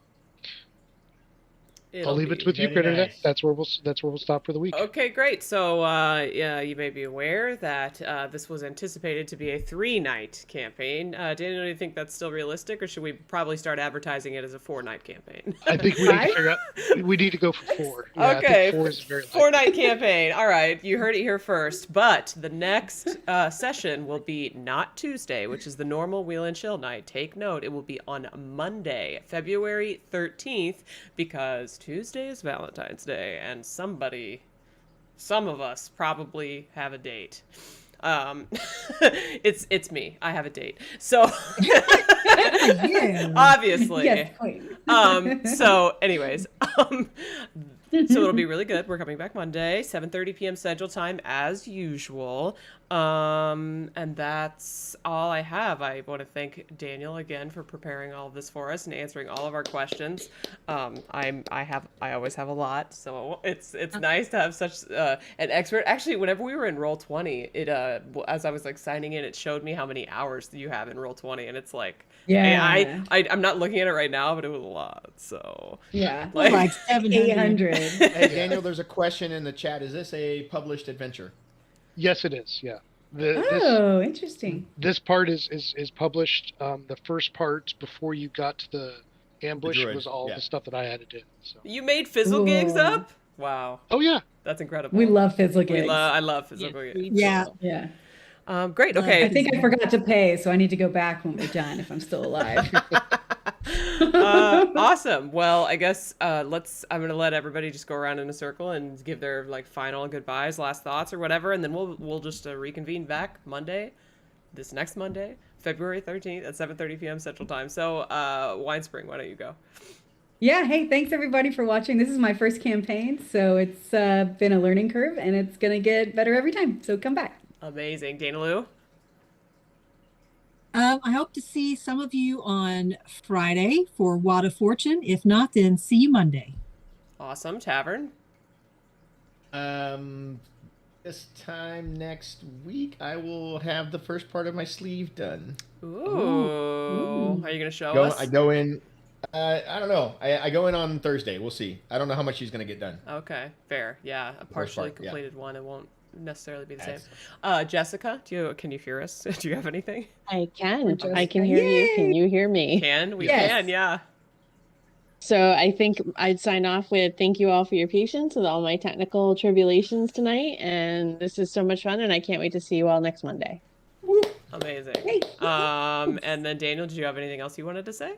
It'll I'll leave be it with you, very Kritter. nice. That's where we'll stop for the week. Okay, great. So, yeah, you may be aware that this was anticipated to be a 3-night campaign. Daniel, do you think that's still realistic, or should we probably start advertising it as a 4-night campaign? I think we need to figure out. We need to go for 4. Yeah, I think Okay, 4 is very likely. 4-night campaign. All right, you heard it here first. But the next session will be not Tuesday, which is the normal Wheel and Chill night. Take note, it will be on Monday, February 13th, because Tuesday is Valentine's Day, and some of us probably have a date. It's me. I have a date. So Yeah. obviously. Yes, queen. So anyways, so it'll be really good. We're coming back Monday, 7:30 p.m. Central Time as usual. And that's all I have. I want to thank Daniel again for preparing all of this for us and answering all of our questions. I always have a lot, so it's nice to have such an expert. Actually, whenever we were in Roll20, it as I was like signing in, it showed me how many hours you have in Roll20, and it's like, Yeah. I'm not looking at it right now, but it was a lot. So Yeah. like 700. 800. Hey, Daniel, there's a question in the chat. Is this a published adventure? Yes, it is. Yeah. Oh, interesting. This part is published. The first part before you got to the ambush druid, was all yeah. the stuff that I added in. So. you made fizzle gigs Ooh. up? Wow, Oh yeah. that's incredible. We love fizzle gigs. I love fizzle gigs. Yeah. Yeah. Great. Okay. I think I forgot to pay, so I need to go back when we're done if I'm still alive. Awesome. Well, I guess I'm gonna let everybody just go around in a circle and give their like final goodbyes, last thoughts, or whatever, and then we'll just reconvene back Monday, this next Monday, February 13th at 7:30 p.m. Central Time. So, Winespring, why don't you go? Yeah, hey, thanks everybody for watching. This is my first campaign, so it's been a learning curve and it's gonna get better every time. So come back. Amazing. Dana Lou? I hope to see some of you on Friday for Wad of Fortune. If not, then see you Monday. Awesome. Tavern? This time next week, I will have the first part of my sleeve done. Ooh. Are you going to show us? I go in. I don't know. I go in on Thursday. We'll see. I don't know how much she's going to get done. Okay, fair. Yeah, a partially completed one. It won't necessarily be the same. Jessica, can you hear us? Do you have anything? I can. I can hear you. Can you hear me? We can, yeah. So I think I'd sign off with thank you all for your patience with all my technical tribulations tonight. And this is so much fun, and I can't wait to see you all next Monday. Amazing. And then Daniel, did you have anything else you wanted to say?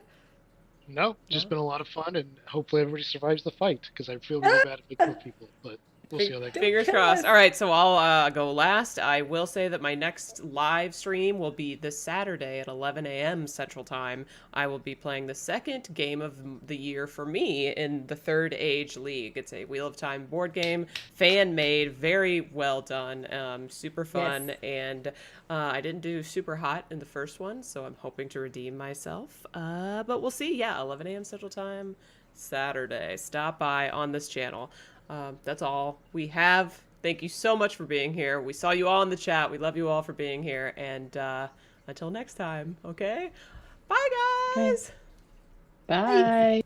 No, just been a lot of fun, and hopefully everybody survives the fight, because I feel really bad if they kill people, but we'll see how that goes. Fingers crossed. All right, so I'll go last. I will say that my next live stream will be this Saturday at 11 a.m. Central Time. I will be playing the second game of the year for me in the Third Age League. It's a Wheel of Time board game, fan-made, very well done, super fun, and I didn't do super hot in the first one, so I'm hoping to redeem myself. But we'll see. Yeah, 11 a.m. Central Time, Saturday. Stop by on this channel. That's all we have. Thank you so much for being here. We saw you all in the chat. We love you all for being here. And until next time, okay? Bye, guys. Bye.